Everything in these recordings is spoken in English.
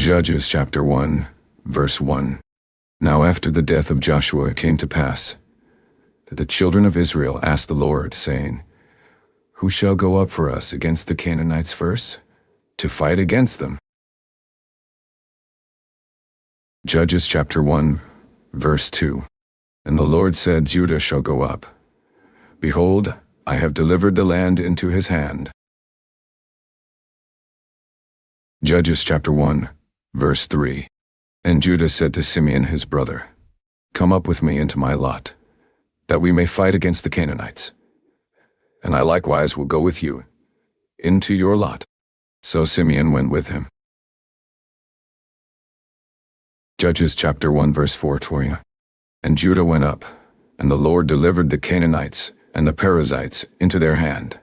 Judges chapter 1, verse 1. Now after the death of Joshua it came to pass that the children of Israel asked the Lord, saying, Who shall go up for us against the Canaanites first, to fight against them? Judges chapter 1, verse 2. And the Lord said, Judah shall go up. Behold, I have delivered the land into his hand. Judges chapter 1, verse 3. And Judah said to Simeon his brother, Come up with me into my lot, that we may fight against the Canaanites. And I likewise will go with you into your lot. So Simeon went with him. Judges chapter 1 verse 4. And Judah went up, and the Lord delivered the Canaanites and the Perizzites into their hand,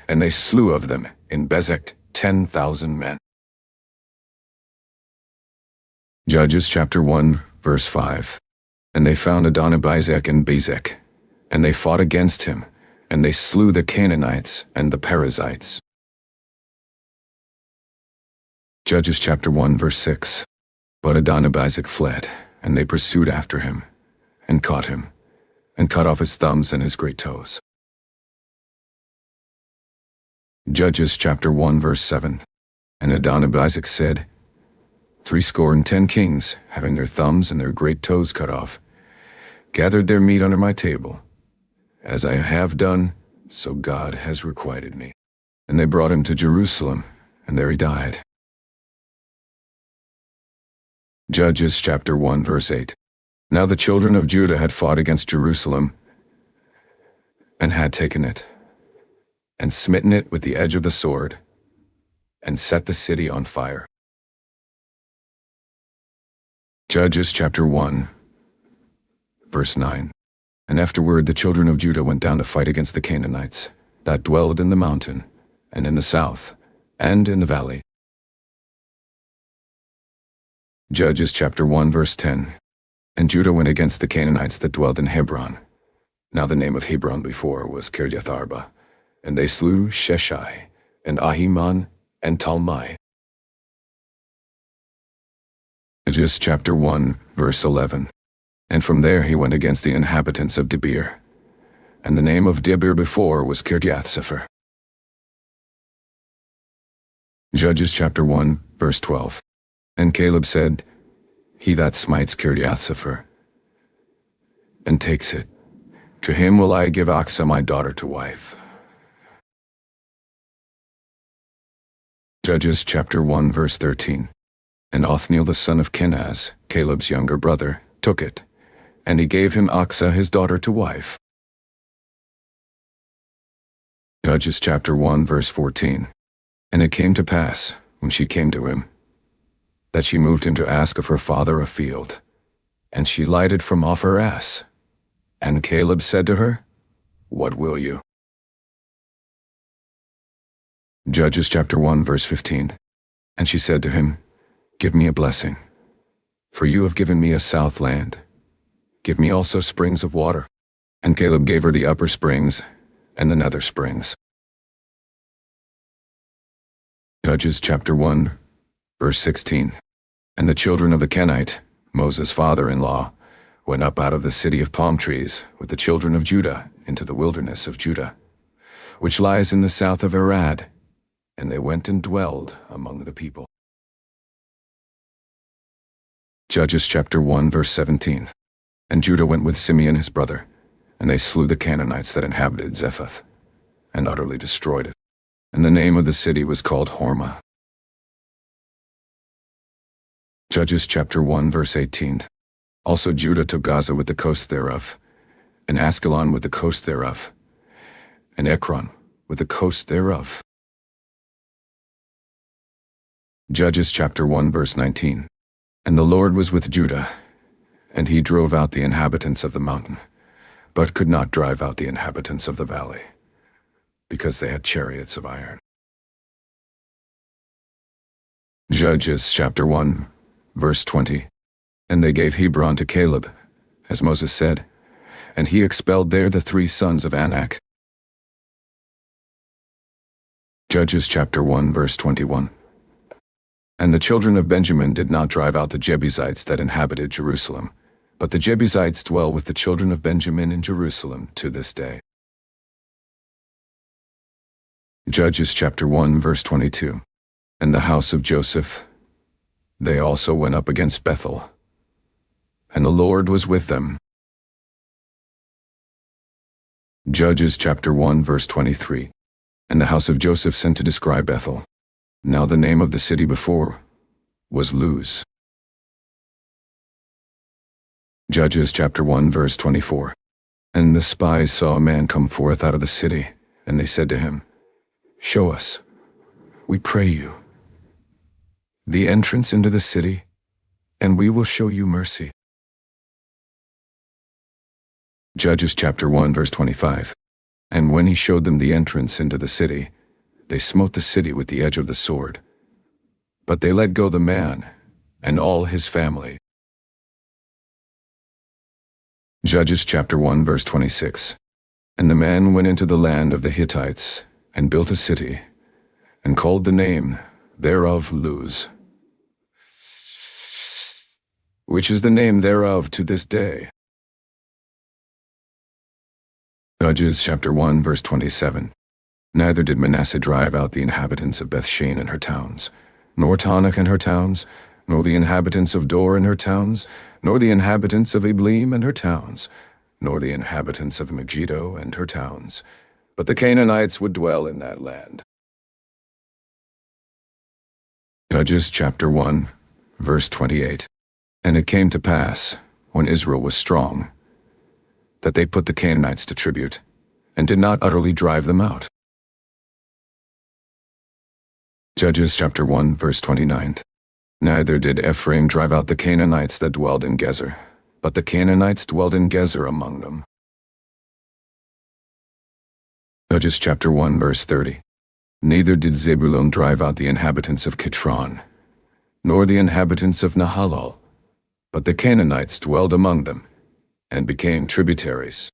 and they slew of them in Bezek 10,000 men. Judges chapter 1 verse 5. And they found Adonibezek in Bezek, and they fought against him, and they slew the Canaanites and the Perizzites. Judges chapter 1 verse 6. But Adonibezek fled, and they pursued after him, and caught him, and cut off his thumbs and his great toes. Judges chapter 1 verse 7. And Adonibezek said, 70 kings, having their thumbs and their great toes cut off, gathered their meat under my table. As I have done, so God has requited me. And they brought him to Jerusalem, and there he died. Judges chapter 1 verse 8. Now the children of Judah had fought against Jerusalem, and had taken it, and smitten it with the edge of the sword, and set the city on fire. Judges chapter 1 verse 9. And afterward the children of Judah went down to fight against the Canaanites, that dwelled in the mountain, and in the south, and in the valley. Judges chapter 1 verse 10. And Judah went against the Canaanites that dwelled in Hebron. Now the name of Hebron before was Kiriath-arba. And they slew Sheshai, and Ahiman, and Talmai. Judges chapter 1 verse 11. And from there he went against the inhabitants of Debir. And the name of Debir before was Kiriath-sepher. Judges chapter 1 verse 12. And Caleb said, He that smites Kiriath-sepher, and takes it, to him will I give Achsah my daughter to wife. Judges chapter 1 verse 13. And Othniel the son of Kenaz, Caleb's younger brother, took it, and he gave him Achsah his daughter to wife. Judges chapter 1 verse 14. And it came to pass, when she came to him, that she moved him to ask of her father a field, and she lighted from off her ass. And Caleb said to her, What will you? Judges chapter 1 verse 15. And she said to him, Give me a blessing, for you have given me a south land. Give me also springs of water. And Caleb gave her the upper springs and the nether springs. Judges chapter 1 verse 16. And the children of the Kenite, Moses' father-in-law, went up out of the city of palm trees with the children of Judah into the wilderness of Judah, which lies in the south of Arad, and they went and dwelled among the people. Judges chapter 1 verse 17. And Judah went with Simeon his brother, and they slew the Canaanites that inhabited Zephath, and utterly destroyed it. And the name of the city was called Hormah. Judges chapter 1 verse 18. Also Judah took Gaza with the coast thereof, and Askelon with the coast thereof, and Ekron with the coast thereof. Judges chapter 1 verse 19. And the Lord was with Judah, and he drove out the inhabitants of the mountain, but could not drive out the inhabitants of the valley, because they had chariots of iron. Judges chapter 1 verse 20. And they gave Hebron to Caleb, as Moses said, and he expelled there the 3 sons of Anak. Judges chapter 1 verse 21. And the children of Benjamin did not drive out the Jebusites that inhabited Jerusalem, but the Jebusites dwell with the children of Benjamin in Jerusalem to this day. Judges chapter 1 verse 22. And the house of Joseph, they also went up against Bethel, and the Lord was with them. Judges chapter 1 verse 23. And the house of Joseph sent to describe Bethel. Now the name of the city before was Luz. Judges chapter 1 verse 24. And the spies saw a man come forth out of the city, and they said to him, Show us, we pray you, the entrance into the city, and we will show you mercy. Judges chapter 1 verse 25. And when he showed them the entrance into the city, they smote the city with the edge of the sword. But they let go the man and all his family. Judges chapter 1 verse 26. And the man went into the land of the Hittites, and built a city, and called the name thereof Luz, which is the name thereof to this day. Judges chapter 1 verse 27. Neither did Manasseh drive out the inhabitants of Bethshan and her towns, nor Tanakh and her towns, nor the inhabitants of Dor and her towns, nor the inhabitants of Ibleam and her towns, nor the inhabitants of Megiddo and her towns, but the Canaanites would dwell in that land. Judges chapter 1 verse 28. And it came to pass, when Israel was strong, that they put the Canaanites to tribute, and did not utterly drive them out. Judges chapter 1 verse 29. Neither did Ephraim drive out the Canaanites that dwelled in Gezer, but the Canaanites dwelled in Gezer among them. Judges chapter 1 verse 30. Neither did Zebulun drive out the inhabitants of Kitron, nor the inhabitants of Nahalal, but the Canaanites dwelled among them, and became tributaries.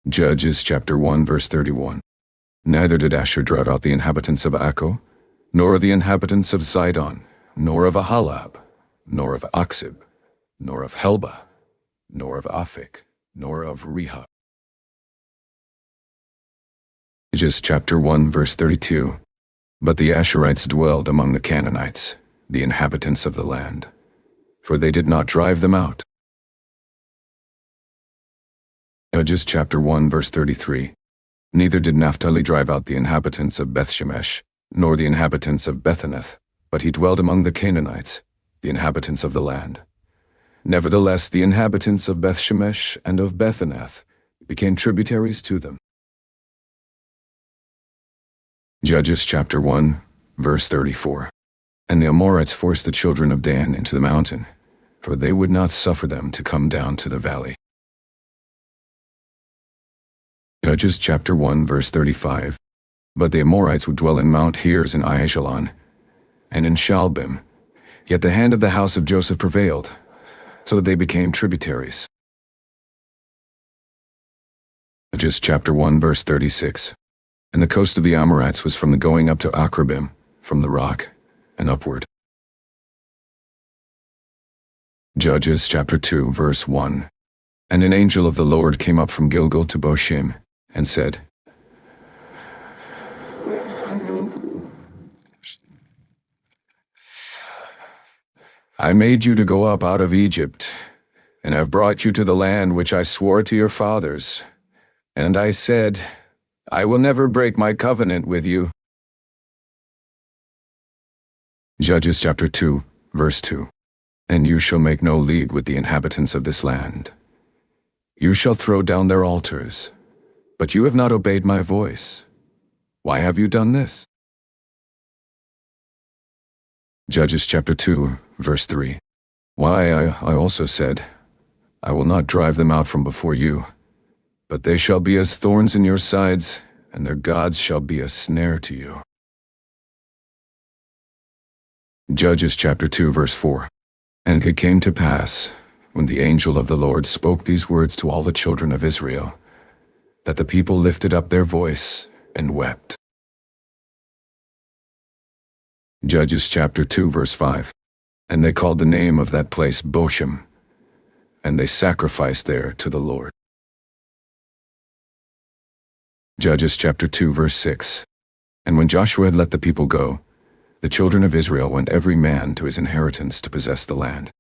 Judges chapter 1 verse 31. Neither did Asher drive out the inhabitants of Akko, nor the inhabitants of Zidon, nor of Ahalab, nor of Aksib, nor of Helba, nor of Aphik, nor of Rehob. Judges chapter 1 verse 32. But the Asherites dwelled among the Canaanites, the inhabitants of the land, for they did not drive them out. Judges chapter 1 verse 33. Neither did Naphtali drive out the inhabitants of Bethshemesh, nor the inhabitants of Bethanath, but he dwelled among the Canaanites, the inhabitants of the land. Nevertheless, the inhabitants of Bethshemesh and of Bethanath became tributaries to them. Judges chapter 1 verse 34. And the Amorites forced the children of Dan into the mountain, for they would not suffer them to come down to the valley. Judges chapter 1 verse 35. But the Amorites would dwell in Mount Heres in Aijalon, and in Shaalbim. Yet the hand of the house of Joseph prevailed, so that they became tributaries. Judges chapter 1 verse 36. And the coast of the Amorites was from the going up to Akrabim, from the rock, and upward. Judges chapter 2 verse 1. And an angel of the Lord came up from Gilgal to Boshim, and said, I made you to go up out of Egypt, and have brought you to the land which I swore to your fathers. And I said, I will never break my covenant with you. Judges chapter 2, verse 2. And you shall make no league with the inhabitants of this land. You shall throw down their altars, but you have not obeyed my voice. Why have you done this? Judges chapter 2, verse 3. Why, I also said, I will not drive them out from before you, but they shall be as thorns in your sides, and their gods shall be a snare to you. Judges chapter 2 verse 4. And it came to pass, when the angel of the Lord spoke these words to all the children of Israel, that the people lifted up their voice and wept. Judges chapter 2 verse 5. And they called the name of that place Bochim, and they sacrificed there to the Lord. Judges chapter 2 verse 6. And when Joshua had let the people go, the children of Israel went every man to his inheritance to possess the land.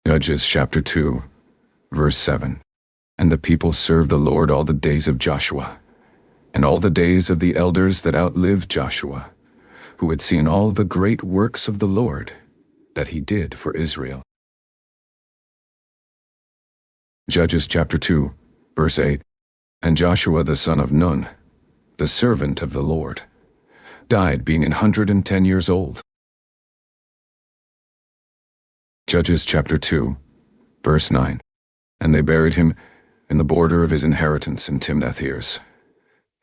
Judges chapter 2 verse 7. And the people served the Lord all the days of Joshua, and all the days of the elders that outlived Joshua, who had seen all the great works of the Lord that he did for Israel. Judges chapter 2 verse 8. And Joshua the son of Nun, the servant of the Lord, died being 110 years old. Judges chapter 2 verse 9. And they buried him in the border of his inheritance in Timnath-Heres,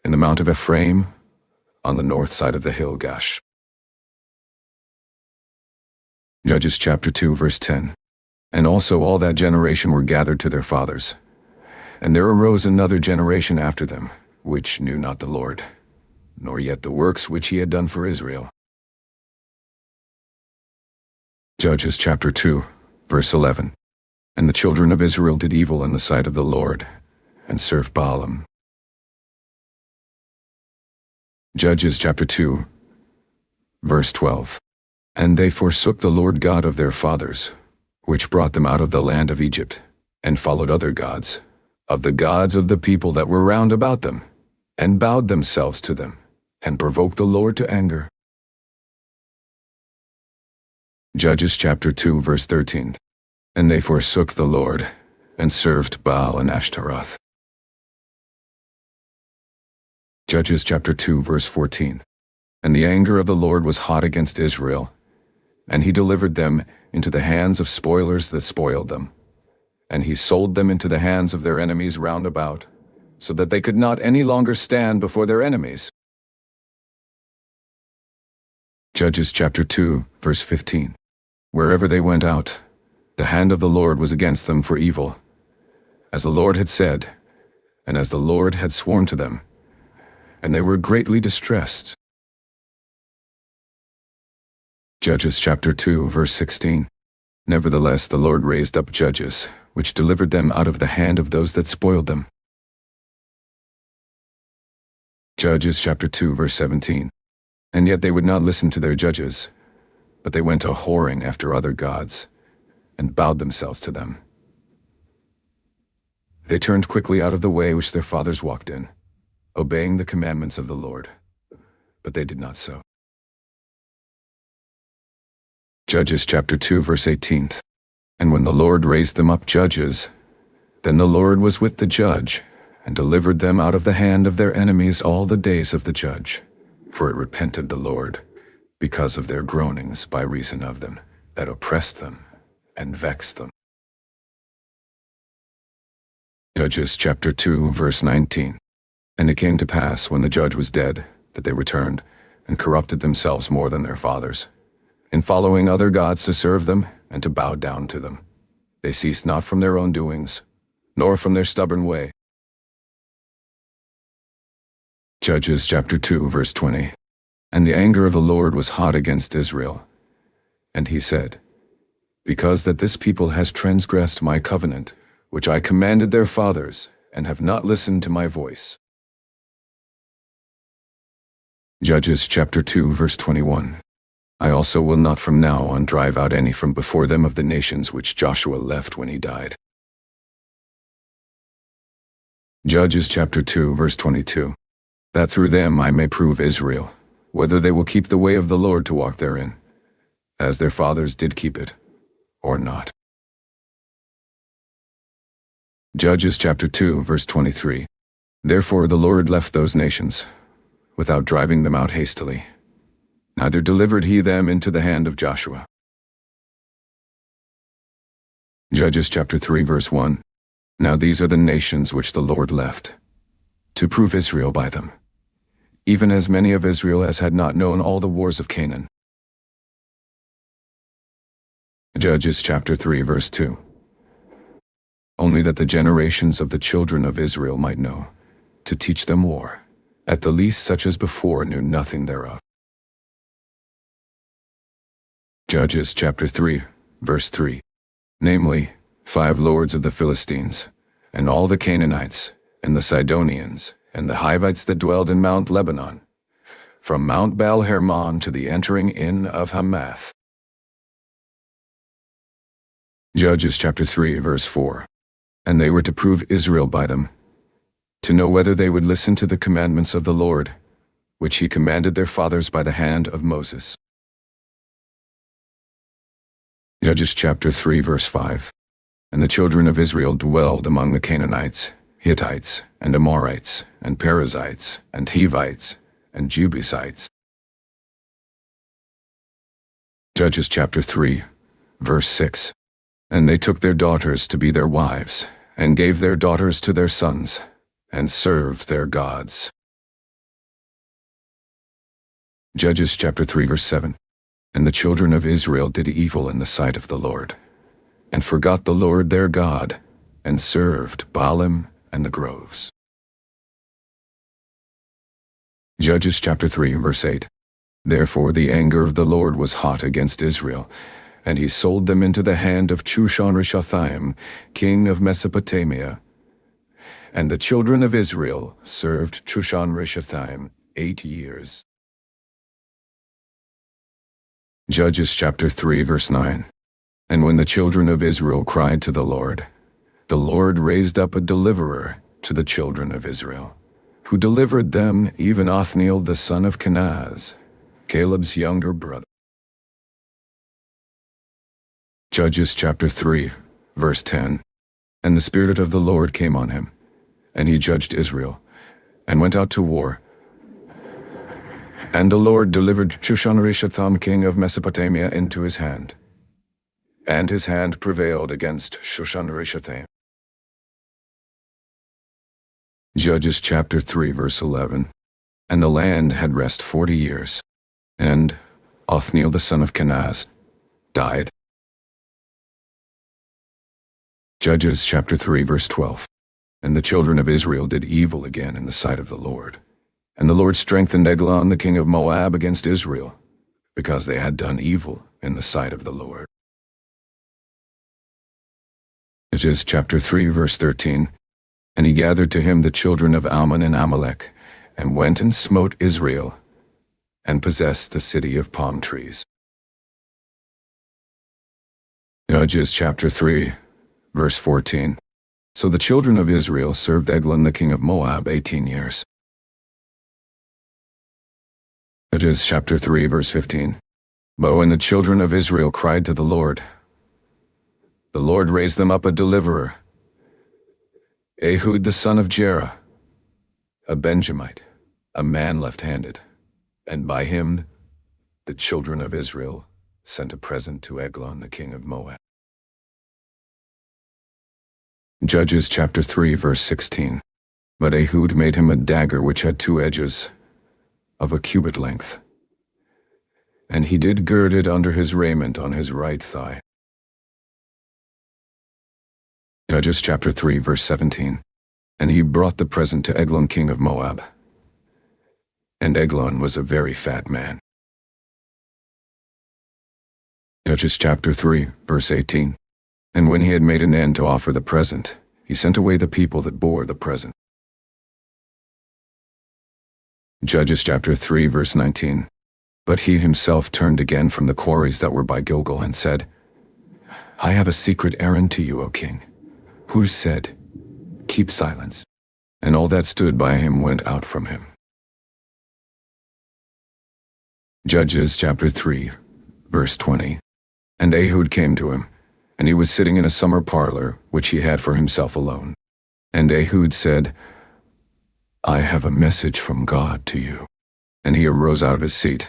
in the mount of Ephraim, on the north side of the hill Gash. Judges chapter 2 verse 10. And also all that generation were gathered to their fathers. And there arose another generation after them, which knew not the Lord, nor yet the works which he had done for Israel. Judges chapter 2 verse 11. And the children of Israel did evil in the sight of the Lord, and served Baalim. Judges chapter 2 verse 12. And they forsook the Lord God of their fathers, which brought them out of the land of Egypt, and followed other gods, of the gods of the people that were round about them, and bowed themselves to them, and provoked the Lord to anger. Judges chapter 2 verse 13. And they forsook the Lord, and served Baal and Ashtaroth. Judges chapter 2 verse 14. And the anger of the Lord was hot against Israel, and he delivered them into the hands of spoilers that spoiled them. And he sold them into the hands of their enemies round about, so that they could not any longer stand before their enemies. Judges chapter 2 verse 15. Wherever they went out, the hand of the Lord was against them for evil, as the Lord had said, and as the Lord had sworn to them, and they were greatly distressed. Judges chapter 2 verse 16. Nevertheless the Lord raised up judges, which delivered them out of the hand of those that spoiled them. Judges chapter 2 verse 17. And yet they would not listen to their judges, but they went a-whoring after other gods, and bowed themselves to them. They turned quickly out of the way which their fathers walked in, obeying the commandments of the Lord, but they did not so. Judges chapter 2 verse 18. And when the Lord raised them up judges, then the Lord was with the judge, and delivered them out of the hand of their enemies all the days of the judge. For it repented the Lord, because of their groanings by reason of them that oppressed them and vexed them. Judges chapter 2 verse 19. And it came to pass, when the judge was dead, that they returned, and corrupted themselves more than their fathers, in following other gods to serve them, and to bow down to them. They ceased not from their own doings, nor from their stubborn way. Judges chapter 2 verse 20. And the anger of the Lord was hot against Israel. And he said, Because that this people has transgressed my covenant, which I commanded their fathers, and have not listened to my voice. Judges chapter 2 verse 21. I also will not from now on drive out any from before them of the nations which Joshua left when he died. Judges chapter 2 verse 22. That through them I may prove Israel, whether they will keep the way of the Lord to walk therein, as their fathers did keep it, or not. Judges chapter 2 verse 23. Therefore the Lord left those nations, without driving them out hastily, neither delivered he them into the hand of Joshua. Judges chapter 3 verse 1. Now these are the nations which the Lord left, to prove Israel by them, even as many of Israel as had not known all the wars of Canaan. Judges chapter 3 verse 2. Only that the generations of the children of Israel might know, to teach them war, At the least such as before knew nothing thereof. Judges chapter 3, verse 3. Namely, 5 lords of the Philistines, and all the Canaanites, and the Sidonians, and the Hivites that dwelled in Mount Lebanon, from Mount Baal-Hermon to the entering in of Hamath. Judges chapter 3, verse 4. And they were to prove Israel by them, to know whether they would listen to the commandments of the Lord, which he commanded their fathers by the hand of Moses. Judges chapter 3, verse 5. And the children of Israel dwelled among the Canaanites, Hittites, and Amorites, and Perizzites, and Hivites, and Jebusites. Judges chapter 3, verse 6. And they took their daughters to be their wives, and gave their daughters to their sons, and served their gods. Judges chapter 3, verse 7. And the children of Israel did evil in the sight of the Lord, and forgot the Lord their God, and served Baalim and the groves. Judges chapter 3, verse 8. Therefore the anger of the Lord was hot against Israel, and he sold them into the hand of Chushan-Rishathaim, king of Mesopotamia. And the children of Israel served Chushan-Rishathaim 8 years. Judges chapter 3, verse 9. And when the children of Israel cried to the Lord raised up a deliverer to the children of Israel, who delivered them, even Othniel the son of Kenaz, Caleb's younger brother. Judges chapter 3, verse 10. And the Spirit of the Lord came on him, and he judged Israel, and went out to war. And the Lord delivered Chushan-Rishathaim king of Mesopotamia into his hand, and his hand prevailed against Chushan-Rishathaim. Judges chapter 3, verse 11. And the land had rest 40 years, and Othniel the son of Kenaz died. Judges chapter 3, verse 12. And the children of Israel did evil again in the sight of the Lord. And the Lord strengthened Eglon the king of Moab against Israel, because they had done evil in the sight of the Lord. Judges chapter 3, verse 13. And he gathered to him the children of Ammon and Amalek, and went and smote Israel, and possessed the city of palm trees. Judges chapter 3, verse 14. So the children of Israel served Eglon the king of Moab 18 years. Judges chapter 3, verse 15. But when the children of Israel cried to the Lord raised them up a deliverer, Ehud the son of Jerah, a Benjamite, a man left-handed, and by him the children of Israel sent a present to Eglon the king of Moab. Judges chapter 3, verse 16. But Ehud made him a dagger which had 2 edges, of a cubit length, and he did gird it under his raiment on his right thigh. Judges chapter 3, verse 17. And he brought the present to Eglon king of Moab, and Eglon was a very fat man. Judges chapter 3, verse 18. And when he had made an end to offer the present, he sent away the people that bore the present. Judges chapter 3, verse 19. But he himself turned again from the quarries that were by Gilgal, and said, I have a secret errand to you, O king. Who said, Keep silence? And all that stood by him went out from him. Judges chapter 3, verse 20. And Ehud came to him, and he was sitting in a summer parlor, which he had for himself alone. And Ehud said, I have a message from God to you. And he arose out of his seat.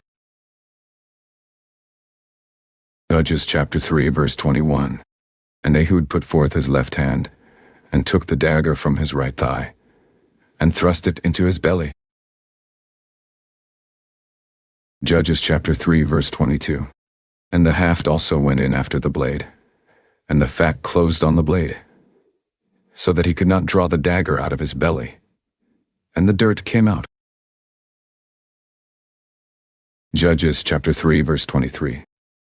Judges chapter 3, verse 21. And Ehud put forth his left hand, and took the dagger from his right thigh, and thrust it into his belly. Judges chapter 3, verse 22. And the haft also went in after the blade, and the fat closed on the blade, so that he could not draw the dagger out of his belly, and the dirt came out. Judges chapter 3 verse 23.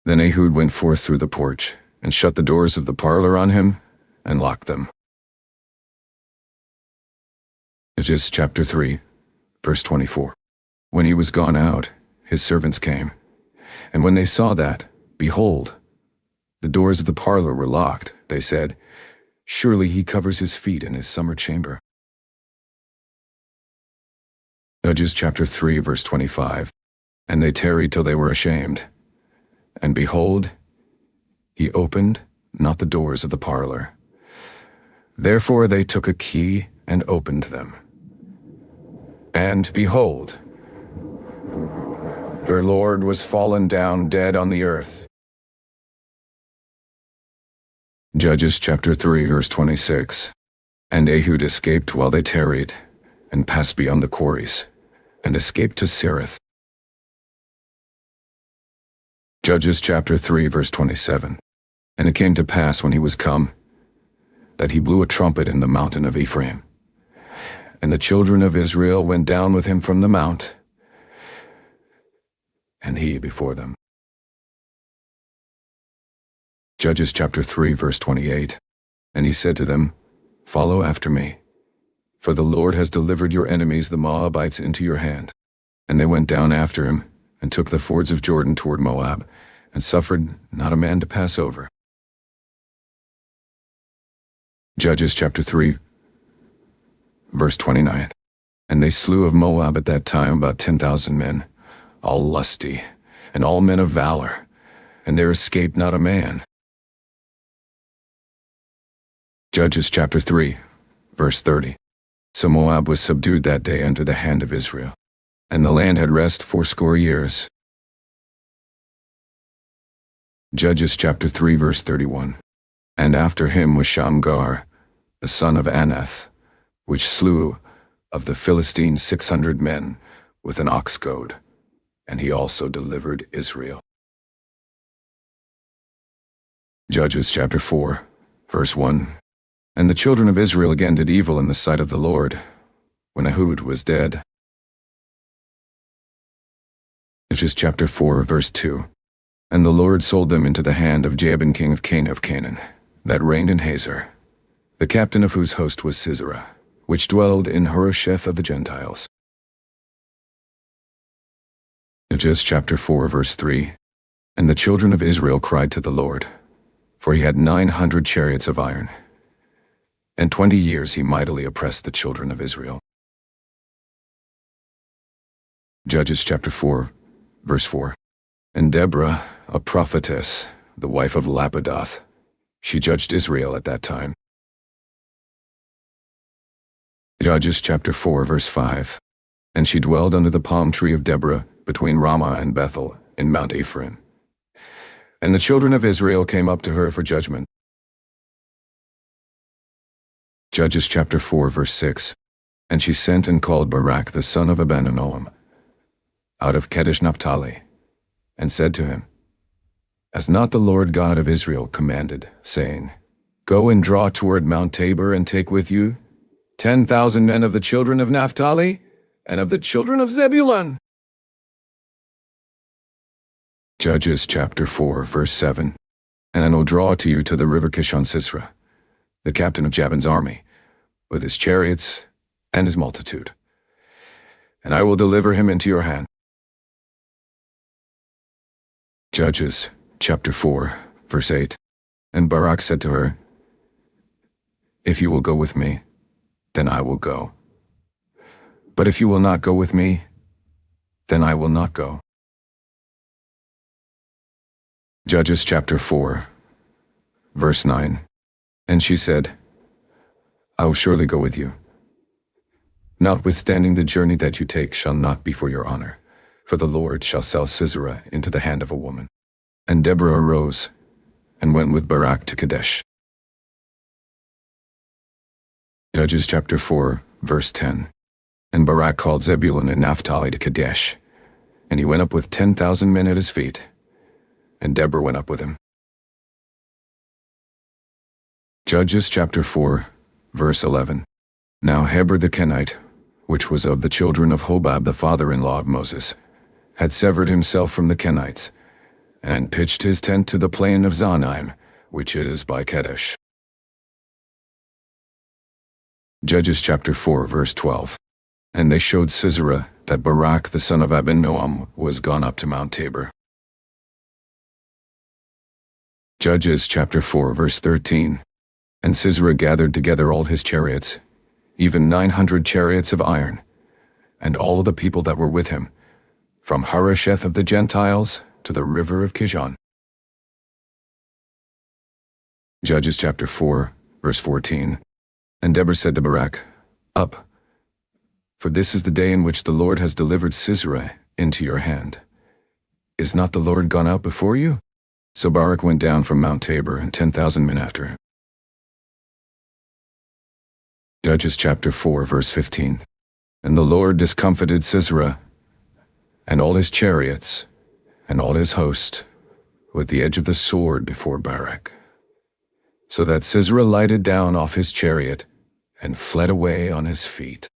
Then Ehud went forth through the porch, and shut the doors of the parlor on him, and locked them. Judges chapter 3 verse 24. When he was gone out, his servants came, and when they saw that, behold, the doors of the parlor were locked, they said, Surely he covers his feet in his summer chamber. Judges chapter 3 verse 25. And they tarried till they were ashamed. And behold, he opened not the doors of the parlor. Therefore they took a key and opened them. And behold, their Lord was fallen down dead on the earth. Judges chapter 3 verse 26. And Ehud escaped while they tarried, and passed beyond the quarries, and escaped to Sirith. Judges chapter 3 verse 27. And it came to pass when he was come, that he blew a trumpet in the mountain of Ephraim. And the children of Israel went down with him from the mount, and he before them. Judges chapter 3 verse 28. And he said to them, Follow after me, for the Lord has delivered your enemies the Moabites into your hand. And they went down after him, and took the fords of Jordan toward Moab, and suffered not a man to pass over. Judges chapter 3 verse 29. And they slew of Moab at that time about 10,000 men, all lusty, and all men of valor, and there escaped not a man. Judges chapter 3 verse 30. So Moab was subdued that day unto the hand of Israel, and the land had rest 80 years. Judges chapter 3 verse 31. And after him was Shamgar, the son of Anath, which slew of the Philistines 600 men with an ox goad, and he also delivered Israel. Judges chapter 4 verse 1. And the children of Israel again did evil in the sight of the Lord, when Ehud was dead. Judges chapter 4 verse 2. And the Lord sold them into the hand of Jabin king of Canaan, that reigned in Hazor, the captain of whose host was Sisera, which dwelled in Harosheth of the Gentiles. Judges chapter 4 verse 3. And the children of Israel cried to the Lord, for he had 900 chariots of iron, and 20 years he mightily oppressed the children of Israel. Judges chapter 4 verse 4. And Deborah, a prophetess, the wife of Lapidoth, she judged Israel at that time. Judges chapter 4 verse 5. And she dwelled under the palm tree of Deborah, between Ramah and Bethel, in Mount Ephraim. And the children of Israel came up to her for judgment. Judges chapter 4 verse 6. And she sent and called Barak the son of Abinoam, out of Kedesh Naphtali, and said to him, Has not the Lord God of Israel commanded, saying, Go and draw toward Mount Tabor, and take with you 10,000 men of the children of Naphtali, and of the children of Zebulun? Judges chapter 4 verse 7. And I will draw to you to the river Kishon Sisera, the captain of Jabin's army, with his chariots and his multitude, and I will deliver him into your hand. Judges chapter 4 verse 8. And Barak said to her, If you will go with me, then I will go. But if you will not go with me, then I will not go. Judges chapter 4 verse 9. And she said, I will surely go with you. Notwithstanding the journey that you take shall not be for your honor, for the Lord shall sell Sisera into the hand of a woman. And Deborah arose, and went with Barak to Kadesh. Judges chapter 4 verse 10. And Barak called Zebulun and Naphtali to Kadesh, and he went up with 10,000 men at his feet, and Deborah went up with him. Judges chapter 4 verse 11. Now Heber the Kenite, which was of the children of Hobab the father-in-law of Moses, had severed himself from the Kenites, and pitched his tent to the plain of Zanaim, which is by Kedesh. Judges chapter 4 verse 12. And they showed Sisera that Barak the son of Abinoam was gone up to Mount Tabor. Judges chapter 4 verse 13. And Sisera gathered together all his chariots, even 900 chariots of iron, and all the people that were with him, from Harosheth of the Gentiles to the river of Kishon. Judges chapter 4 verse 14. And Deborah said to Barak, Up, for this is the day in which the Lord has delivered Sisera into your hand. Is not the Lord gone out before you? So Barak went down from Mount Tabor, and 10,000 men after him. Judges chapter 4 verse 15. And the Lord discomfited Sisera, and all his chariots, and all his host, with the edge of the sword before Barak, so that Sisera lighted down off his chariot, and fled away on his feet.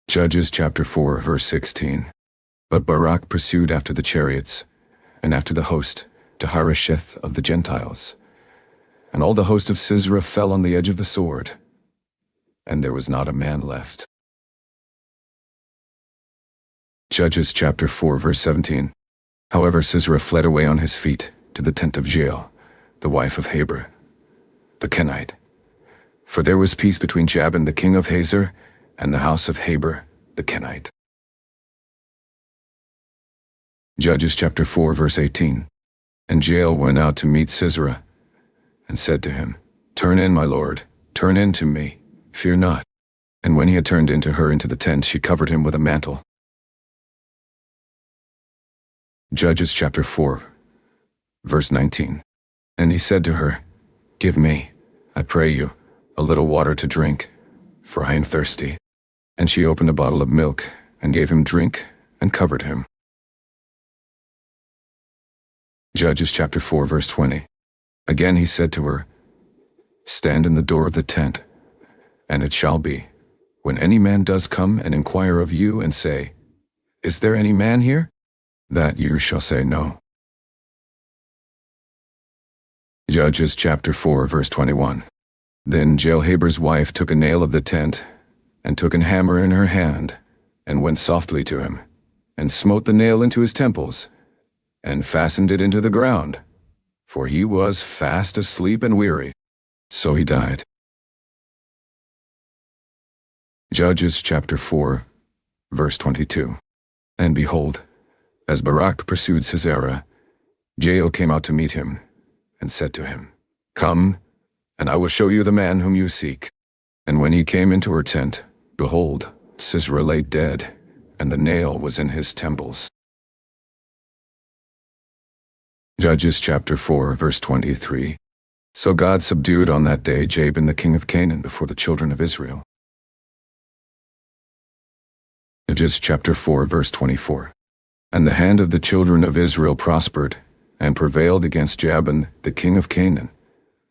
Judges chapter 4 verse 16. But Barak pursued after the chariots, and after the host, to Harosheth of the Gentiles. And all the host of Sisera fell on the edge of the sword, and there was not a man left. Judges chapter 4 verse 17. However, Sisera fled away on his feet to the tent of Jael, the wife of Heber, the Kenite. For there was peace between Jabin the king of Hazor and the house of Heber the Kenite. Judges chapter 4 verse 18. And Jael went out to meet Sisera, and said to him, Turn in, my lord, turn in to me, fear not. And when he had turned into her into the tent, she covered him with a mantle. Judges chapter 4 verse 19. And he said to her, Give me, I pray you, a little water to drink, for I am thirsty. And she opened a bottle of milk, and gave him drink, and covered him. Judges chapter 4 verse 20. Again he said to her, Stand in the door of the tent, and it shall be, when any man does come and inquire of you and say, Is there any man here? That you shall say no. Judges chapter 4 verse 21. Then Jael Heber's wife took a nail of the tent, and took an hammer in her hand, and went softly to him, and smote the nail into his temples, and fastened it into the ground, for he was fast asleep and weary. So he died. Judges chapter 4 verse 22. And behold, as Barak pursued Sisera, Jael came out to meet him, and said to him, Come, and I will show you the man whom you seek. And when he came into her tent, behold, Sisera lay dead, and the nail was in his temples. Judges chapter 4 verse 23. So God subdued on that day Jabin the king of Canaan before the children of Israel. Judges chapter 4 verse 24. And the hand of the children of Israel prospered, and prevailed against Jabin the king of Canaan,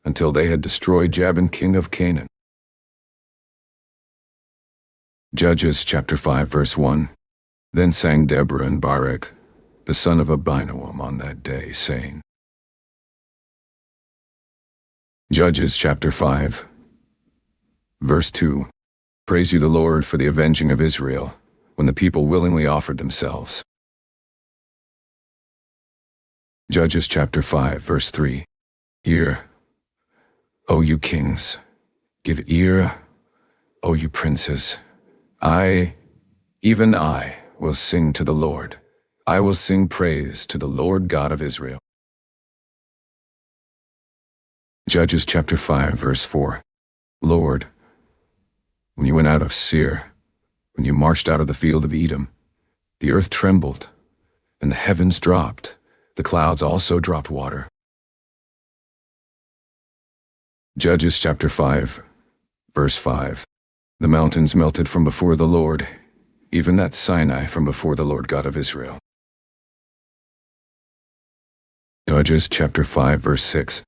until they had destroyed Jabin king of Canaan. Judges chapter 5 verse 1. Then sang Deborah and Barak, the son of Abinoam, on that day, saying. Judges chapter 5 verse 2. Praise you the Lord for the avenging of Israel, when the people willingly offered themselves. Judges chapter 5 verse 3. Hear, O you kings, give ear, O you princes. I, even I, will sing to the Lord. I will sing praise to the Lord God of Israel. Judges chapter 5 verse 4. Lord, when you went out of Seir, when you marched out of the field of Edom, the earth trembled, and the heavens dropped. The clouds also dropped water. Judges chapter 5 verse 5. The mountains melted from before the Lord, even that Sinai from before the Lord God of Israel. Judges chapter 5 verse 6.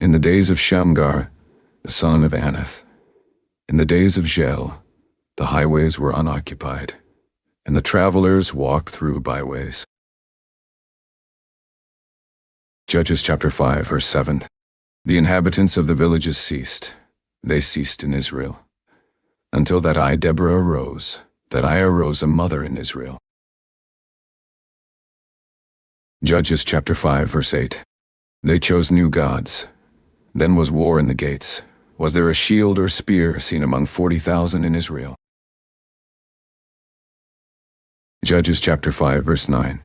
In the days of Shamgar, the son of Anath, in the days of Jael, the highways were unoccupied, and the travelers walk through byways. Judges chapter 5, verse 7. The inhabitants of the villages ceased. They ceased in Israel. Until that I, Deborah, arose, that I arose a mother in Israel. Judges chapter 5, verse 8. They chose new gods. Then was war in the gates. Was there a shield or spear seen among 40,000 in Israel? Judges chapter 5, verse 9.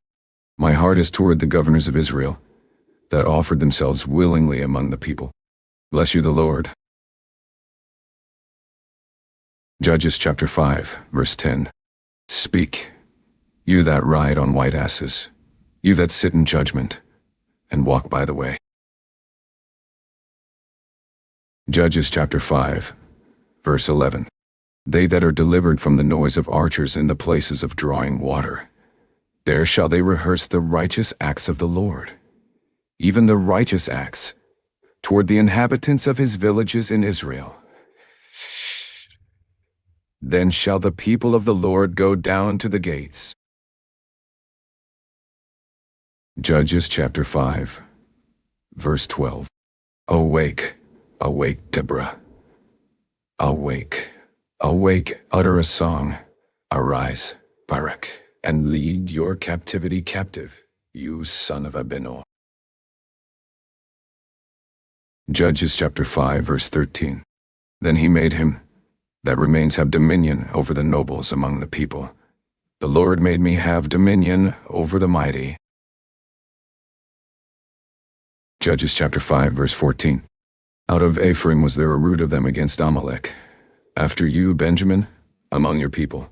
My heart is toward the governors of Israel, that offered themselves willingly among the people. Bless you, the Lord. Judges chapter 5, verse 10. Speak, you that ride on white asses, you that sit in judgment, and walk by the way. Judges chapter 5, verse 11. They that are delivered from the noise of archers in the places of drawing water, there shall they rehearse the righteous acts of the Lord, even the righteous acts, toward the inhabitants of his villages in Israel. Then shall the people of the Lord go down to the gates. Judges chapter 5, verse 12. Awake, awake, Deborah. Awake, awake, utter a song. Arise, Barak, and lead your captivity captive, you son of Abinah. Judges chapter 5, verse 13. Then he made him that remains have dominion over the nobles among the people. The Lord made me have dominion over the mighty. Judges chapter 5, verse 14. Out of Ephraim was there a root of them against Amalek. After you, Benjamin, among your people.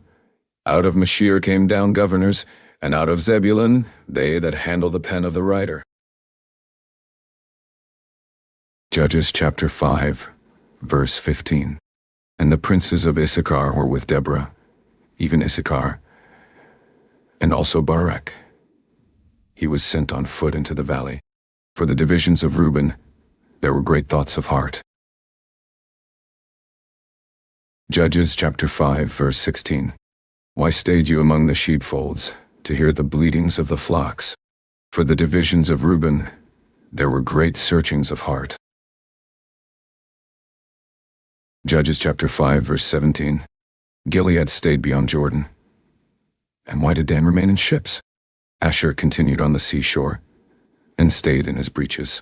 Out of Mashir came down governors, and out of Zebulun they that handle the pen of the writer. Judges chapter 5, verse 15. And the princes of Issachar were with Deborah, even Issachar, and also Barak. He was sent on foot into the valley. For the divisions of Reuben, there were great thoughts of heart. Judges chapter 5, verse 16. Why stayed you among the sheepfolds, to hear the bleatings of the flocks? For the divisions of Reuben, there were great searchings of heart. Judges chapter 5, verse 17. Gilead stayed beyond Jordan. And why did Dan remain in ships? Asher continued on the seashore, and stayed in his breeches.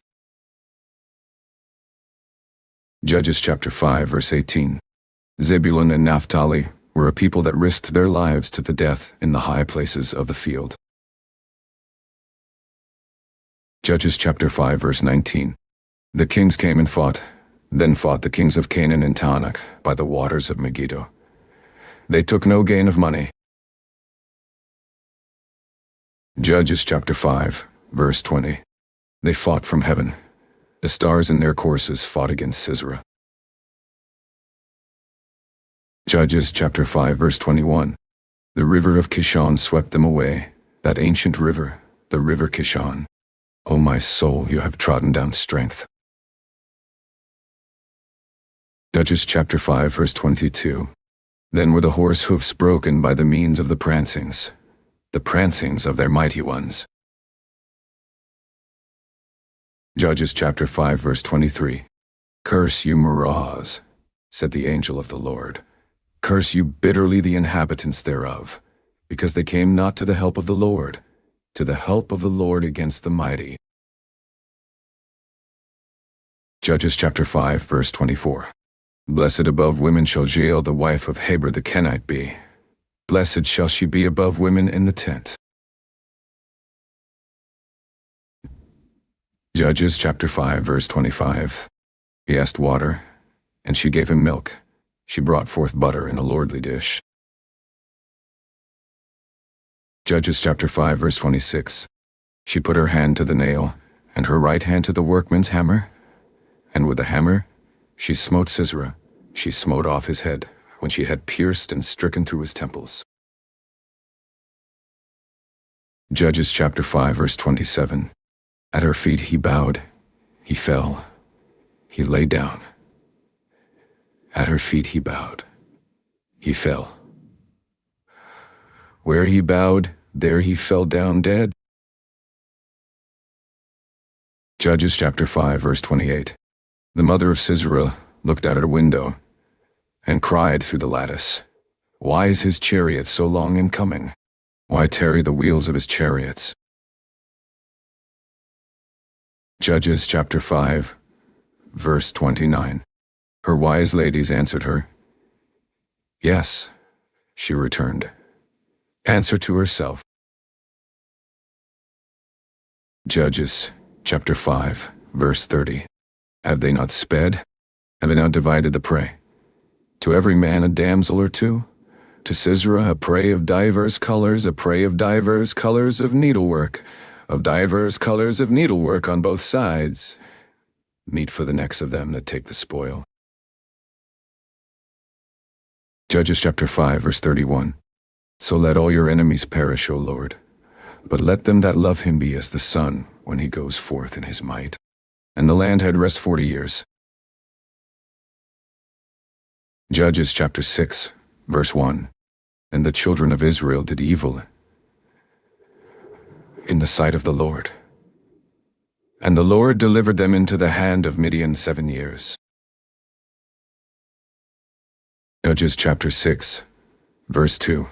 Judges chapter 5, verse 18. Zebulun and Naphtali were a people that risked their lives to the death in the high places of the field. Judges chapter 5, verse 19. The kings came and fought. Then fought the kings of Canaan and Taanach by the waters of Megiddo. They took no gain of money. Judges chapter 5, verse 20. They fought from heaven. The stars in their courses fought against Sisera. Judges chapter 5, verse 21. The river of Kishon swept them away, that ancient river, the river Kishon. O my soul, you have trodden down strength. Judges chapter 5, verse 22. Then were the horse hoofs broken by the means of the prancings of their mighty ones. Judges chapter 5, verse 23. Curse you, Meroz, said the angel of the Lord. Curse you bitterly the inhabitants thereof, because they came not to the help of the Lord against the mighty. Judges chapter 5, verse 24. Blessed above women shall Jael the wife of Heber the Kenite be. Blessed shall she be above women in the tent. Judges chapter 5, verse 25. He asked water, and she gave him milk. She brought forth butter in a lordly dish. Judges chapter 5, verse 26. She put her hand to the nail, and her right hand to the workman's hammer, and with the hammer she smote Sisera. She smote off his head, when she had pierced and stricken through his temples. Judges chapter 5, verse 27. At her feet he bowed, he fell, he lay down. At her feet he bowed, he fell. Where he bowed, there he fell down dead. Judges chapter 5, verse 28. The mother of Sisera looked out at a window and cried through the lattice, "Why is his chariot so long in coming? Why tarry the wheels of his chariots?" Judges chapter 5, verse 29. Her wise ladies answered her, "Yes," she returned. Answer to herself. Judges chapter 5, verse 30. Have they not sped? Have they not divided the prey? To every man a damsel or two? To Sisera a prey of divers colors, a prey of divers colors of needlework on both sides, meat for the necks of them that take the spoil. Judges chapter 5, verse 31. So let all your enemies perish, O Lord, but let them that love him be as the sun when he goes forth in his might. And the land had rest 40 years. Judges chapter 6, verse 1. And the children of Israel did evil in the sight of the Lord. And the Lord delivered them into the hand of Midian 7 years. Judges chapter 6, verse 2.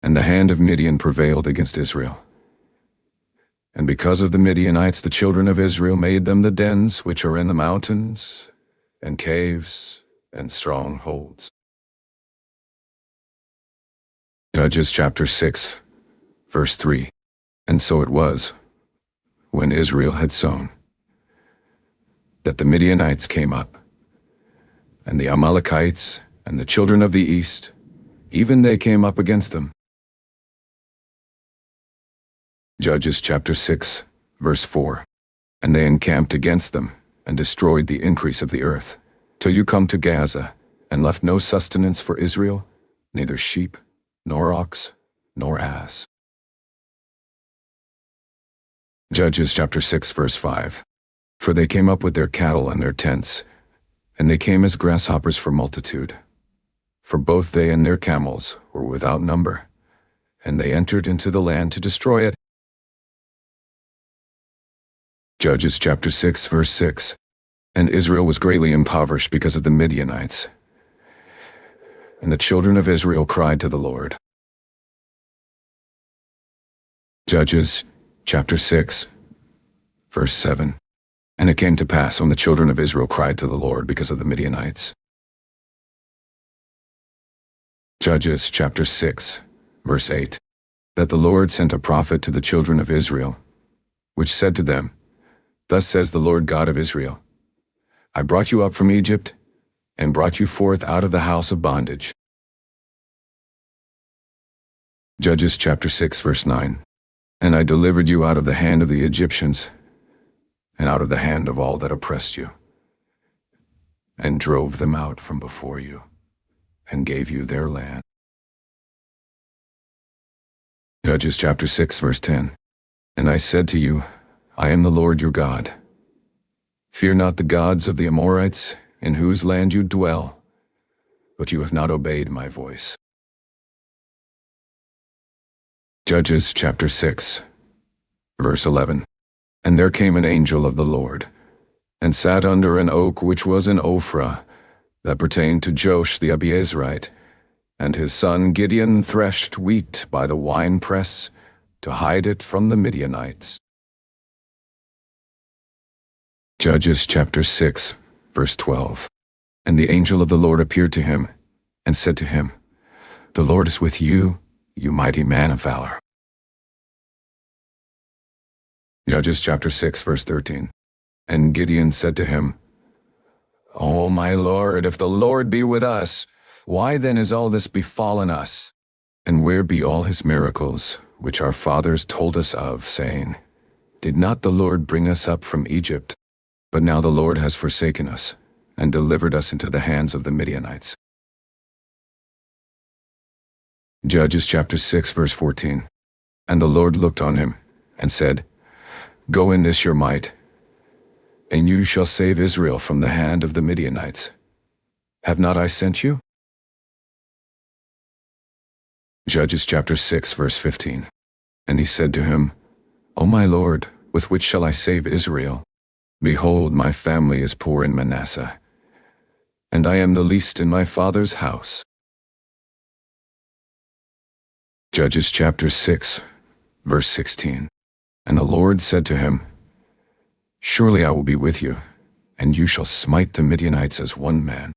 And the hand of Midian prevailed against Israel. And because of the Midianites the children of Israel made them the dens which are in the mountains, and caves, and strongholds. Judges chapter 6, verse 3. And so it was, when Israel had sown, that the Midianites came up, and the Amalekites, and the children of the east, even they came up against them. Judges chapter 6, verse 4. And they encamped against them, and destroyed the increase of the earth, till you come to Gaza, and left no sustenance for Israel, neither sheep, nor ox, nor ass. Judges chapter 6, verse 5. For they came up with their cattle and their tents, and they came as grasshoppers for multitude. For both they and their camels were without number, and they entered into the land to destroy it. Judges chapter 6, verse 6. And Israel was greatly impoverished because of the Midianites. And the children of Israel cried to the Lord. Judges chapter 6, verse 7. And it came to pass when the children of Israel cried to the Lord because of the Midianites. Judges chapter 6, verse 8. That the Lord sent a prophet to the children of Israel, which said to them, Thus says the Lord God of Israel, I brought you up from Egypt, and brought you forth out of the house of bondage. Judges chapter 6, verse 9. And I delivered you out of the hand of the Egyptians, and out of the hand of all that oppressed you, and drove them out from before you, and gave you their land. Judges chapter 6, verse 10. And I said to you, I am the Lord your God. Fear not the gods of the Amorites, in whose land you dwell, but you have not obeyed my voice. Judges chapter 6, verse 11. And there came an angel of the Lord, and sat under an oak which was in Ophrah, that pertained to Joash the Abiezrite, and his son Gideon threshed wheat by the winepress, to hide it from the Midianites. Judges chapter 6, verse 12. And the angel of the Lord appeared to him, and said to him, The Lord is with you, you mighty man of valor. Judges chapter 6, verse 13. And Gideon said to him, O my Lord, if the Lord be with us, why then is all this befallen us? And where be all his miracles, which our fathers told us of, saying, Did not the Lord bring us up from Egypt? But now the Lord has forsaken us, and delivered us into the hands of the Midianites. Judges chapter 6, verse 14. And the Lord looked on him, and said, Go in this your might, and you shall save Israel from the hand of the Midianites. Have not I sent you? Judges chapter 6 verse 15. And he said to him, O my Lord, with which shall I save Israel? Behold, my family is poor in Manasseh, and I am the least in my father's house. Judges chapter 6 verse 16. And the Lord said to him, Surely I will be with you, and you shall smite the Midianites as one man.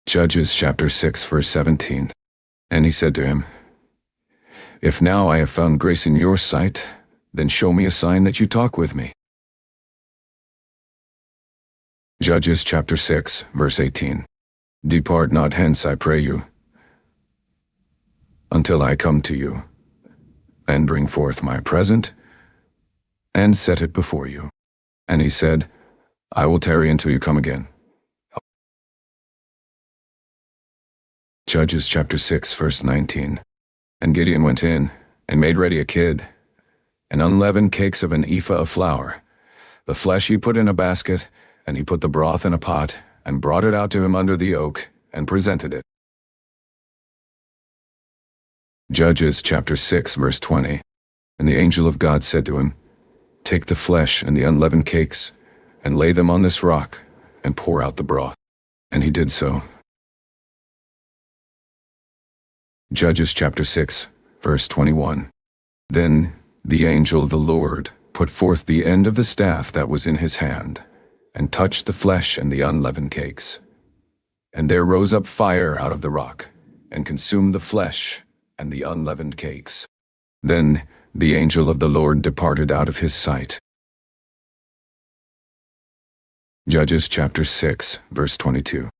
Judges chapter 6 verse 17. And he said to him, If now I have found grace in your sight, then show me a sign that you talk with me. Judges chapter 6 verse 18. Depart not hence, I pray you, until I come to you, and bring forth my present, and set it before you. And he said, I will tarry until you come again. Judges chapter 6 verse 19. And Gideon went in, and made ready a kid, and unleavened cakes of an ephah of flour. The flesh he put in a basket, and he put the broth in a pot, and brought it out to him under the oak, and presented it. Judges chapter 6 verse 20. And the angel of God said to him, Take the flesh and the unleavened cakes, and lay them on this rock, and pour out the broth. And he did so. Judges chapter 6 verse 21. Then the angel of the Lord put forth the end of the staff that was in his hand, and touched the flesh and the unleavened cakes. And there rose up fire out of the rock, and consumed the flesh and the unleavened cakes. Then the angel of the Lord departed out of his sight. Judges chapter 6 verse 22.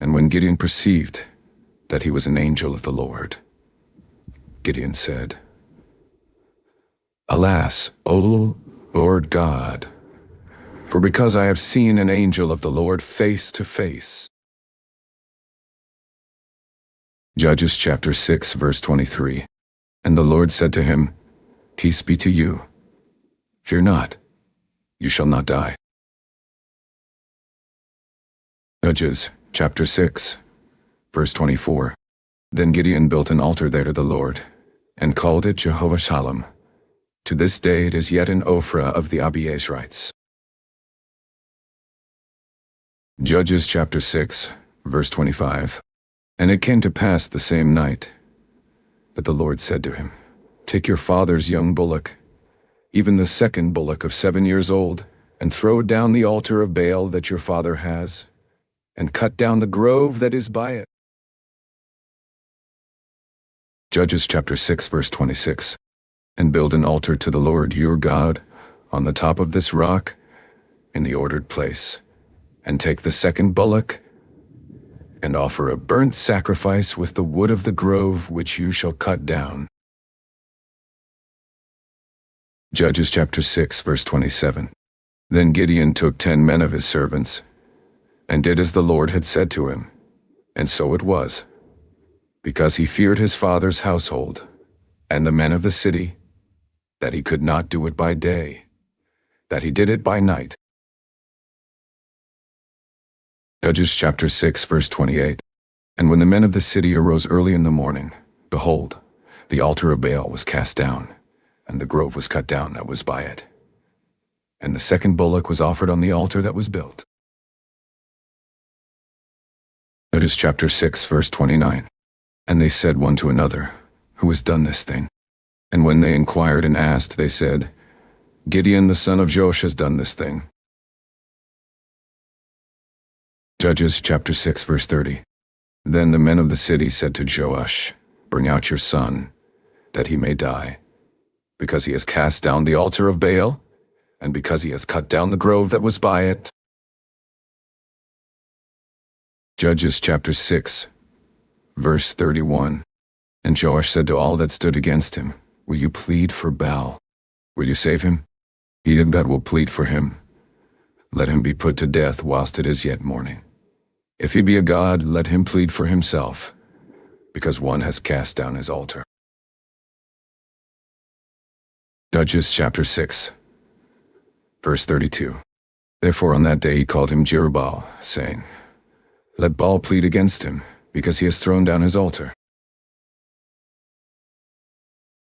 And when Gideon perceived that he was an angel of the Lord, Gideon said, Alas, O Lord God, for because I have seen an angel of the Lord face to face. Judges chapter 6 verse 23. And the Lord said to him, Peace be to you. Fear not, you shall not die. Judges chapter 6 verse 24. Then Gideon built an altar there to the Lord, and called it Jehovah Shalom. To this day it is yet in Ophrah of the Abiezrites. Judges chapter 6 verse 25. And it came to pass the same night that the Lord said to him, Take your father's young bullock, even the second bullock of 7 years old, and throw down the altar of Baal that your father has, and cut down the grove that is by it. Judges chapter 6 verse 26. And build an altar to the Lord your God on the top of this rock in the ordered place, and take the second bullock, and offer a burnt sacrifice with the wood of the grove which you shall cut down. Judges chapter 6 verse 27. Then Gideon took 10 men of his servants, and did as the Lord had said to him. And so it was, because he feared his father's household, and the men of the city, that he could not do it by day, that he did it by night. Judges chapter 6 verse 28. And when the men of the city arose early in the morning, behold, the altar of Baal was cast down, and the grove was cut down that was by it. And the second bullock was offered on the altar that was built. Judges chapter 6 verse 29. And they said one to another, Who has done this thing? And when they inquired and asked, they said, Gideon the son of Joash has done this thing. Judges chapter 6 verse 30. Then the men of the city said to Joash, Bring out your son, that he may die, because he has cast down the altar of Baal, and because he has cut down the grove that was by it. Judges chapter 6 verse 31. And Joash said to all that stood against him, Will you plead for Baal? Will you save him? He that will plead for him, let him be put to death whilst it is yet morning. If he be a god, let him plead for himself, because one has cast down his altar. Judges chapter 6 verse 32. Therefore on that day he called him Jerubbaal, saying, Let Baal plead against him, because he has thrown down his altar.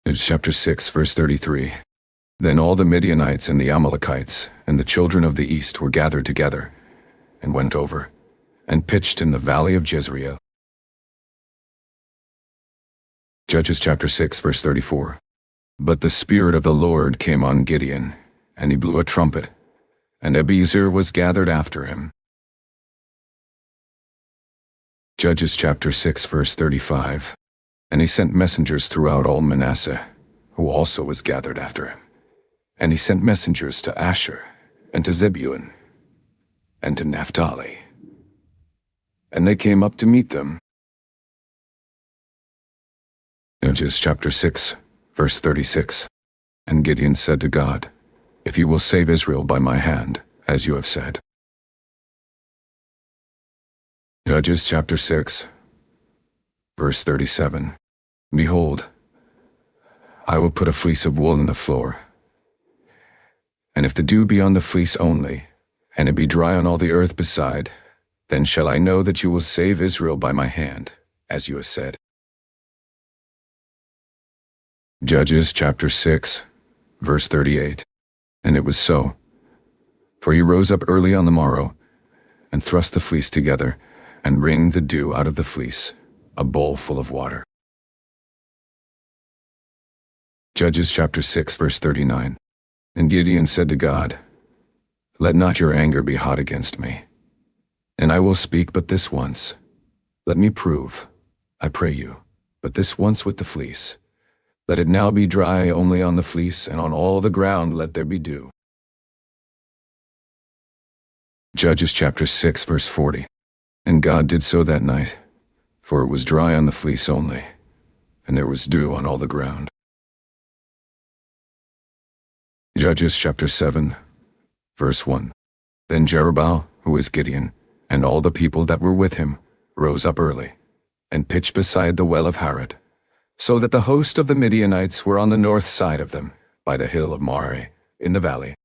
Judges chapter 6, verse 33. Then all the Midianites and the Amalekites and the children of the east were gathered together, and went over, and pitched in the valley of Jezreel. Judges chapter 6, verse 34. But the Spirit of the Lord came on Gideon, and he blew a trumpet, and Abiezer was gathered after him. Judges chapter 6, verse 35. And he sent messengers throughout all Manasseh, who also was gathered after him. And he sent messengers to Asher, and to Zebulun, and to Naphtali. And they came up to meet them. Judges chapter 6, verse 36. And Gideon said to God, If you will save Israel by my hand, as you have said. Judges chapter 6, verse 37. Behold, I will put a fleece of wool in the floor, and if the dew be on the fleece only, and it be dry on all the earth beside, then shall I know that you will save Israel by my hand, as you have said. Judges chapter 6, verse 38. And it was so, for he rose up early on the morrow, and thrust the fleece together, and wringed the dew out of the fleece, a bowl full of water. Judges chapter 6, verse 39. And Gideon said to God, Let not your anger be hot against me, and I will speak but this once. Let me prove, I pray you, but this once with the fleece. Let it now be dry only on the fleece, and on all the ground let there be dew. Judges chapter 6, verse 40. And God did so that night, for it was dry on the fleece only, and there was dew on all the ground. Judges chapter 7, verse 1. Then Jerubbaal, who is Gideon, and all the people that were with him, rose up early, and pitched beside the well of Harod, so that the host of the Midianites were on the north side of them, by the hill of Moreh, in the valley.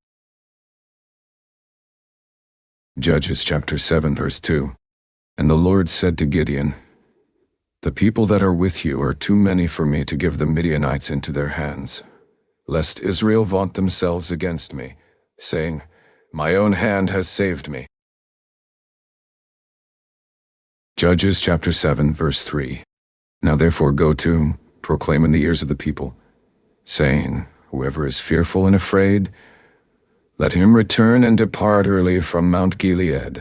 Judges chapter 7, verse 2. And the Lord said to Gideon, The people that are with you are too many for me to give the Midianites into their hands, lest Israel vaunt themselves against me, saying, My own hand has saved me. Judges chapter 7, verse 3. Now therefore go to, proclaim in the ears of the people, saying, Whoever is fearful and afraid, let him return and depart early from Mount Gilead.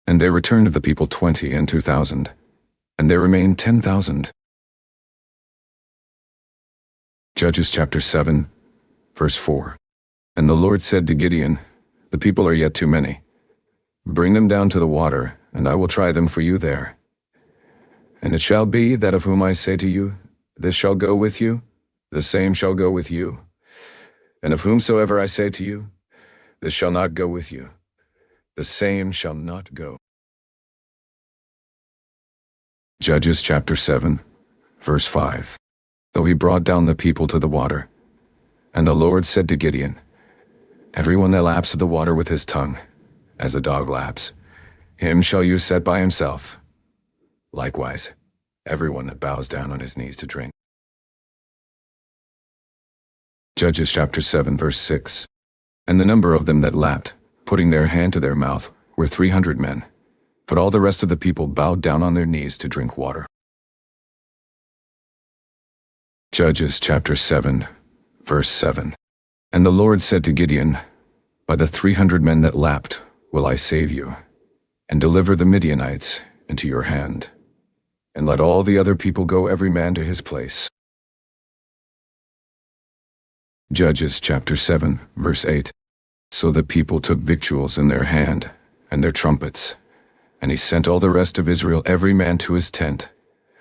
And there returned of the people 20 and 2,000, and there remained 10,000. Judges chapter 7, verse 4. And the Lord said to Gideon, The people are yet too many. Bring them down to the water, and I will try them for you there. And it shall be that of whom I say to you, This shall go with you, the same shall go with you. And of whomsoever I say to you, This shall not go with you, the same shall not go. Judges chapter 7, verse 5. Though he brought down the people to the water, and the Lord said to Gideon, Everyone that laps of the water with his tongue, as a dog laps, him shall you set by himself. Likewise, everyone that bows down on his knees to drink. Judges chapter 7, verse 6. And the number of them that lapped, putting their hand to their mouth, were 300 men. But all the rest of the people bowed down on their knees to drink water. Judges chapter 7, verse 7. And the Lord said to Gideon, By the 300 men that lapped will I save you, and deliver the Midianites into your hand. And let all the other people go every man to his place. Judges chapter 7, verse 8. So the people took victuals in their hand, and their trumpets, and he sent all the rest of Israel every man to his tent,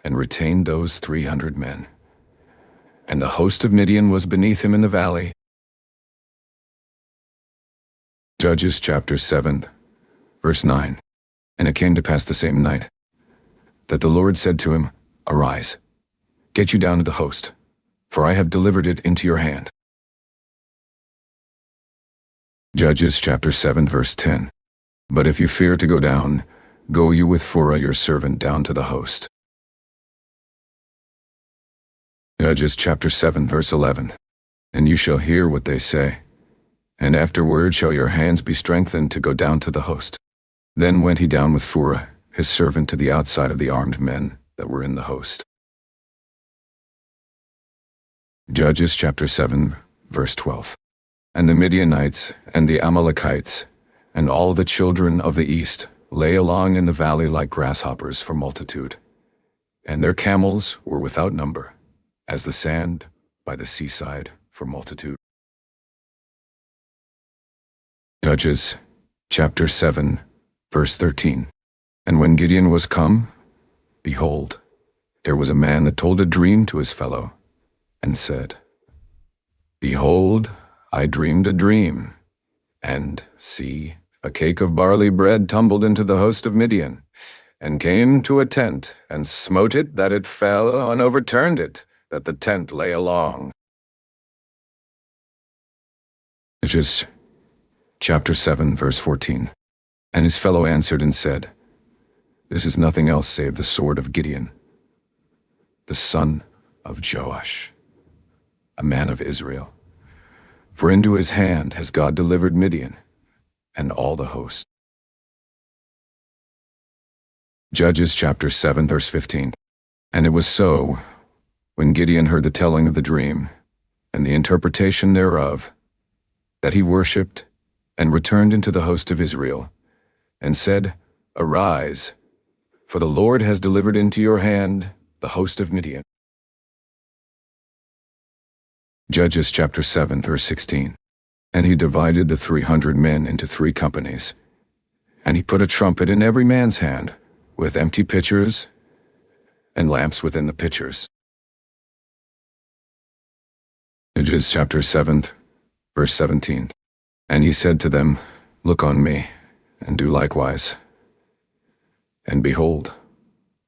and retained those 300 men. And the host of Midian was beneath him in the valley. Judges chapter 7, verse 9. And it came to pass the same night, that the Lord said to him, Arise, get you down to the host, for I have delivered it into your hand. Judges chapter 7, verse 10. But if you fear to go down, Go you with Phurah your servant down to the host. Judges chapter 7 verse 11. And you shall hear what they say. And afterward shall your hands be strengthened to go down to the host. Then went he down with Phurah, his servant, to the outside of the armed men that were in the host. Judges chapter 7 verse 12. And the Midianites and the Amalekites and all the children of the east lay along in the valley like grasshoppers for multitude. And their camels were without number, as the sand by the seaside for multitude. Judges chapter 7 verse 13. And when Gideon was come, behold, there was a man that told a dream to his fellow, and said, Behold, I dreamed a dream, and, see, a cake of barley bread tumbled into the host of Midian, and came to a tent, and smote it that it fell, and overturned it, that the tent lay along. Judges chapter 7 verse 14. And his fellow answered and said, This is nothing else save the sword of Gideon, the son of Joash, a man of Israel. For into his hand has God delivered Midian, and all the host. Judges chapter 7 verse 15. And it was so, when Gideon heard the telling of the dream, and the interpretation thereof, that he worshipped, and returned into the host of Israel, and said, Arise, for the Lord has delivered into your hand the host of Midian. Judges chapter 7 verse 16. And he divided the 300 men into 3 companies, and he put a trumpet in every man's hand, with empty pitchers, and lamps within the pitchers. Judges chapter 7 verse 17. And he said to them, Look on me, and do likewise. And behold,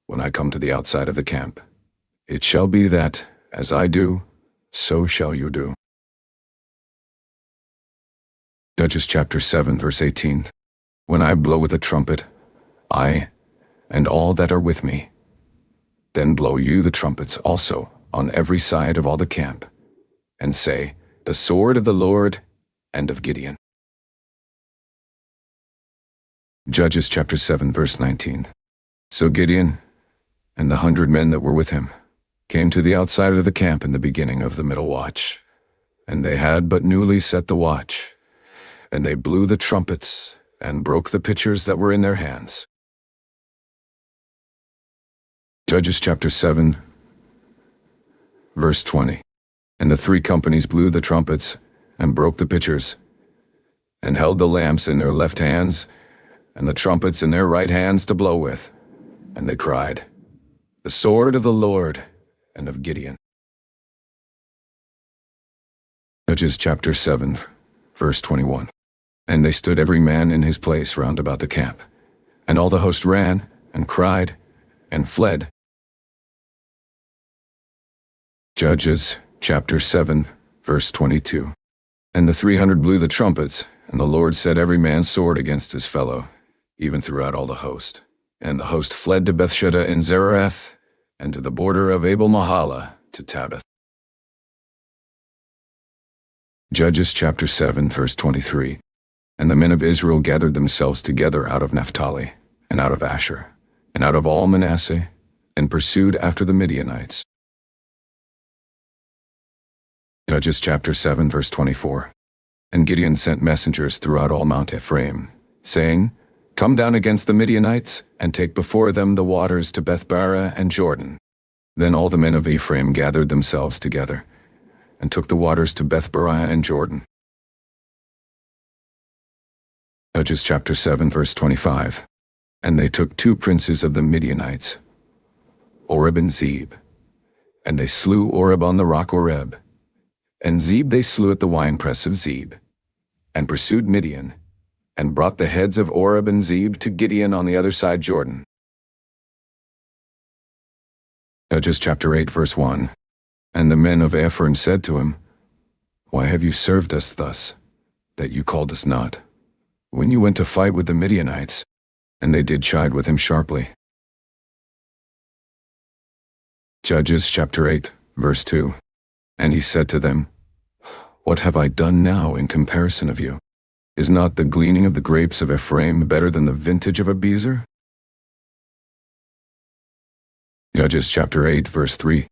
when I come to the outside of the camp, it shall be that, as I do, so shall you do. Judges chapter 7 verse 18. When I blow with a trumpet, I and all that are with me, then blow you the trumpets also on every side of all the camp, and say, The sword of the Lord and of Gideon. Judges chapter 7 verse 19. So Gideon and the 100 men that were with him came to the outside of the camp in the beginning of the middle watch, and they had but newly set the watch, and they blew the trumpets and broke the pitchers that were in their hands. Judges chapter 7 verse 20. And the 3 companies blew the trumpets and broke the pitchers, and held the lamps in their left hands, and the trumpets in their right hands to blow with. And they cried, The sword of the Lord and of Gideon. Judges chapter 7, verse 21. And they stood every man in his place round about the camp, and all the host ran, and cried, and fled. Judges chapter 7, verse 22. And the 300 blew the trumpets, and the Lord set every man's sword against his fellow, even throughout all the host. And the host fled to Bethsheba in Zererath, and to the border of Abel-Mahalah to Tabbath. Judges chapter 7, verse 23. And the men of Israel gathered themselves together out of Naphtali, and out of Asher, and out of all Manasseh, and pursued after the Midianites. Judges chapter 7, verse 24. And Gideon sent messengers throughout all Mount Ephraim, saying, Come down against the Midianites, and take before them the waters to Bethbara and Jordan. Then all the men of Ephraim gathered themselves together, and took the waters to Bethbara and Jordan. Judges chapter 7, verse 25. And they took 2 princes of the Midianites, Oreb and Zeb. And they slew Oreb on the rock Oreb, and Zeb they slew at the winepress of Zeb, and pursued Midian, and brought the heads of Oreb and Zeb to Gideon on the other side Jordan. Judges chapter 8, verse 1. And the men of Ephraim said to him, Why have you served us thus, that you called us not, when you went to fight with the Midianites? and they did chide with him sharply. Judges chapter 8, verse 2. And he said to them, What have I done now in comparison of you? Is not the gleaning of the grapes of Ephraim better than the vintage of Abizer? Judges chapter 8, verse 3.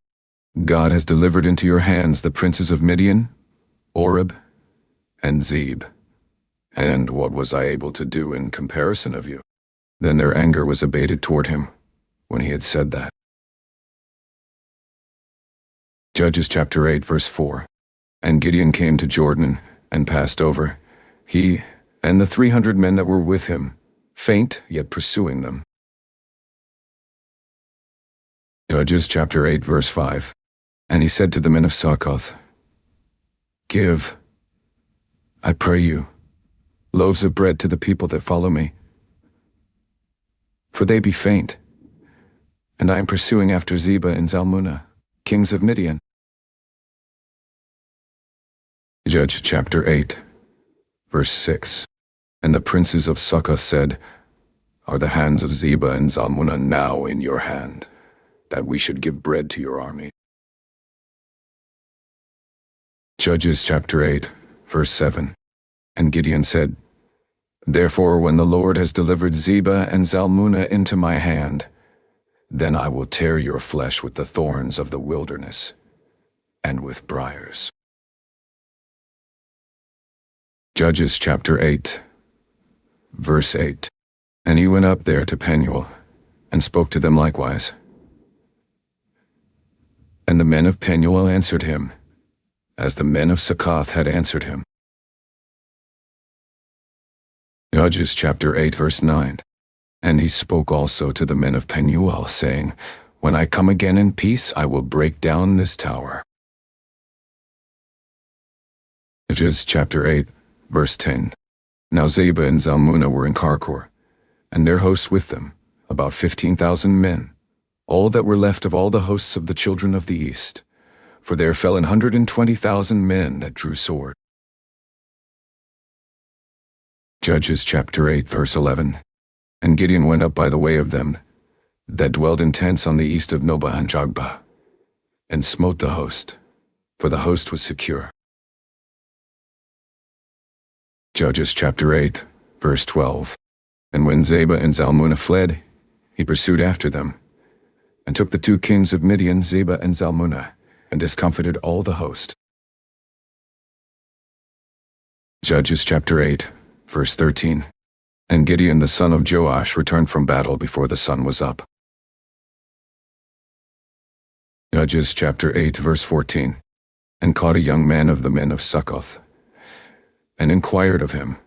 God has delivered into your hands the princes of Midian, Oreb, and Zeb. And what was I able to do in comparison of you? Then their anger was abated toward him when he had said that. Judges chapter 8, verse 4. And Gideon came to Jordan and passed over, he and the 300 men that were with him, faint yet pursuing them. Judges chapter 8, verse 5. And he said to the men of Succoth, Give, I pray you, loaves of bread to the people that follow me, for they be faint, and I am pursuing after Zebah and Zalmunna, kings of Midian. Judges chapter 8, verse 6. And the princes of Succoth said, Are the hands of Zebah and Zalmunna now in your hand, that we should give bread to your army? Judges chapter 8, verse 7. And Gideon said, Therefore when the Lord has delivered Zebah and Zalmunna into my hand, then I will tear your flesh with the thorns of the wilderness and with briars. Judges chapter 8, verse 8. And he went up there to Penuel, and spoke to them likewise. And the men of Penuel answered him, as the men of Succoth had answered him. Judges chapter 8, verse 9. And he spoke also to the men of Penuel, saying, When I come again in peace, I will break down this tower. Judges chapter 8, verse 10. Now Zebah and Zalmunna were in Karkor, and their hosts with them, about 15,000 men, all that were left of all the hosts of the children of the east. For there fell 120,000 men that drew sword. Judges chapter 8, verse 11. And Gideon went up by the way of them that dwelled in tents on the east of Nobah and Jogbah, and smote the host, for the host was secure. Judges chapter 8, verse 12. And when Zebah and Zalmunna fled, he pursued after them, and took the 2 kings of Midian, Zebah and Zalmunna, and discomfited all the host. Judges chapter 8, verse 13. And Gideon the son of Joash returned from battle before the sun was up. Judges chapter 8, verse 14. And caught a young man of the men of Succoth, and inquired of him,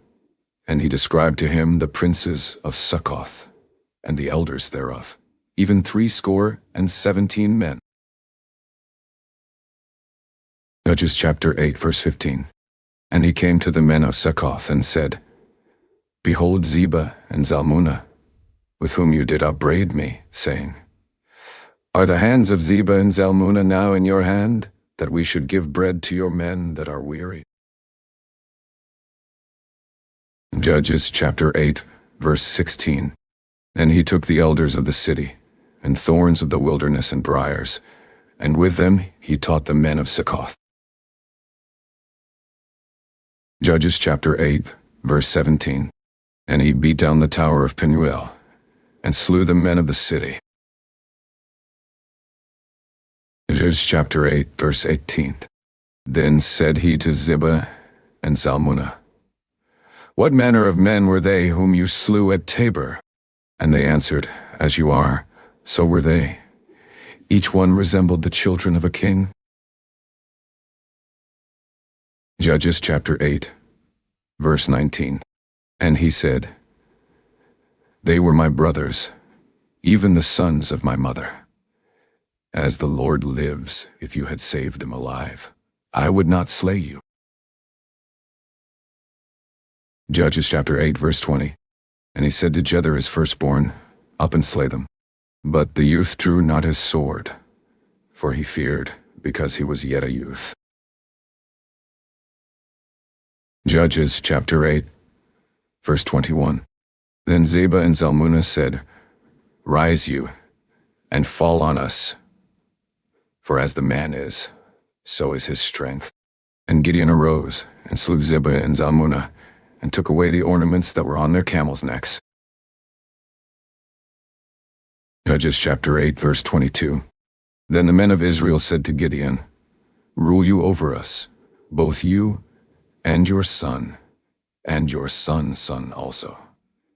and he described to him the princes of Succoth, and the elders thereof, even 70 men. Judges chapter 8, verse 15. And he came to the men of Succoth and said, Behold Zebah and Zalmunna, with whom you did upbraid me, saying, Are the hands of Zebah and Zalmunna now in your hand, that we should give bread to your men that are weary? Judges chapter 8, verse 16. And he took the elders of the city, and thorns of the wilderness and briars, and with them he taught the men of Succoth. Judges chapter 8, verse 17. And he beat down the tower of Penuel, and slew the men of the city. Judges chapter 8, verse 18. Then said he to Zebah and Zalmunna, What manner of men were they whom you slew at Tabor? And they answered, As you are, so were they. Each one resembled the children of a king. Judges chapter 8, verse 19. And he said, They were my brothers, even the sons of my mother. As the Lord lives, if you had saved them alive, I would not slay you. Judges chapter 8, verse 20. And he said to Jether his firstborn, Up and slay them. But the youth drew not his sword, for he feared, because he was yet a youth. Judges chapter 8, verse 21. Then Zebah and Zalmunna said, Rise you, and fall on us. For as the man is, so is his strength. And Gideon arose, and slew Zebah and Zalmunna, and took away the ornaments that were on their camels' necks. Judges chapter 8, verse 22. Then the men of Israel said to Gideon, Rule you over us, both you and your son son's son also,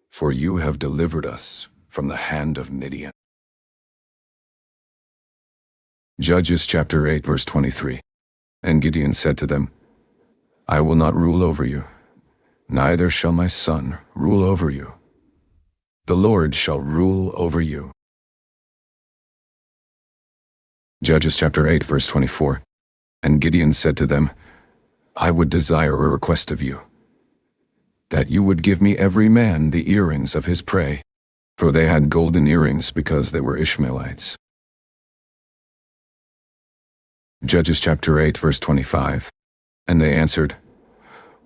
for you have delivered us from the hand of Midian. Judges chapter 8, verse 23. And Gideon said to them, I will not rule over you, neither shall my son rule over you. The Lord shall rule over you. Judges chapter 8, verse 24. And Gideon said to them, I would desire a request of you, that you would give me every man the earrings of his prey, for they had golden earrings because they were Ishmaelites. Judges chapter 8, verse 25. And they answered,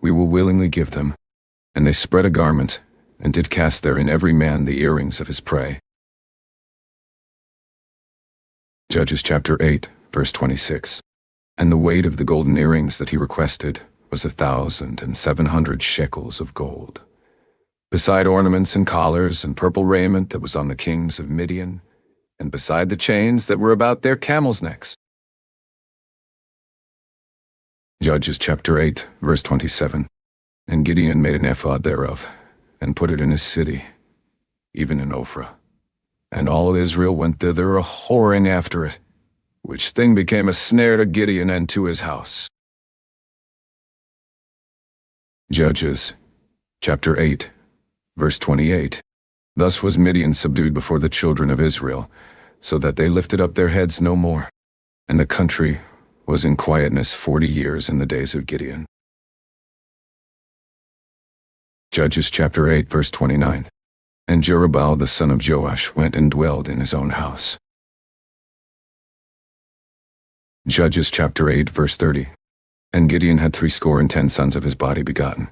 We will willingly give them. And they spread a garment, and did cast therein every man the earrings of his prey. Judges chapter 8, verse 26. And the weight of the golden earrings that he requested was 1,700 shekels of gold, beside ornaments and collars and purple raiment that was on the kings of Midian, and beside the chains that were about their camels' necks. Judges chapter 8, verse 27. And Gideon made an ephod thereof, and put it in his city, even in Ophrah. And all Israel went thither a-whoring after it, which thing became a snare to Gideon and to his house. Judges chapter 8, verse 28. Thus was Midian subdued before the children of Israel, so that they lifted up their heads no more. And the country was in quietness 40 years in the days of Gideon. Judges chapter 8, verse 29. And Jerubbaal the son of Joash went and dwelled in his own house. Judges chapter 8, verse 30. And Gideon had 70 sons of his body begotten,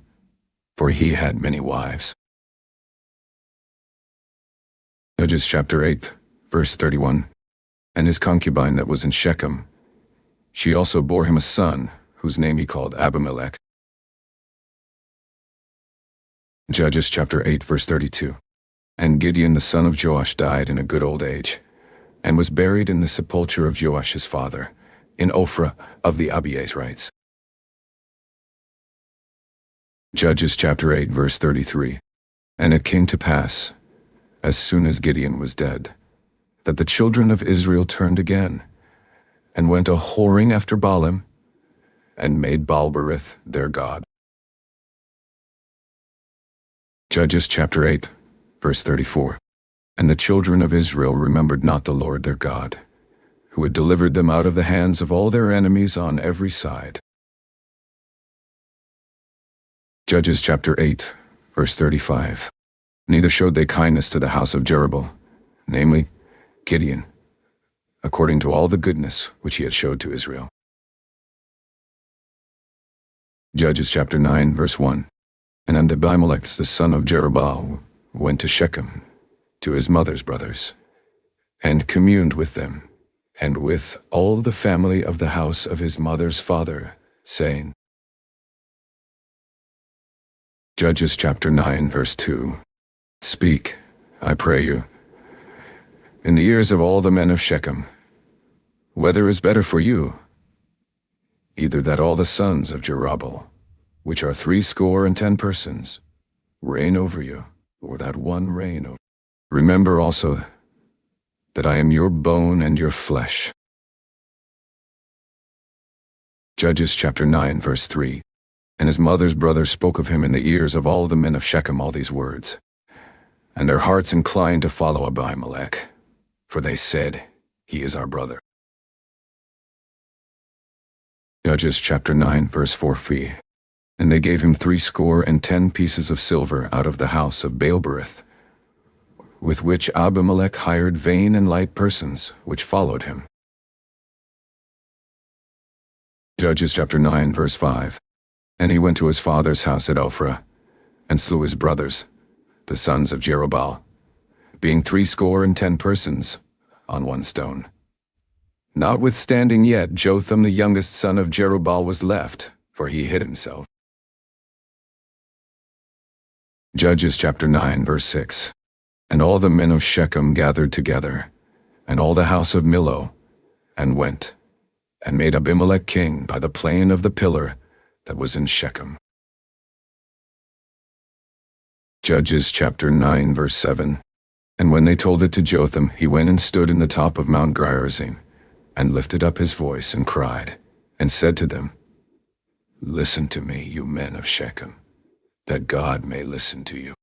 for he had many wives. Judges chapter 8, verse 31. And his concubine that was in Shechem, she also bore him a son, whose name he called Abimelech. Judges chapter 8, verse 32. And Gideon the son of Joash died in a good old age, and was buried in the sepulchre of Joash his father, in Ophrah of the Abiezrites. Judges chapter 8, verse 33. And it came to pass, as soon as Gideon was dead, that the children of Israel turned again, and went a-whoring after Baalim, and made Baalberith their god. Judges chapter 8, verse 34. And the children of Israel remembered not the Lord their God, who had delivered them out of the hands of all their enemies on every side. Judges chapter 8, verse 35. Neither showed they kindness to the house of Jerubbaal, namely, Gideon, according to all the goodness which he had showed to Israel. Judges chapter 9, verse 1. And Abimelech the son of Jerubbaal went to Shechem, to his mother's brothers, and communed with them, and with all the family of the house of his mother's father, saying. Judges chapter 9, verse 2. Speak, I pray you, in the ears of all the men of Shechem, whether is better for you, either that all the sons of Jerubbaal, which are 70 persons, reign over you, or that one reign over. Remember also that I am your bone and your flesh. Judges chapter 9, verse 3. And his mother's brothers spoke of him in the ears of all the men of Shechem all these words. And their hearts inclined to follow Abimelech, for they said, He is our brother. Judges chapter 9, verse 4. And they gave him 70 pieces of silver out of the house of Baalberith, with which Abimelech hired vain and light persons, which followed him. Judges chapter 9, verse 5. And he went to his father's house at Ophrah, and slew his brothers, the sons of Jerubbaal, being 70 persons, on one stone. Notwithstanding yet Jotham the youngest son of Jerubbaal was left, for he hid himself. Judges chapter 9 verse 6. And all the men of Shechem gathered together, and all the house of Millo, and went, and made Abimelech king by the plain of the pillar that was in Shechem. Judges chapter 9 verse 7. And when they told it to Jotham, he went and stood in the top of Mount Gerizim, and lifted up his voice and cried, and said to them, Listen to me, you men of Shechem, that God may listen to you.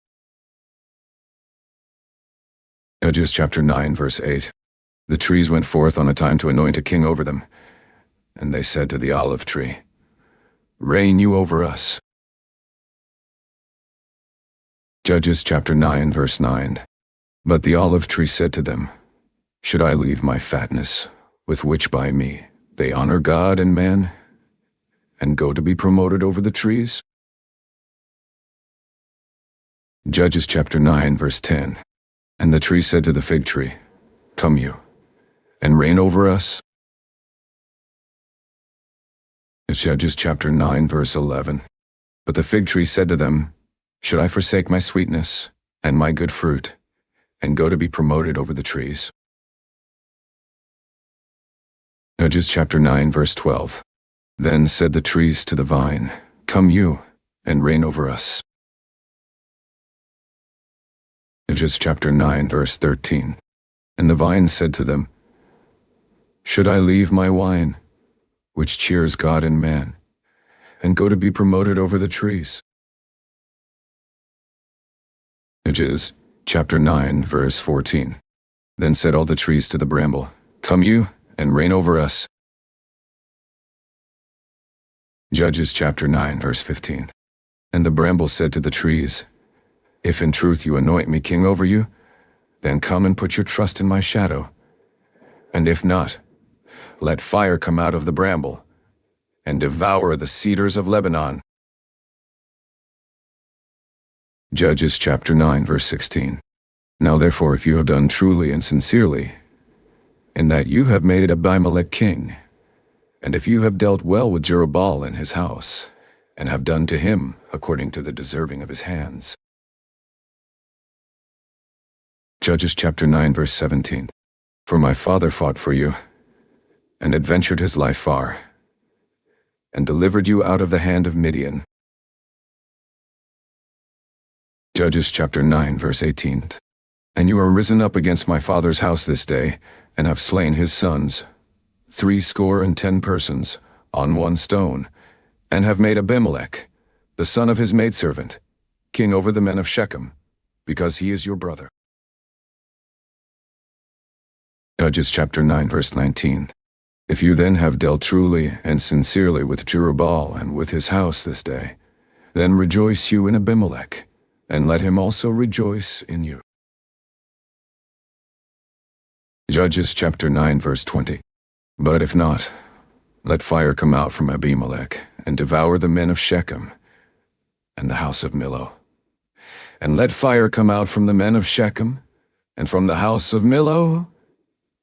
Judges chapter 9 verse 8. The trees went forth on a time to anoint a king over them, and they said to the olive tree, Reign you over us. Judges chapter 9 verse 9. But the olive tree said to them, Should I leave my fatness, with which by me they honor God and man, and go to be promoted over the trees? Judges chapter 9 verse 10. And the tree said to the fig tree, Come you, and reign over us. Judges chapter 9 verse 11. But the fig tree said to them, Should I forsake my sweetness and my good fruit, and go to be promoted over the trees? Judges chapter 9 verse 12. Then said the trees to the vine, Come you, and reign over us. Judges chapter 9 verse 13. And the vine said to them, Should I leave my wine, which cheers God and man, and go to be promoted over the trees? Judges chapter 9 verse 14. Then said all the trees to the bramble, Come you, and reign over us. Judges chapter 9 verse 15. And the bramble said to the trees, If in truth you anoint me king over you, then come and put your trust in my shadow. And if not, let fire come out of the bramble, and devour the cedars of Lebanon. Judges chapter 9 verse 16. Now therefore if you have done truly and sincerely, in that you have made Abimelech king, and if you have dealt well with Jerubbaal and his house, and have done to him according to the deserving of his hands. Judges chapter 9 verse 17. For my father fought for you, and adventured his life far, and delivered you out of the hand of Midian. Judges chapter 9 verse 18. And you are risen up against my father's house this day, and have slain his sons, 70 persons, on one stone, and have made Abimelech, the son of his maidservant, king over the men of Shechem, because he is your brother. Judges chapter 9 verse 19. If you then have dealt truly and sincerely with Jerubbaal and with his house this day, then rejoice you in Abimelech, and let him also rejoice in you. Judges chapter 9 verse 20. But if not, let fire come out from Abimelech, and devour the men of Shechem, and the house of Millo. And let fire come out from the men of Shechem, and from the house of Millo,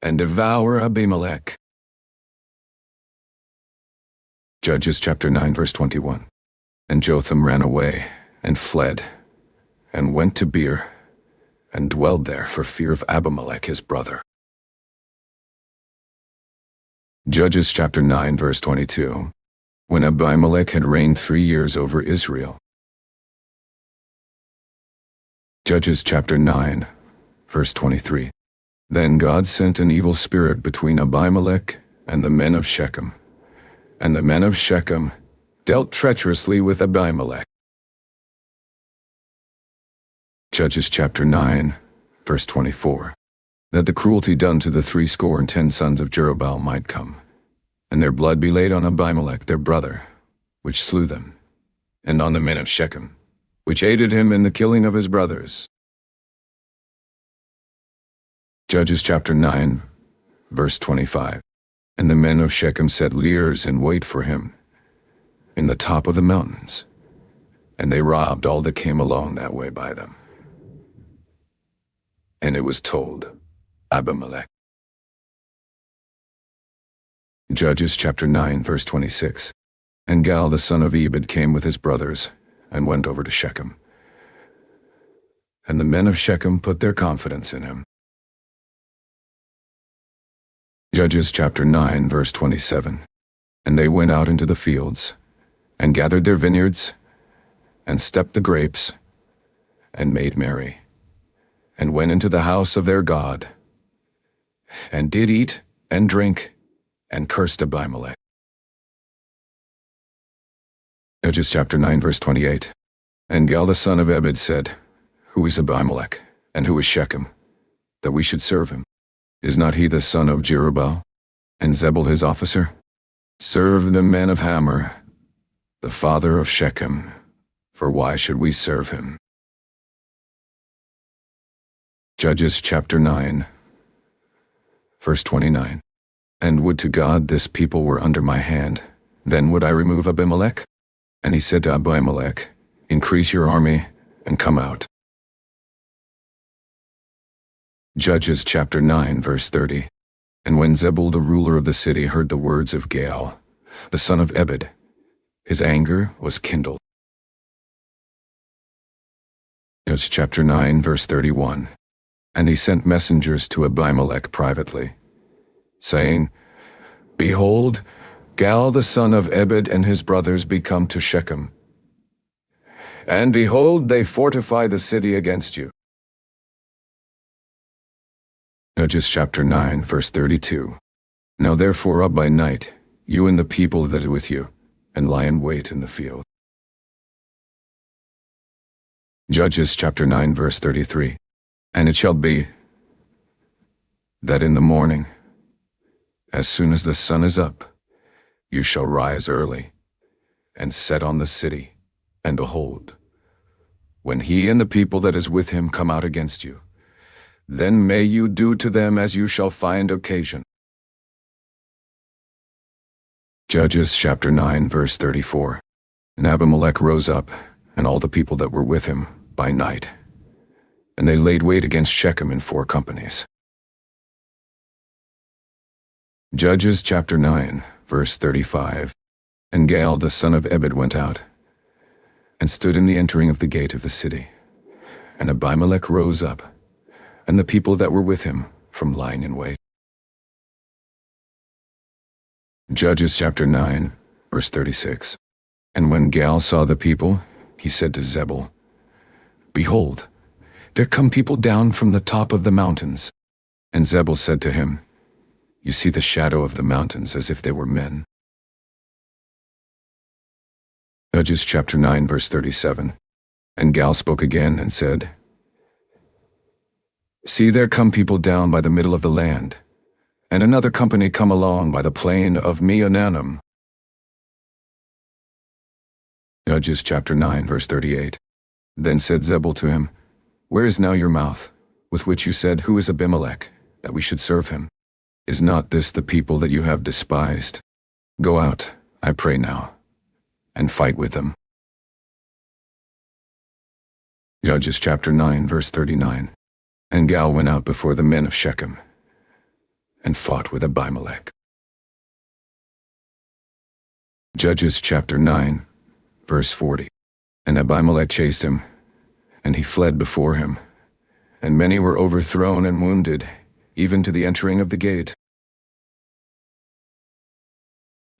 and devour Abimelech. Judges chapter 9 verse 21. And Jotham ran away, and fled, and went to Beer, and dwelled there for fear of Abimelech his brother. Judges chapter 9 verse 22. When Abimelech had reigned 3 years over Israel. Judges chapter 9 verse 23. Then God sent an evil spirit between Abimelech and the men of Shechem, and the men of Shechem dealt treacherously with Abimelech. Judges chapter 9 verse 24. That the cruelty done to the 70 sons of Jerubbaal might come, and their blood be laid on Abimelech their brother, which slew them, and on the men of Shechem, which aided him in the killing of his brothers. Judges chapter 9 verse 25. And the men of Shechem set liers in wait for him in the top of the mountains, and they robbed all that came along that way by them. And it was told Abimelech. Judges chapter 9 verse 26. And Gal the son of Ebed came with his brothers, and went over to Shechem. And the men of Shechem put their confidence in him. Judges chapter 9 verse 27. And they went out into the fields, and gathered their vineyards, and stepped the grapes, and made merry, and went into the house of their God, and did eat and drink, and cursed Abimelech. Judges chapter 9 verse 28. And Gal the son of Ebed said, Who is Abimelech, and who is Shechem, that we should serve him? Is not he the son of Jerubbaal, and Zebul his officer? Serve the men of Hamor, the father of Shechem, for why should we serve him? Judges chapter 9 verse 29. And would to God this people were under my hand, then would I remove Abimelech? And he said to Abimelech, Increase your army, and come out. Judges chapter 9 verse 30. And when Zebul the ruler of the city heard the words of Gal, the son of Ebed, his anger was kindled. Judges chapter 9 verse 31. And he sent messengers to Abimelech privately, saying, Behold, Gal the son of Ebed and his brothers be come to Shechem. And behold, they fortify the city against you. Judges chapter 9 verse 32. Now therefore up by night, you and the people that are with you, and lie in wait in the field. Judges chapter 9 verse 33. And it shall be that in the morning, as soon as the sun is up, you shall rise early, and set on the city, and behold, when he and the people that is with him come out against you, then may you do to them as you shall find occasion. Judges chapter 9 verse 34. And Abimelech rose up, and all the people that were with him, by night, and they laid wait against Shechem in 4 companies. Judges chapter 9 verse 35. And Gal the son of Ebed went out, and stood in the entering of the gate of the city. And Abimelech rose up, and the people that were with him, from lying in wait. Judges chapter 9 verse 36. And when Gal saw the people, he said to Zebul, Behold, there come people down from the top of the mountains. And Zebul said to him, You see the shadow of the mountains as if they were men. Judges chapter 9 verse 37. And Gal spoke again and said, See, there come people down by the middle of the land, and another company come along by the plain of Meonanim. Judges chapter 9 verse 38. Then said Zebul to him, Where is now your mouth, with which you said, Who is Abimelech, that we should serve him? Is not this the people that you have despised? Go out, I pray now, and fight with them. Judges chapter 9 verse 39. And Gal went out before the men of Shechem, and fought with Abimelech. Judges chapter 9 verse 40. And Abimelech chased him, and he fled before him, and many were overthrown and wounded, even to the entering of the gate.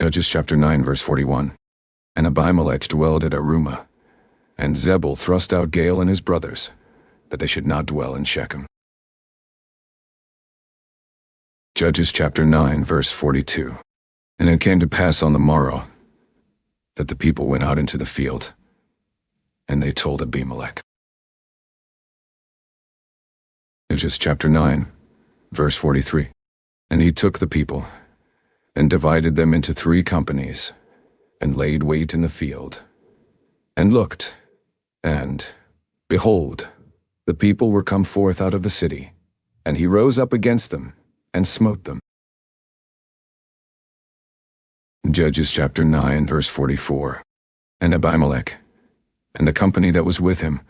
Judges chapter 9 verse 41. And Abimelech dwelled at Arumah, and Zebul thrust out Gal and his brothers, that they should not dwell in Shechem. Judges chapter 9 verse 42. And it came to pass on the morrow, that the people went out into the field, and they told Abimelech. Judges chapter 9 verse 43. And he took the people, and divided them into 3 companies, and laid wait in the field, and looked, and, behold, the people were come forth out of the city, and he rose up against them, and smote them. Judges chapter 9 verse 44. And Abimelech, and the company that was with him,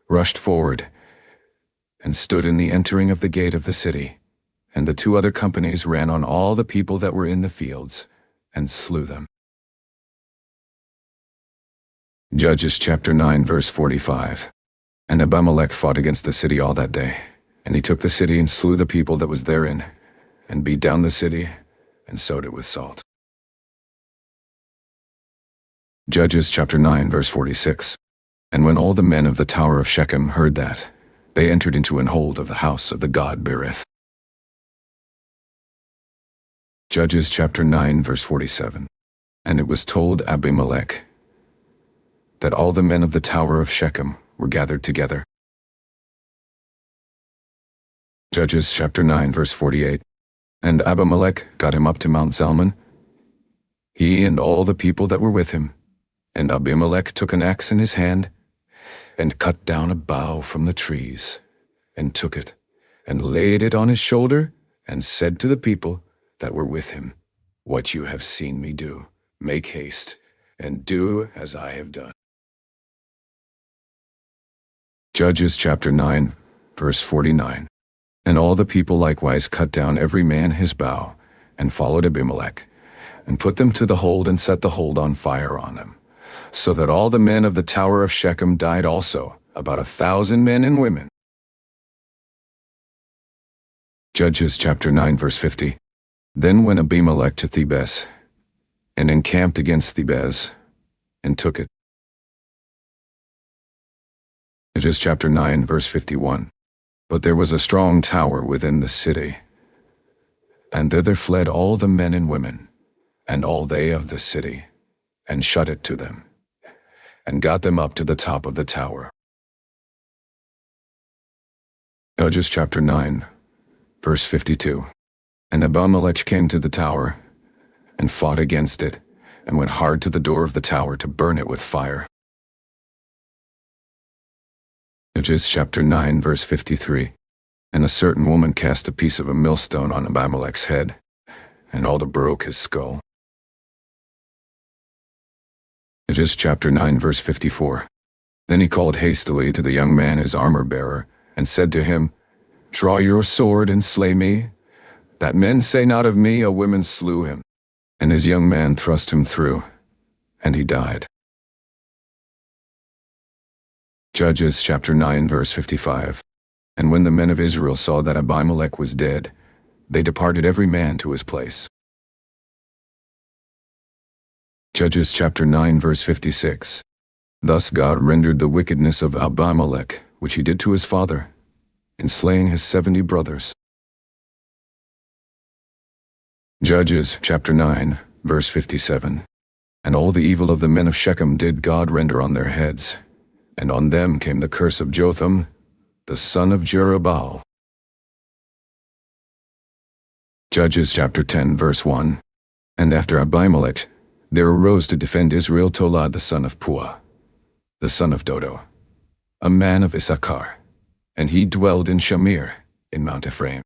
rushed forward, and stood in the entering of the gate of the city. And the 2 other companies ran on all the people that were in the fields, and slew them. Judges chapter 9 verse 45. And Abimelech fought against the city all that day, and he took the city and slew the people that was therein, and beat down the city, and sowed it with salt. Judges chapter 9 verse 46. And when all the men of the tower of Shechem heard that, they entered into an hold of the house of the god Berith. Judges chapter 9 verse 47. And it was told Abimelech that all the men of the tower of Shechem were gathered together. Judges chapter 9 verse 48. And Abimelech got him up to Mount Zalmon, he and all the people that were with him. And Abimelech took an axe in his hand, and cut down a bough from the trees, and took it, and laid it on his shoulder, and said to the people that were with him, What you have seen me do, make haste, and do as I have done. Judges chapter 9, verse 49. And all the people likewise cut down every man his bough, and followed Abimelech, and put them to the hold, and set the hold on fire on them, so that all the men of the tower of Shechem died also, about 1,000 men and women. Judges chapter 9 verse 50. Then went Abimelech to Thebez, and encamped against Thebez, and took it. Judges chapter 9 verse 51. But there was a strong tower within the city, and thither fled all the men and women, and all they of the city, and shut it to them, and got them up to the top of the tower. Judges chapter 9, verse 52. And Abimelech came to the tower, and fought against it, and went hard to the door of the tower to burn it with fire. Judges chapter 9, verse 53. And a certain woman cast a piece of a millstone on Abimelech's head, and all broke his skull. Judges chapter 9 verse 54. Then he called hastily to the young man his armor-bearer, and said to him, Draw your sword and slay me, that men say not of me, a woman slew him. And his young man thrust him through, and he died. Judges chapter 9 verse 55. And when the men of Israel saw that Abimelech was dead, they departed every man to his place. Judges chapter 9 verse 56. Thus God rendered the wickedness of Abimelech, which he did to his father, in slaying his 70 brothers. Judges chapter 9 verse 57. And all the evil of the men of Shechem did God render on their heads, and on them came the curse of Jotham, the son of Jerubbaal. Judges chapter 10 verse 1. And after Abimelech, there arose to defend Israel Tolad the son of Puah, the son of Dodo, a man of Issachar, and he dwelled in Shamir, in Mount Ephraim.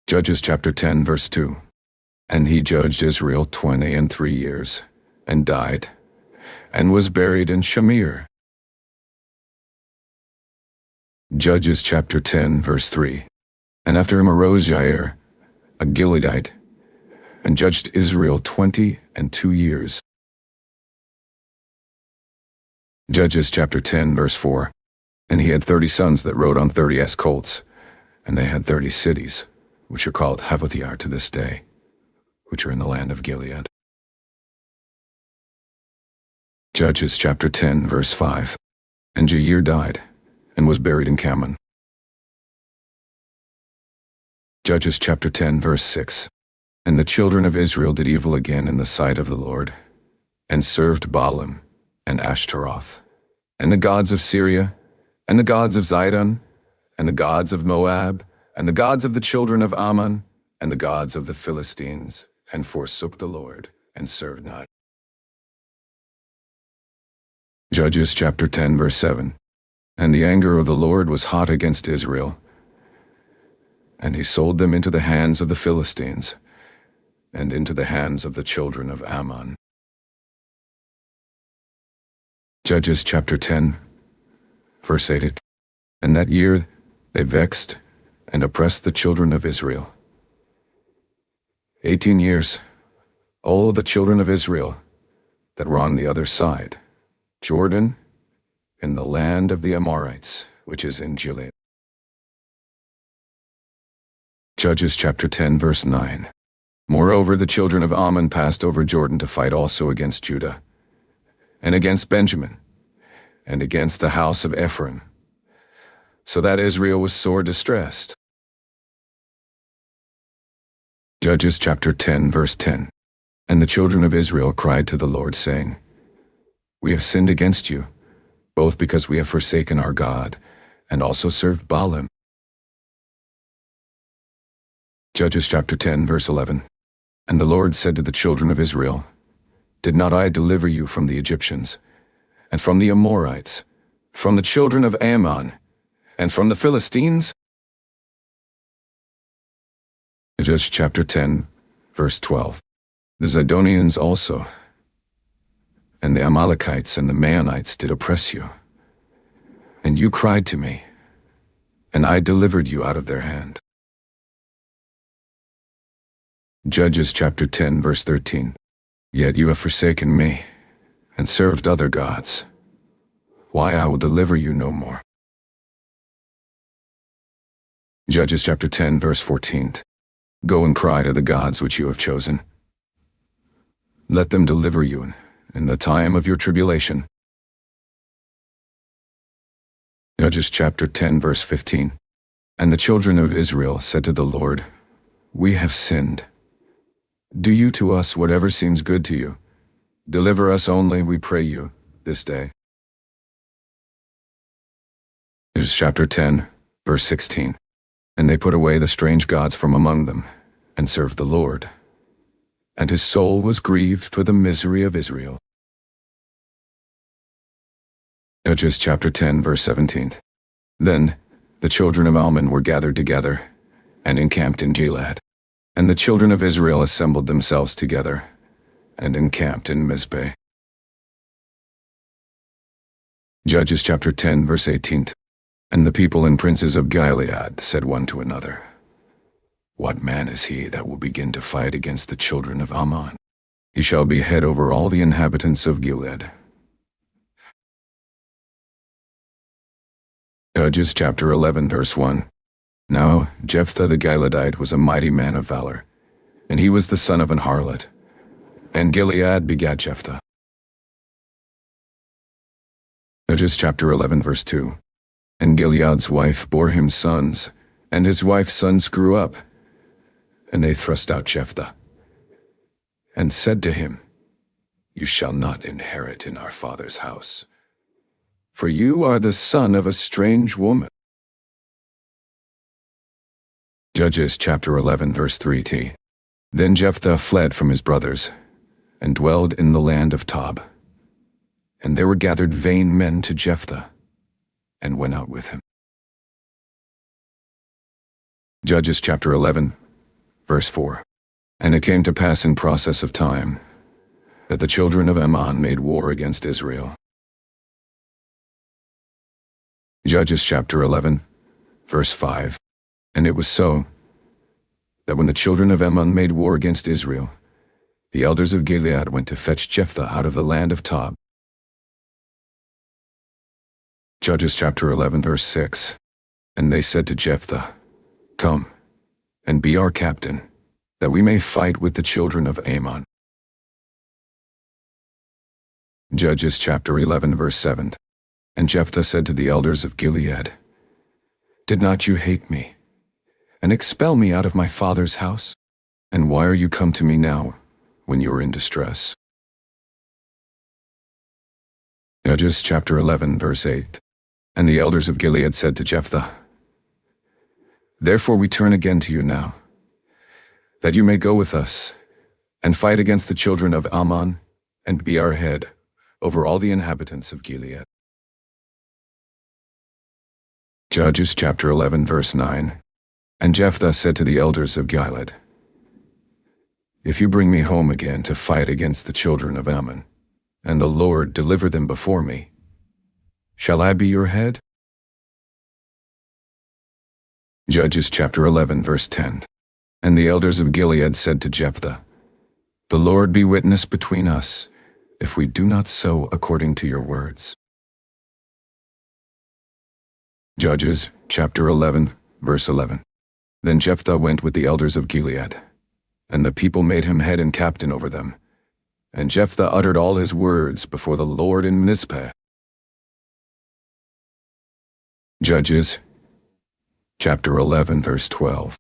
Judges chapter 10 verse 2. And he judged Israel 23 years, and died, and was buried in Shamir. Judges chapter 10 verse 3. And after him arose Jair, a Gileadite, and judged Israel 22 years. Judges chapter 10 verse 4. And he had 30 sons that rode on 30 ass colts, and they had 30 cities, which are called Havothiar to this day, which are in the land of Gilead. Judges chapter 10 verse 5. And Jair died, and was buried in Cammon. Judges chapter 10 verse 6. And the children of Israel did evil again in the sight of the Lord, and served Baalim, and Ashtaroth, and the gods of Syria, and the gods of Zidon, and the gods of Moab, and the gods of the children of Ammon, and the gods of the Philistines, and forsook the Lord, and served not. Judges chapter 10 verse 7. And the anger of the Lord was hot against Israel, and he sold them into the hands of the Philistines, and into the hands of the children of Ammon. Judges chapter 10 Verse 8. And that year they vexed and oppressed the children of Israel. 18 years, all the children of Israel that were on the other side, Jordan, in the land of the Amorites, which is in Gilead. Judges chapter 10 verse 9. Moreover, the children of Ammon passed over Jordan to fight also against Judah, and against Benjamin, and against the house of Ephraim, so that Israel was sore distressed. Judges chapter 10 verse 10. And the children of Israel cried to the Lord, saying, We have sinned against you, both because we have forsaken our God, and also served Baalim. Judges chapter 10 verse 11. And the Lord said to the children of Israel, Did not I deliver you from the Egyptians, and from the Amorites, from the children of Ammon, and from the Philistines? Judges chapter 10 verse 12. The Zidonians also, and the Amalekites and the Maonites did oppress you. And you cried to me, and I delivered you out of their hand. Judges chapter 10 verse 13. Yet you have forsaken me, and served other gods. Why, I will deliver you no more. Judges chapter 10 verse 14. Go and cry to the gods which you have chosen. Let them deliver you in the time of your tribulation. Judges chapter 10 verse 15. And the children of Israel said to the Lord, We have sinned. Do you to us whatever seems good to you. Deliver us only, we pray you, this day. Judges chapter 10 verse 16. And they put away the strange gods from among them, and served the Lord. And his soul was grieved for the misery of Israel. Judges chapter 10 verse 17. Then the children of Ammon were gathered together, and encamped in Gilead. And the children of Israel assembled themselves together, and encamped in Mizpeh. Judges chapter 10 verse 18. And the people and princes of Gilead said one to another, What man is he that will begin to fight against the children of Ammon? He shall be head over all the inhabitants of Gilead. Judges chapter 11 verse 1. Now Jephthah the Gileadite was a mighty man of valor, and he was the son of an harlot, and Gilead begat Jephthah. Judges chapter 11 verse 2. And Gilead's wife bore him sons, and his wife's sons grew up, and they thrust out Jephthah, and said to him, You shall not inherit in our father's house, for you are the son of a strange woman. Judges chapter 11 verse 3t. Then Jephthah fled from his brothers, and dwelled in the land of Tob. And there were gathered vain men to Jephthah, and went out with him. Judges chapter 11 verse 4. And it came to pass in process of time, that the children of Ammon made war against Israel. Judges chapter 11 verse 5. And it was so, that when the children of Ammon made war against Israel, the elders of Gilead went to fetch Jephthah out of the land of Tob. Judges chapter 11 verse 6. And they said to Jephthah, Come, and be our captain, that we may fight with the children of Ammon. Judges chapter 11 verse 7. And Jephthah said to the elders of Gilead, Did not you hate me, and expel me out of my father's house? And why are you come to me now, when you are in distress? Judges chapter 11 verse 8. And the elders of Gilead said to Jephthah, Therefore we turn again to you now, that you may go with us, and fight against the children of Ammon, and be our head over all the inhabitants of Gilead. Judges chapter 11 verse 9. And Jephthah said to the elders of Gilead, If you bring me home again to fight against the children of Ammon, and the Lord deliver them before me, shall I be your head? Judges chapter 11 verse 10. And the elders of Gilead said to Jephthah, "The Lord be witness between us, if we do not so according to your words." Judges chapter 11 verse 11. Then Jephthah went with the elders of Gilead, and the people made him head and captain over them. And Jephthah uttered all his words before the Lord in Mizpeh. Judges chapter 11 verse 12.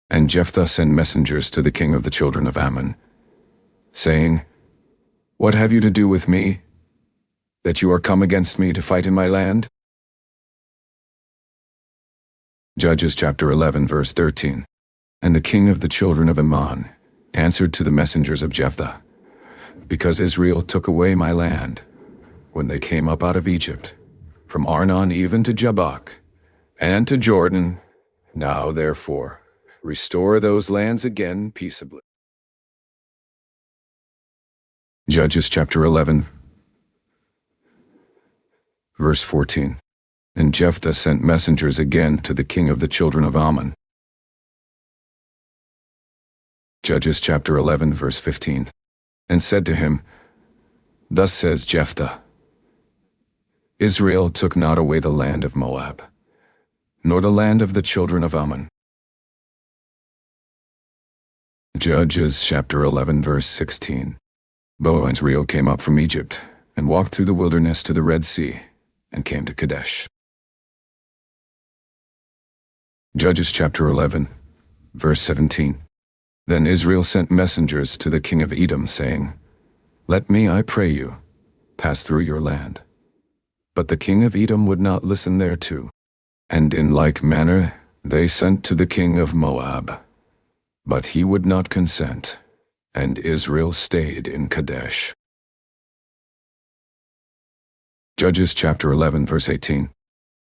And Jephthah sent messengers to the king of the children of Ammon, saying, "What have you to do with me, that you are come against me to fight in my land?" Judges chapter 11 verse 13. And the king of the children of Ammon answered to the messengers of Jephthah, "Because Israel took away my land, when they came up out of Egypt, from Arnon even to Jabbok, and to Jordan, now therefore restore those lands again peaceably." Judges chapter 11 verse 14. And Jephthah sent messengers again to the king of the children of Ammon. Judges chapter 11 verse 15. And said to him, "Thus says Jephthah, Israel took not away the land of Moab, nor the land of the children of Ammon." Judges chapter 11 verse 16. Israel came up from Egypt, and walked through the wilderness to the Red Sea, and came to Kadesh. Judges chapter 11 verse 17. Then Israel sent messengers to the king of Edom, saying, "Let me, I pray you, pass through your land." But the king of Edom would not listen thereto. And in like manner they sent to the king of Moab, but he would not consent, and Israel stayed in Kadesh. Judges chapter 11 verse 18.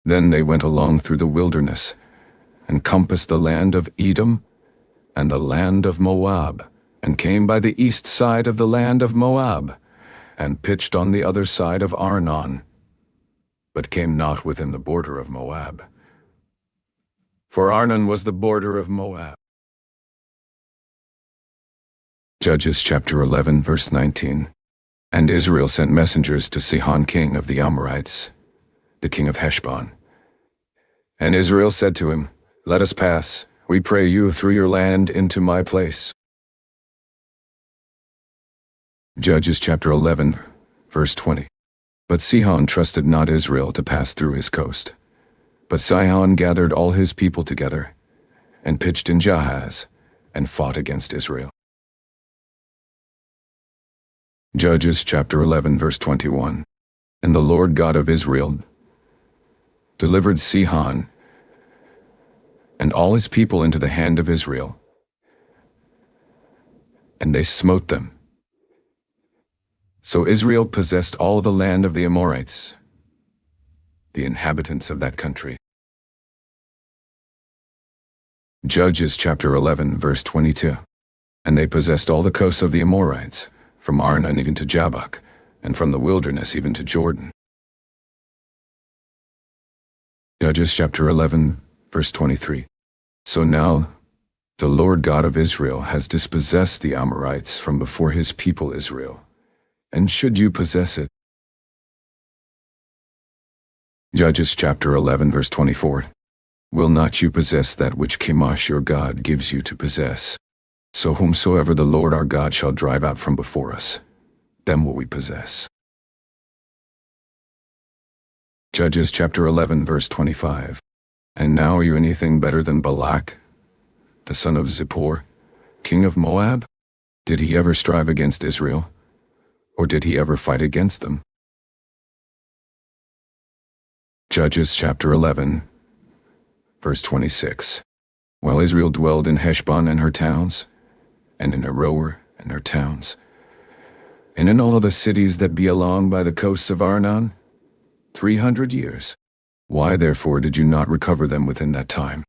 Then they went along through the wilderness, and compassed the land of Edom, and the land of Moab, and came by the east side of the land of Moab, and pitched on the other side of Arnon, but came not within the border of Moab. For Arnon was the border of Moab. Judges chapter 11 verse 19. And Israel sent messengers to Sihon king of the Amorites, the king of Heshbon. And Israel said to him, "Let us pass, we pray you, through your land into my place." Judges chapter 11 verse 20. But Sihon trusted not Israel to pass through his coast. But Sihon gathered all his people together, and pitched in Jahaz, and fought against Israel. Judges chapter 11 verse 21. And the Lord God of Israel delivered Sihon and all his people into the hand of Israel, and they smote them. So Israel possessed all the land of the Amorites, the inhabitants of that country. Judges chapter 11 verse 22. And they possessed all the coasts of the Amorites, from Arnon even to Jabbok, and from the wilderness even to Jordan. Judges chapter 11 verse 23. So now the Lord God of Israel has dispossessed the Amorites from before his people Israel, and should you possess it? Judges chapter 11 verse 24. Will not you possess that which Chemosh your God gives you to possess? So whomsoever the Lord our God shall drive out from before us, them will we possess. Judges chapter 11 verse 25. And now are you anything better than Balak, the son of Zippor, king of Moab? Did he ever strive against Israel, or did he ever fight against them? Judges chapter 11 verse 26. While Israel dwelled in Heshbon and her towns, and in Aroer and her towns, and in all of the cities that be along by the coasts of Arnon, 300 years. Why therefore did you not recover them within that time?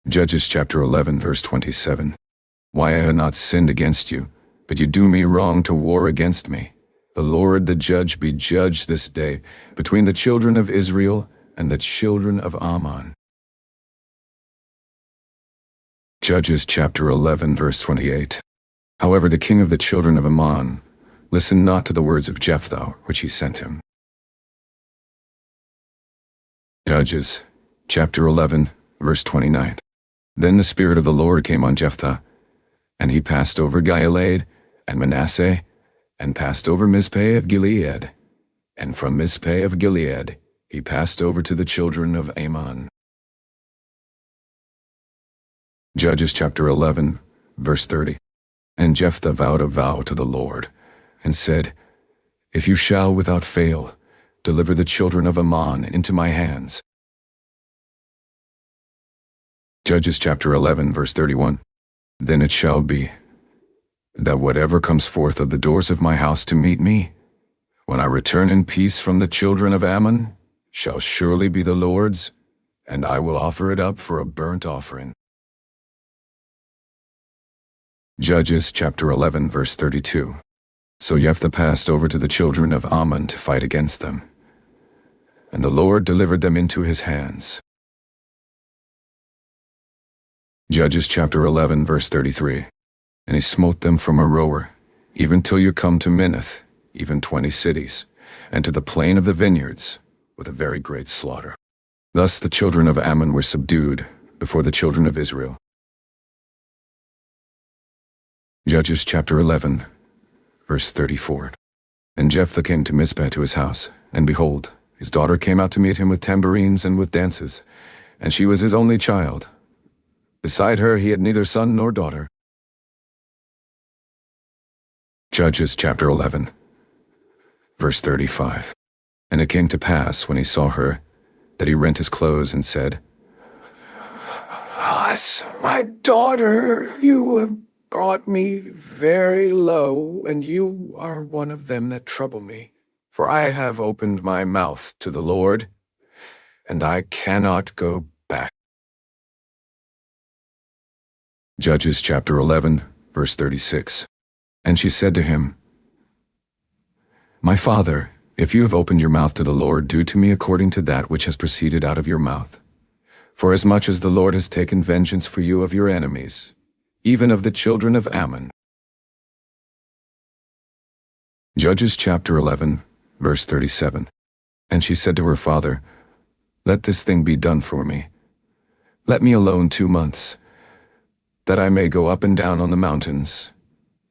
Judges chapter 11 verse 27. Why I have not sinned against you, but you do me wrong to war against me. The Lord the judge be judged this day between the children of Israel and the children of Ammon. Judges chapter 11 verse 28. However, the king of the children of Ammon listened not to the words of Jephthah, which he sent him. Judges chapter 11 verse 29. Then the Spirit of the Lord came on Jephthah, and he passed over Gilead and Manasseh, and passed over Mizpeh of Gilead, and from Mizpeh of Gilead he passed over to the children of Ammon. Judges chapter 11 verse 30. And Jephthah vowed a vow to the Lord, and said, If you shall without fail deliver the children of Ammon into my hands. Judges chapter 11 verse 31. Then it shall be, that whatever comes forth of the doors of my house to meet me, when I return in peace from the children of Ammon, shall surely be the Lord's, and I will offer it up for a burnt offering. Judges chapter 11 verse 32. So Jephthah passed over to the children of Ammon to fight against them, and the Lord delivered them into his hands. Judges chapter 11 verse 33. And he smote them from Aroer, even till you come to Minnith, even 20 cities, and to the plain of the vineyards, with a very great slaughter. Thus the children of Ammon were subdued before the children of Israel. Judges chapter 11 verse 34. And Jephthah came to Mizpeh to his house, and behold, his daughter came out to meet him with tambourines and with dances, and she was his only child. Beside her he had neither son nor daughter. Judges chapter 11 verse 35. And it came to pass, when he saw her, that he rent his clothes and said, Hush, my daughter, you have brought me very low, and you are one of them that trouble me. For I have opened my mouth to the Lord, and I cannot go back. Judges chapter 11 verse 36. And she said to him, My father, if you have opened your mouth to the Lord, do to me according to that which has proceeded out of your mouth. For as much as the Lord has taken vengeance for you of your enemies, even of the children of Ammon. Judges chapter 11 verse 37. And she said to her father, Let this thing be done for me. Let me alone 2 months, that I may go up and down on the mountains,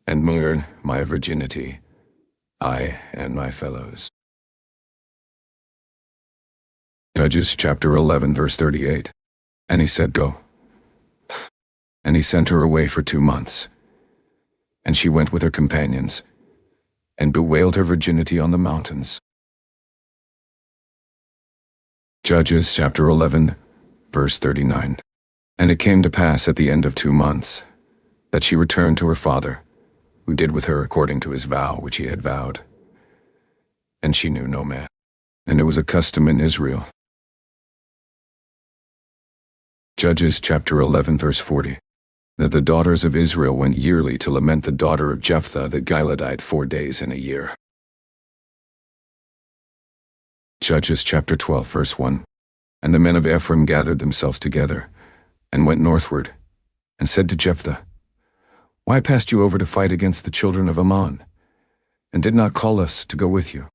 and mourn my virginity, I and my fellows. Judges chapter 11 verse 38. And he said, Go. And he sent her away for 2 months. And she went with her companions, and bewailed her virginity on the mountains. Judges chapter 11 verse 39. And it came to pass at the end of 2 months, that she returned to her father, who did with her according to his vow which he had vowed. And she knew no man. And it was a custom in Israel. Judges chapter 11 verse 40. That the daughters of Israel went yearly to lament the daughter of Jephthah the Gileadite 4 days in a year. Judges chapter 12 verse 1. And the men of Ephraim gathered themselves together, and went northward, and said to Jephthah, Why passed you over to fight against the children of Ammon, and did not call us to go with you?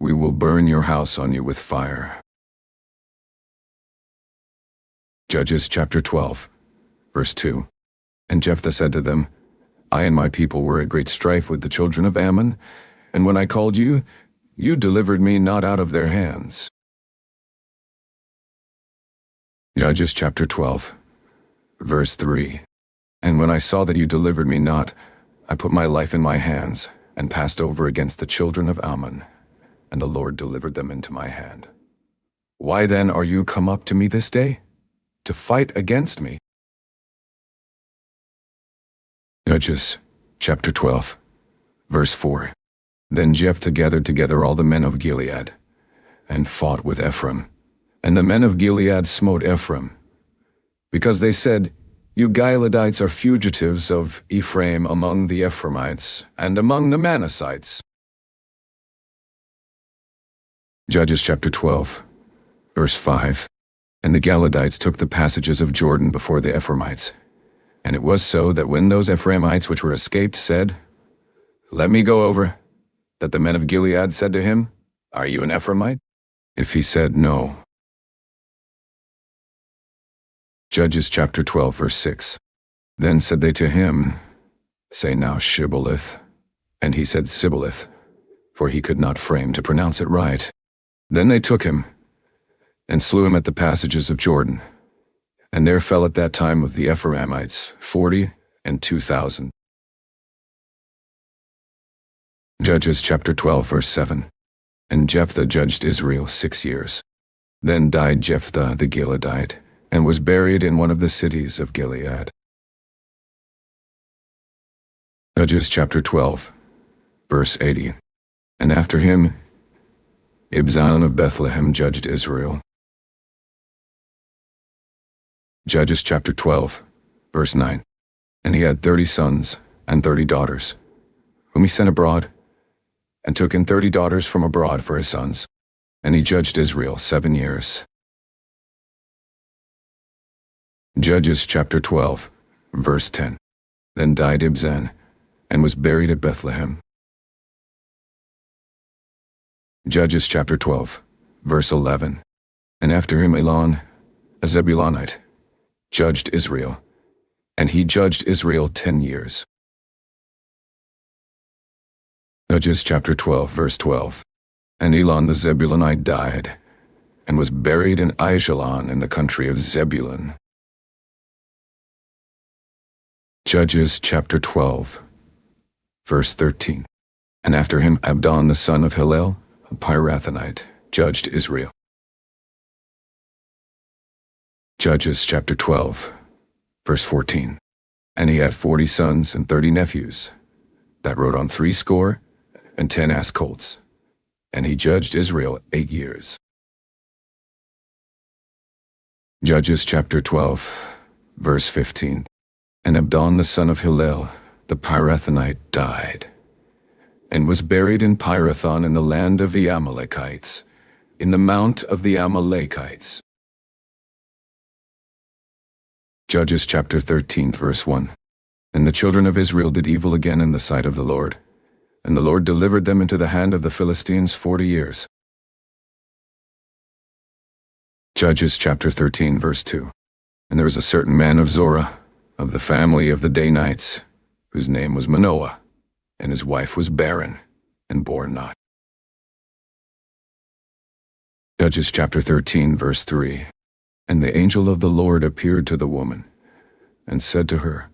We will burn your house on you with fire. Judges chapter 12 verse 2. And Jephthah said to them, I and my people were at great strife with the children of Ammon, and when I called you, you delivered me not out of their hands. Judges chapter 12 verse 3. And when I saw that you delivered me not, I put my life in my hands, and passed over against the children of Ammon, and the Lord delivered them into my hand. Why then are you come up to me this day, to fight against me? Judges chapter 12 verse 4. Then Jephthah gathered together all the men of Gilead, and fought with Ephraim. And the men of Gilead smote Ephraim, because they said, You Gileadites are fugitives of Ephraim among the Ephraimites, and among the Manassites. Judges chapter 12 Verse 5. And the Gileadites took the passages of Jordan before the Ephraimites. And it was so that when those Ephraimites which were escaped said, Let me go over, that the men of Gilead said to him, Are you an Ephraimite? If he said, No. Judges chapter 12, verse 6. Then said they to him, Say now Shibboleth. And he said Sibboleth, for he could not frame to pronounce it right. Then they took him, and slew him at the passages of Jordan. And there fell at that time of the Ephraimites 42,000. Judges chapter 12, verse 7. And Jephthah judged Israel 6 years. Then died Jephthah the Gileadite, and was buried in one of the cities of Gilead. Judges chapter 12, verse 80. And after him, Ibzan of Bethlehem judged Israel. Judges chapter 12, verse 9. And he had 30 sons and 30 daughters, whom he sent abroad, and took in 30 daughters from abroad for his sons. And he judged Israel 7 years. Judges chapter 12, verse 10. Then died Ibzan, and was buried at Bethlehem. Judges chapter 12, verse 11. And after him Elon, a Zebulonite, judged Israel, and he judged Israel 10 years. Judges chapter 12, verse 12. And Elon the Zebulonite died, and was buried in Aishalon in the country of Zebulun. Judges chapter 12, verse 13. And after him Abdon the son of Hillel, a Pirathonite, judged Israel. Judges chapter 12, verse 14. And he had 40 sons and 30 nephews, that rode on 70 and 10 ass colts. And he judged Israel 8 years. Judges chapter 12, verse 15. And Abdon the son of Hillel, the Pirathonite, died, and was buried in Pirathon in the land of the Amalekites, in the mount of the Amalekites. Judges chapter 13, verse 1. And the children of Israel did evil again in the sight of the Lord, and the Lord delivered them into the hand of the Philistines 40 years. Judges chapter 13, verse 2. And there was a certain man of Zorah, of the family of the Danites, whose name was Manoah, and his wife was barren, and bore not. Judges chapter 13, verse 3. And the angel of the Lord appeared to the woman, and said to her,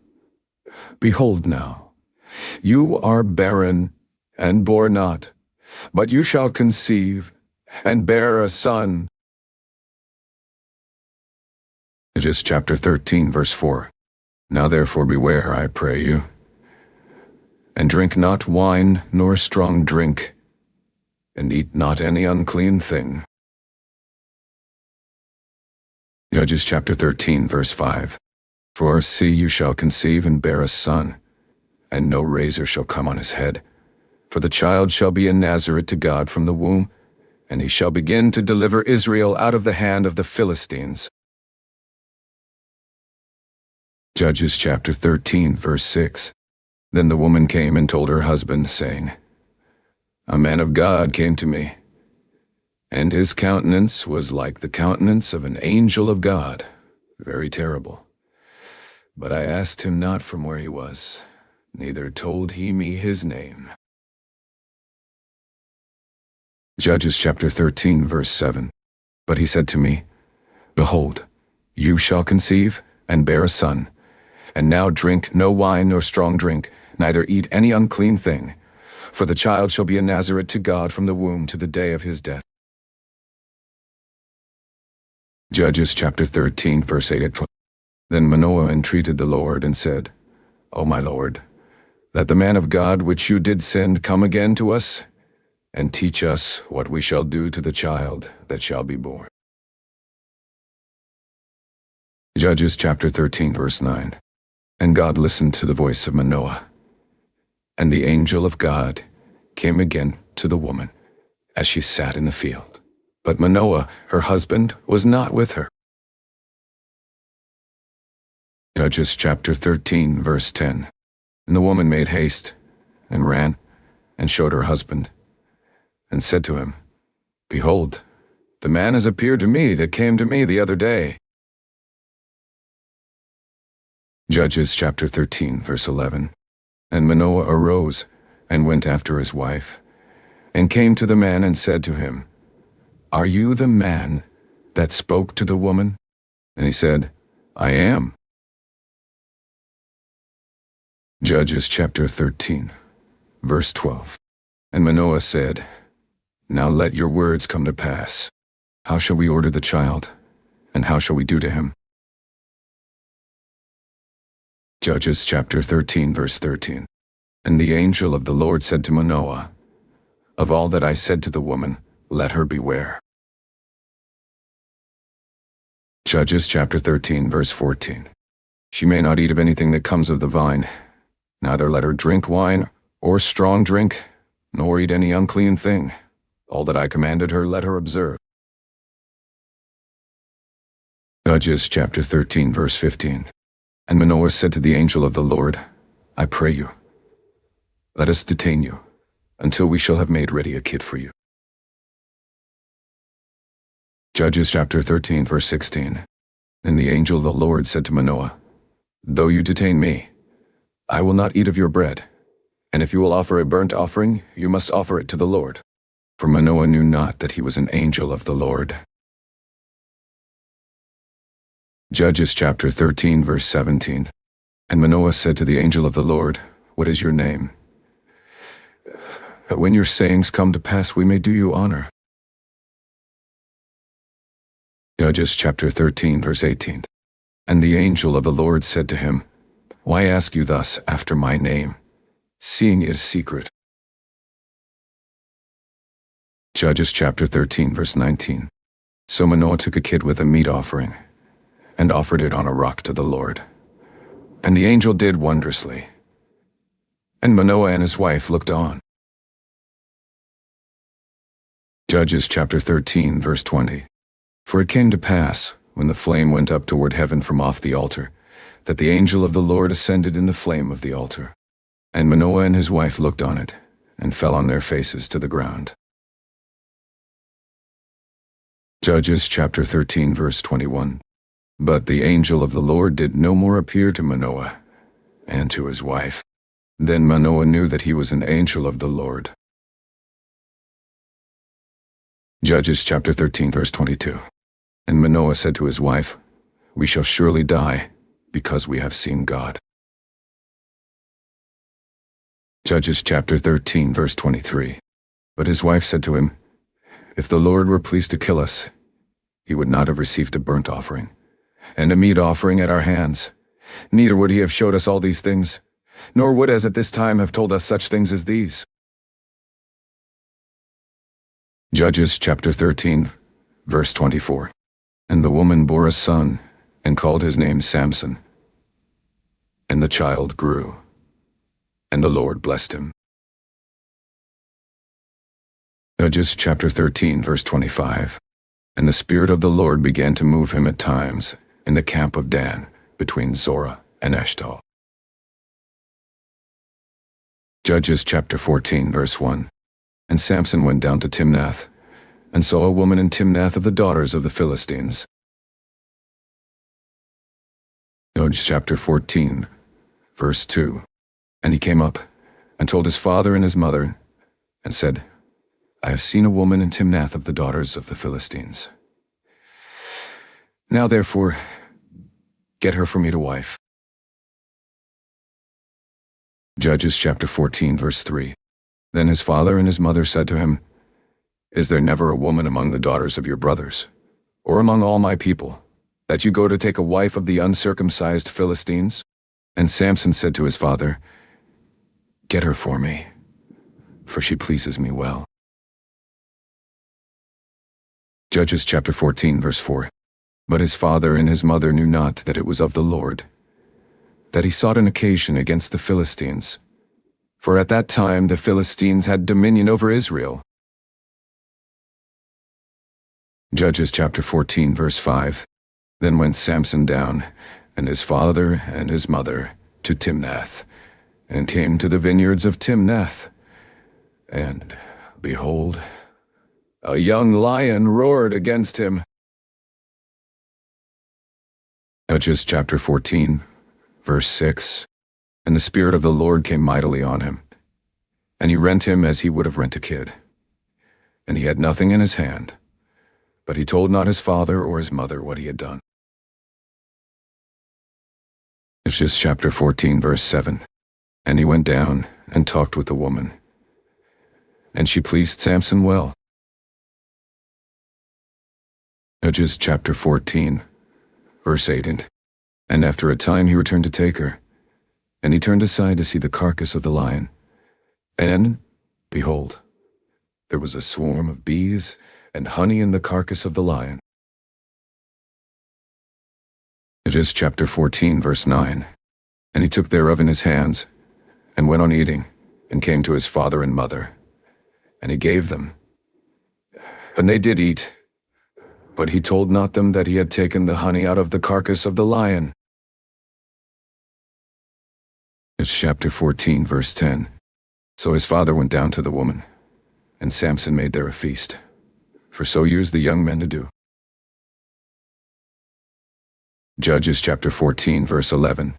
Behold now, you are barren, and bore not, but you shall conceive, and bear a son. Judges chapter 13, verse 4. Now therefore beware, I pray you, and drink not wine nor strong drink, and eat not any unclean thing. Judges chapter 13, verse 5. For see, you shall conceive and bear a son, and no razor shall come on his head. For the child shall be a Nazarite to God from the womb, and he shall begin to deliver Israel out of the hand of the Philistines. Judges chapter 13, verse 6. Then the woman came and told her husband, saying, A man of God came to me, and his countenance was like the countenance of an angel of God, very terrible. But I asked him not from where he was, neither told he me his name. Judges chapter 13, verse 7. But he said to me, Behold, you shall conceive and bear a son, and now drink no wine nor strong drink, neither eat any unclean thing, for the child shall be a Nazarite to God from the womb to the day of his death. Judges chapter 13, verse 8 and 12. Then Manoah entreated the Lord and said, O my Lord, let the man of God which you did send come again to us, and teach us what we shall do to the child that shall be born. Judges chapter 13, verse 9. And God listened to the voice of Manoah, and the angel of God came again to the woman as she sat in the field But Manoah, her husband, was not with her. Judges chapter 13, verse 10. And the woman made haste, and ran, and showed her husband, and said to him, Behold, the man has appeared to me that came to me the other day. Judges chapter 13, verse 11. And Manoah arose, and went after his wife, and came to the man and said to him, Are you the man that spoke to the woman? And he said, I am. Judges chapter 13, verse 12. And Manoah said, Now let your words come to pass. How shall we order the child, and how shall we do to him? Judges chapter 13, verse 13. And the angel of the Lord said to Manoah, Of all that I said to the woman, let her beware. Judges chapter 13, verse 14. She may not eat of anything that comes of the vine, neither let her drink wine or strong drink, nor eat any unclean thing. All that I commanded her, let her observe. Judges chapter 13, verse 15. And Manoah said to the angel of the Lord, I pray you, let us detain you, until we shall have made ready a kid for you. Judges chapter 13, verse 16. And the angel of the Lord said to Manoah, Though you detain me, I will not eat of your bread, and if you will offer a burnt offering, you must offer it to the Lord. For Manoah knew not that he was an angel of the Lord. Judges chapter 13, verse 17. And Manoah said to the angel of the Lord, What is your name? That when your sayings come to pass, we may do you honor. Judges chapter 13, verse 18. And the angel of the Lord said to him, Why ask you thus after my name, seeing it is secret? Judges chapter 13, verse 19. So Manoah took a kid with a meat offering, and offered it on a rock to the Lord. And the angel did wondrously. And Manoah and his wife looked on. Judges chapter 13, verse 20. For it came to pass, when the flame went up toward heaven from off the altar, that the angel of the Lord ascended in the flame of the altar. And Manoah and his wife looked on it, and fell on their faces to the ground. Judges chapter 13, verse 21. But the angel of the Lord did no more appear to Manoah and to his wife. Then Manoah knew that he was an angel of the Lord. Judges chapter 13, verse 22. And Manoah said to his wife, We shall surely die, because we have seen God. Judges chapter 13, verse 23. But his wife said to him, If the Lord were pleased to kill us, he would not have received a burnt offering and a meat offering at our hands. Neither would he have showed us all these things, nor would as at this time have told us such things as these. Judges chapter 13, verse 24. And the woman bore a son, and called his name Samson. And the child grew, and the Lord blessed him. Judges chapter 13, verse 25. And the Spirit of the Lord began to move him at times in the camp of Dan, between Zorah and Eshtaol. Judges chapter 14, verse 1. And Samson went down to Timnath, and saw a woman in Timnath of the daughters of the Philistines. Judges chapter 14, verse 2. And he came up, and told his father and his mother, and said, I have seen a woman in Timnath of the daughters of the Philistines. Now therefore, get her for me to wife. Judges chapter 14, verse 3. Then his father and his mother said to him, Is there never a woman among the daughters of your brothers, or among all my people, that you go to take a wife of the uncircumcised Philistines? And Samson said to his father, Get her for me, for she pleases me well. Judges chapter 14, verse 4. But his father and his mother knew not that it was of the Lord, that he sought an occasion against the Philistines. For at that time the Philistines had dominion over Israel. Judges chapter 14 verse 5. Then went Samson down, and his father and his mother, to Timnath, and came to the vineyards of Timnath. And, behold, a young lion roared against him. Judges chapter 14 verse 6. And the Spirit of the Lord came mightily on him, and he rent him as he would have rent a kid. And he had nothing in his hand, but he told not his father or his mother what he had done. Judges chapter 14 verse 7. And he went down and talked with the woman, and she pleased Samson well. Judges chapter 14 verse 8. And after a time he returned to take her, and he turned aside to see the carcass of the lion. And, behold, there was a swarm of bees and honey in the carcass of the lion. Judges chapter 14 verse 9. And he took thereof in his hands, and went on eating, and came to his father and mother. And he gave them, and they did eat. But he told not them that he had taken the honey out of the carcass of the lion. It's chapter 14 verse 10. So his father went down to the woman, and Samson made there a feast, for so used the young men to do. Judges chapter 14 verse 11.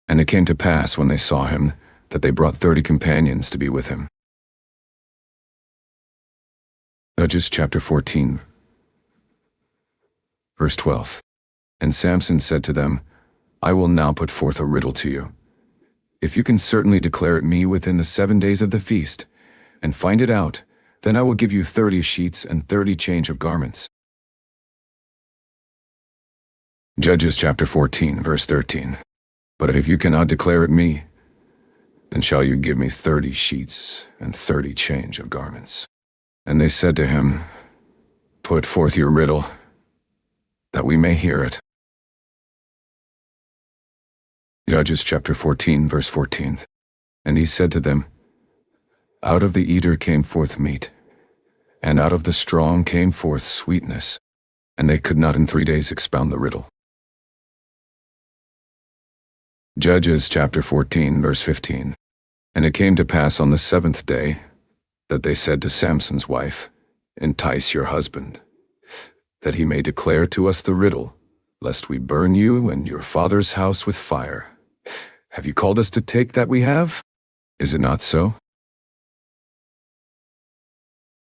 And it came to pass when they saw him, that they brought 30 companions to be with him. Judges chapter 14 verse 12. And Samson said to them, I will now put forth a riddle to you. If you can certainly declare it me within the 7 days of the feast, and find it out, then I will give you 30 sheets and 30 change of garments. Judges chapter 14 verse 13. But if you cannot declare it me, then shall you give me 30 sheets and 30 change of garments. And they said to him, Put forth your riddle, that we may hear it. Judges chapter 14 verse 14. And he said to them, Out of the eater came forth meat, and out of the strong came forth sweetness, and they could not in 3 days expound the riddle. Judges chapter 14 verse 15. And it came to pass on the 7th day, that they said to Samson's wife, Entice your husband, that he may declare to us the riddle, lest we burn you and your father's house with fire. Have you called us to take that we have? Is it not so?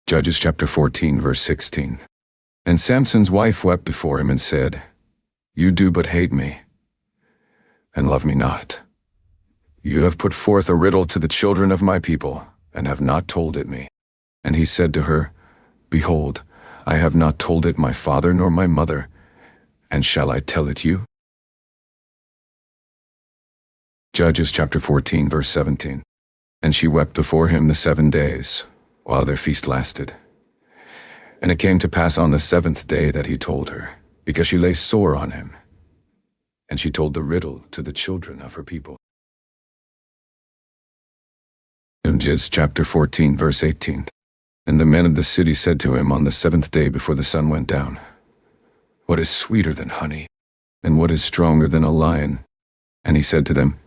Judges chapter 14 verse 16. And Samson's wife wept before him and said, You do but hate me, and love me not. You have put forth a riddle to the children of my people, and have not told it me. And he said to her, Behold, I have not told it my father nor my mother, and shall I tell it you? Judges chapter 14 verse 17. And she wept before him the 7 days, while their feast lasted. And it came to pass on the 7th day that he told her, because she lay sore on him. And she told the riddle to the children of her people. Judges chapter 14 verse 18. And the men of the city said to him on the 7th day before the sun went down, What is sweeter than honey, and what is stronger than a lion? And he said to them,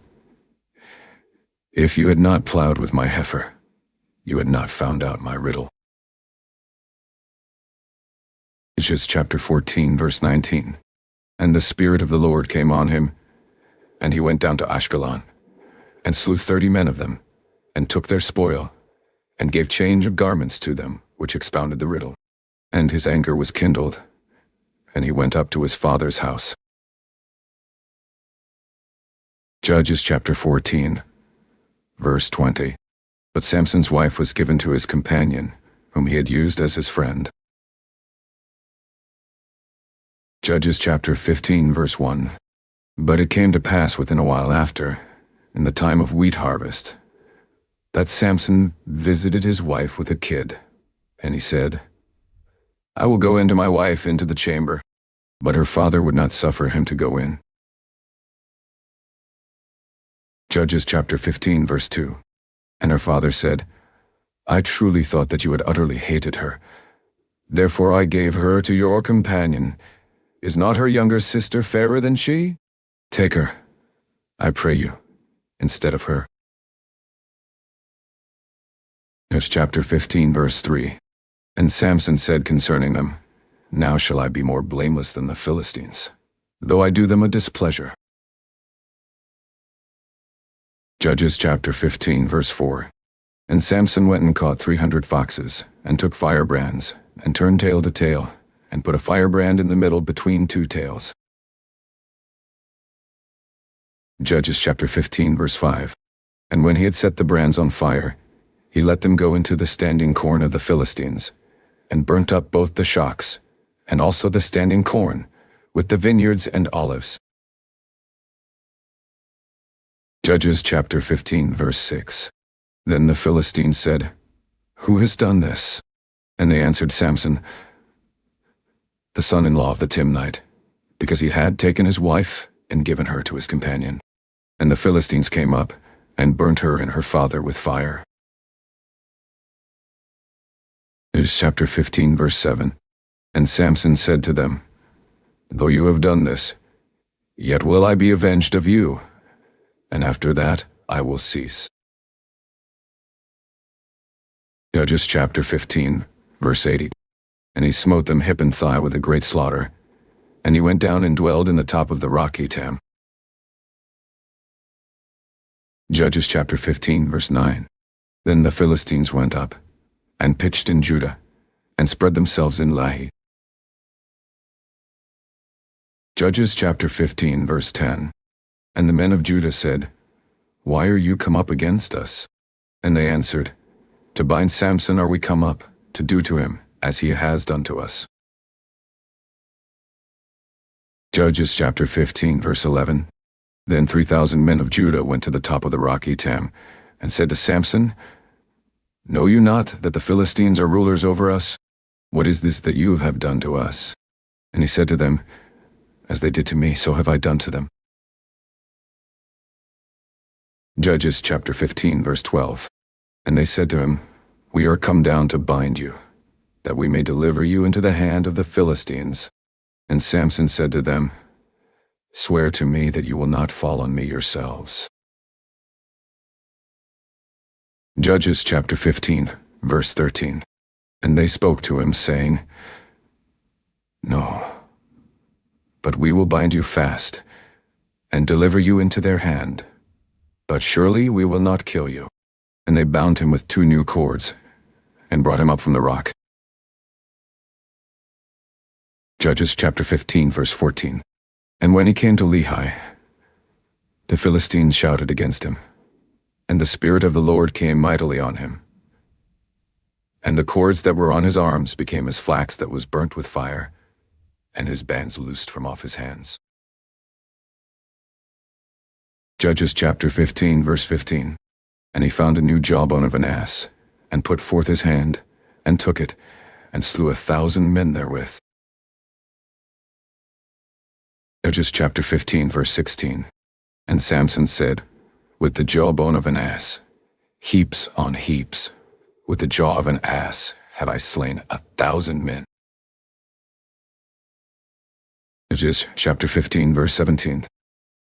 If you had not plowed with my heifer, you had not found out my riddle. Judges chapter 14 verse 19. And the Spirit of the Lord came on him, and he went down to Ashkelon, and slew 30 men of them, and took their spoil, and gave change of garments to them, which expounded the riddle. And his anger was kindled, and he went up to his father's house. Judges chapter 14 verse 20. But Samson's wife was given to his companion, whom he had used as his friend. Judges chapter 15 verse 1. But it came to pass within a while after, in the time of wheat harvest, that Samson visited his wife with a kid, and he said, I will go into my wife into the chamber. But her father would not suffer him to go in. Judges chapter 15 verse 2. And her father said, I truly thought that you had utterly hated her, Therefore I gave her to your companion. Is not her younger sister fairer than she? Take her, I pray you, instead of her. Here's chapter 15, verse 3. And Samson said concerning them, Now shall I be more blameless than the Philistines, though I do them a displeasure. Judges chapter 15, verse 4. And Samson went and caught 300 foxes, and took firebrands, and turned tail to tail, and put a firebrand in the middle between two tails. Judges chapter 15, verse 5. And when he had set the brands on fire, he let them go into the standing corn of the Philistines, and burnt up both the shocks, and also the standing corn, with the vineyards and olives. Judges chapter 15, verse 6. Then the Philistines said, Who has done this? And they answered Samson, the son-in-law of the Timnite, because he had taken his wife and given her to his companion. And the Philistines came up, and burnt her and her father with fire. It is chapter 15, verse 7. And Samson said to them, Though you have done this, yet will I be avenged of you, and after that I will cease. Judges chapter 15, verse 80. And he smote them hip and thigh with a great slaughter, and he went down and dwelled in the top of the rock Etam. Judges chapter 15, verse 9. Then the Philistines went up, and pitched in Judah, and spread themselves in Lahi. Judges chapter 15, verse 10. And the men of Judah said, Why are you come up against us? And they answered, To bind Samson are we come up, to do to him as he has done to us. Judges chapter 15, verse 11. Then 3,000 men of Judah went to the top of the rock Etam, and said to Samson, Know you not that the Philistines are rulers over us? What is this that you have done to us? And he said to them, As they did to me, so have I done to them. Judges chapter 15, verse 12. And they said to him, We are come down to bind you, that we may deliver you into the hand of the Philistines. And Samson said to them, Swear to me that you will not fall on me yourselves. Judges chapter 15, verse 13. And they spoke to him, saying, No, but we will bind you fast, and deliver you into their hand. But surely we will not kill you. And they bound him with 2 new cords, and brought him up from the rock. Judges chapter 15, verse 14. And when he came to Lehi, the Philistines shouted against him, and the Spirit of the Lord came mightily on him. And the cords that were on his arms became as flax that was burnt with fire, and his bands loosed from off his hands. Judges chapter 15, verse 15. And he found a new jawbone of an ass, and put forth his hand, and took it, and slew 1,000 men therewith. Judges chapter 15, verse 16. And Samson said, With the jawbone of an ass, heaps on heaps, with the jaw of an ass have I slain 1,000 men. Judges chapter 15, verse 17.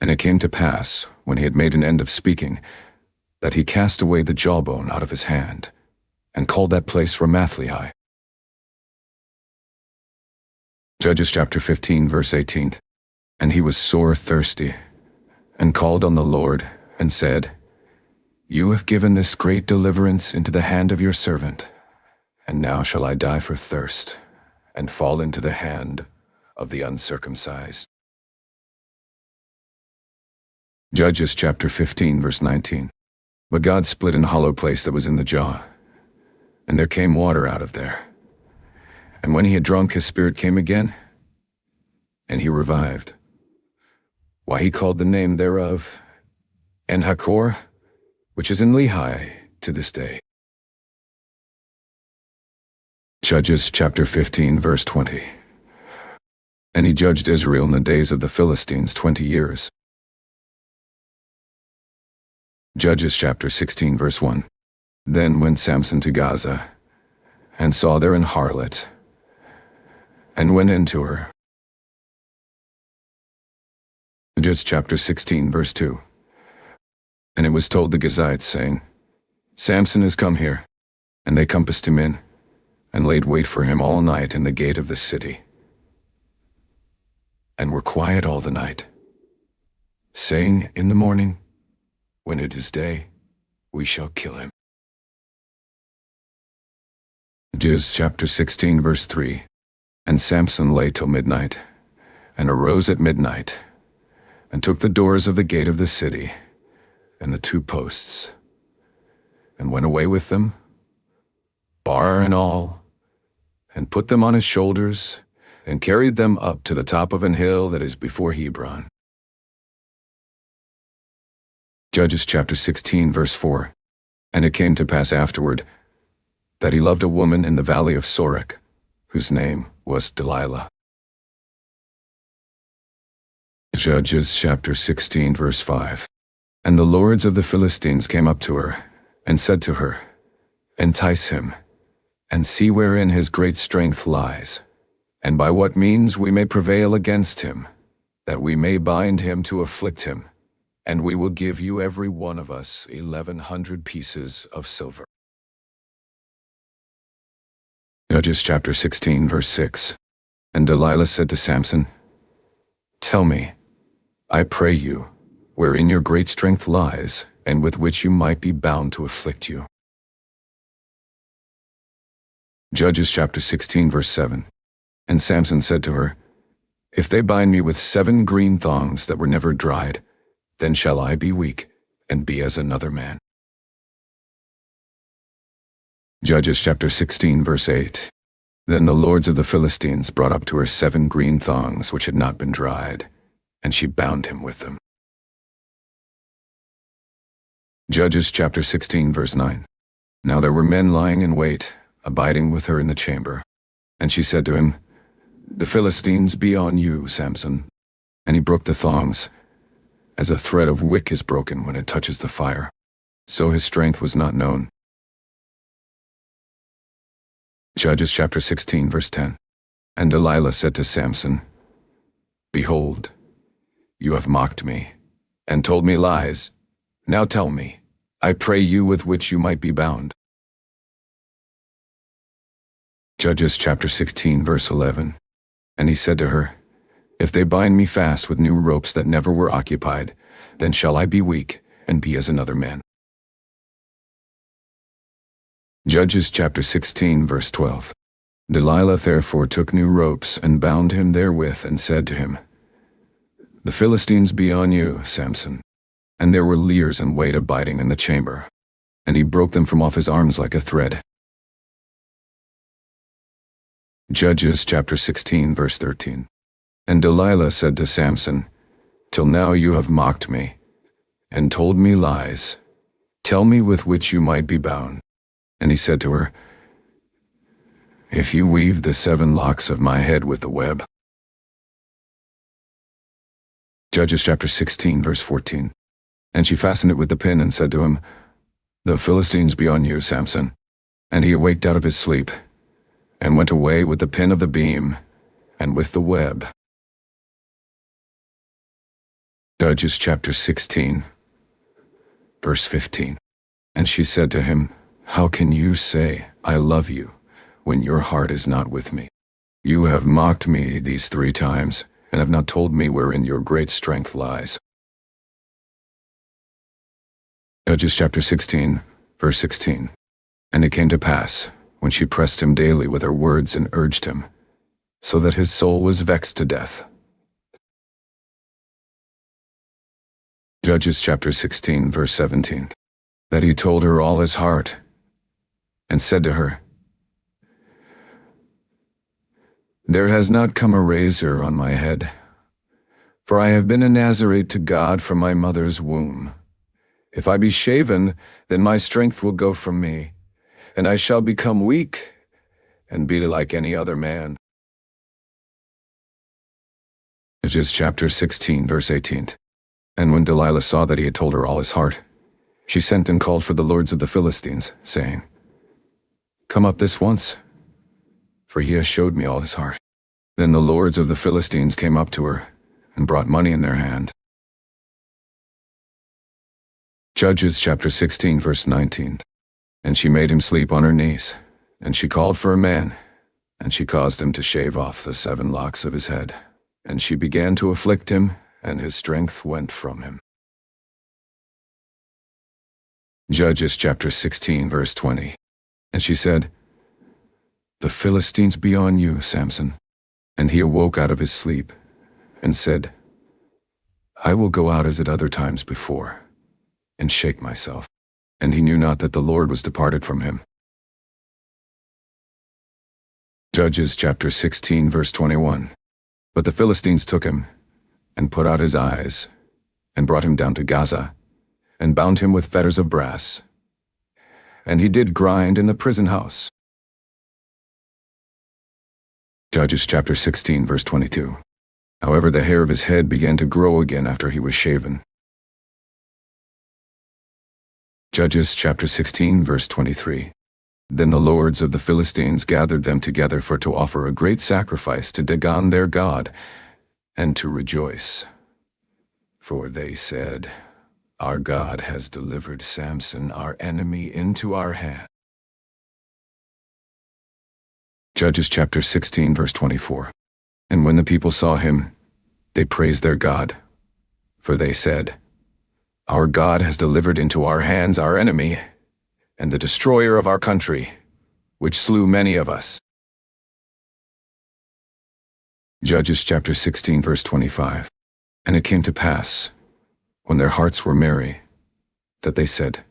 And it came to pass, when he had made an end of speaking, that he cast away the jawbone out of his hand, and called that place Ramathlehi. Judges chapter 15, verse 18. And he was sore thirsty, and called on the Lord, and said, You have given this great deliverance into the hand of your servant, and now shall I die for thirst, and fall into the hand of the uncircumcised. Judges chapter 15, verse 19. But God split an hollow place that was in the jaw, and there came water out of there. And when he had drunk, his spirit came again, and he revived. Why he called the name thereof En-Hakkore, which is in Lehi to this day. Judges chapter 15, verse 20. And he judged Israel in the days of the Philistines 20 years. Judges chapter 16, verse 1. Then went Samson to Gaza, and saw there an harlot, and went in to her. Judges chapter 16, verse 2. And it was told the Gazites, saying, Samson is come here. And they compassed him in, and laid wait for him all night in the gate of the city, and were quiet all the night, saying, In the morning, when it is day, we shall kill him. Judges chapter 16, verse 3. And Samson lay till midnight, and arose at midnight, and took the doors of the gate of the city, and the 2 posts, and went away with them, bar and all, and put them on his shoulders, and carried them up to the top of an hill that is before Hebron. Judges chapter 16, verse 4. And it came to pass afterward, that he loved a woman in the valley of Sorek, whose name was Delilah. Judges chapter 16, verse 5. And the lords of the Philistines came up to her, and said to her, Entice him, and see wherein his great strength lies, and by what means we may prevail against him, that we may bind him to afflict him, and we will give you every one of us 1,100 pieces of silver. Judges chapter 16, verse 6. And Delilah said to Samson, Tell me, I pray you, wherein your great strength lies, and with which you might be bound to afflict you. Judges chapter 16, verse 7. And Samson said to her, If they bind me with 7 green thongs that were never dried, then shall I be weak, and be as another man. Judges chapter 16, verse 8. Then the lords of the Philistines brought up to her 7 green thongs which had not been dried, and she bound him with them. Judges chapter 16, verse 9. Now there were men lying in wait, abiding with her in the chamber. And she said to him, The Philistines be on you, Samson. And he broke the thongs, as a thread of wick is broken when it touches the fire. So his strength was not known. Judges chapter 16, verse 10. And Delilah said to Samson, Behold, you have mocked me, and told me lies. Now tell me, I pray you, with which you might be bound. Judges chapter 16, verse 11. And he said to her, If they bind me fast with new ropes that never were occupied, then shall I be weak, and be as another man. Judges chapter 16, verse 12. Delilah therefore took new ropes, and bound him therewith, and said to him, The Philistines be on you, Samson. And there were liers in wait abiding in the chamber, and he broke them from off his arms like a thread. Judges chapter 16, verse 13. And Delilah said to Samson, Till now you have mocked me, and told me lies. Tell me with which you might be bound. And he said to her, If you weave the 7 locks of my head with the web. Judges chapter 16, verse 14. And she fastened it with the pin, and said to him, The Philistines be on you, Samson. And he awaked out of his sleep, and went away with the pin of the beam, and with the web. Judges chapter 16, verse 15. And she said to him, How can you say, I love you, when your heart is not with me? You have mocked me these 3 times, and have not told me wherein your great strength lies. Judges chapter 16, verse 16. And it came to pass, when she pressed him daily with her words and urged him, so that his soul was vexed to death. Judges chapter 16, verse 17. That he told her all his heart, and said to her, There has not come a razor on my head, for I have been a Nazarite to God from my mother's womb. If I be shaven, then my strength will go from me, and I shall become weak, and be like any other man. Judges chapter 16, verse 18. And when Delilah saw that he had told her all his heart, she sent and called for the lords of the Philistines, saying, Come up this once, for he has showed me all his heart. Then the lords of the Philistines came up to her and brought money in their hand. Judges chapter 16 verse 19. And she made him sleep on her knees, and she called for a man, and she caused him to shave off the 7 locks of his head, and she began to afflict him, and his strength went from him. Judges chapter 16 verse 20. And she said, The Philistines be on you, Samson. And he awoke out of his sleep, and said, I will go out as at other times before, and shake myself. And he knew not that the Lord was departed from him. Judges chapter 16 verse 21. But the Philistines took him, and put out his eyes, and brought him down to Gaza, and bound him with fetters of brass. And he did grind in the prison house. Judges chapter 16 verse 22. However, the hair of his head began to grow again after he was shaven. Judges chapter 16 verse 23. Then the lords of the Philistines gathered them together for to offer a great sacrifice to Dagon their god, and to rejoice. For they said, Our God has delivered Samson our enemy into our hand. Judges chapter 16 verse 24. And when the people saw him, they praised their God. For they said, Our God has delivered into our hands our enemy, and the destroyer of our country, which slew many of us. Judges chapter 16 verse 25. And it came to pass, when their hearts were merry, that they said,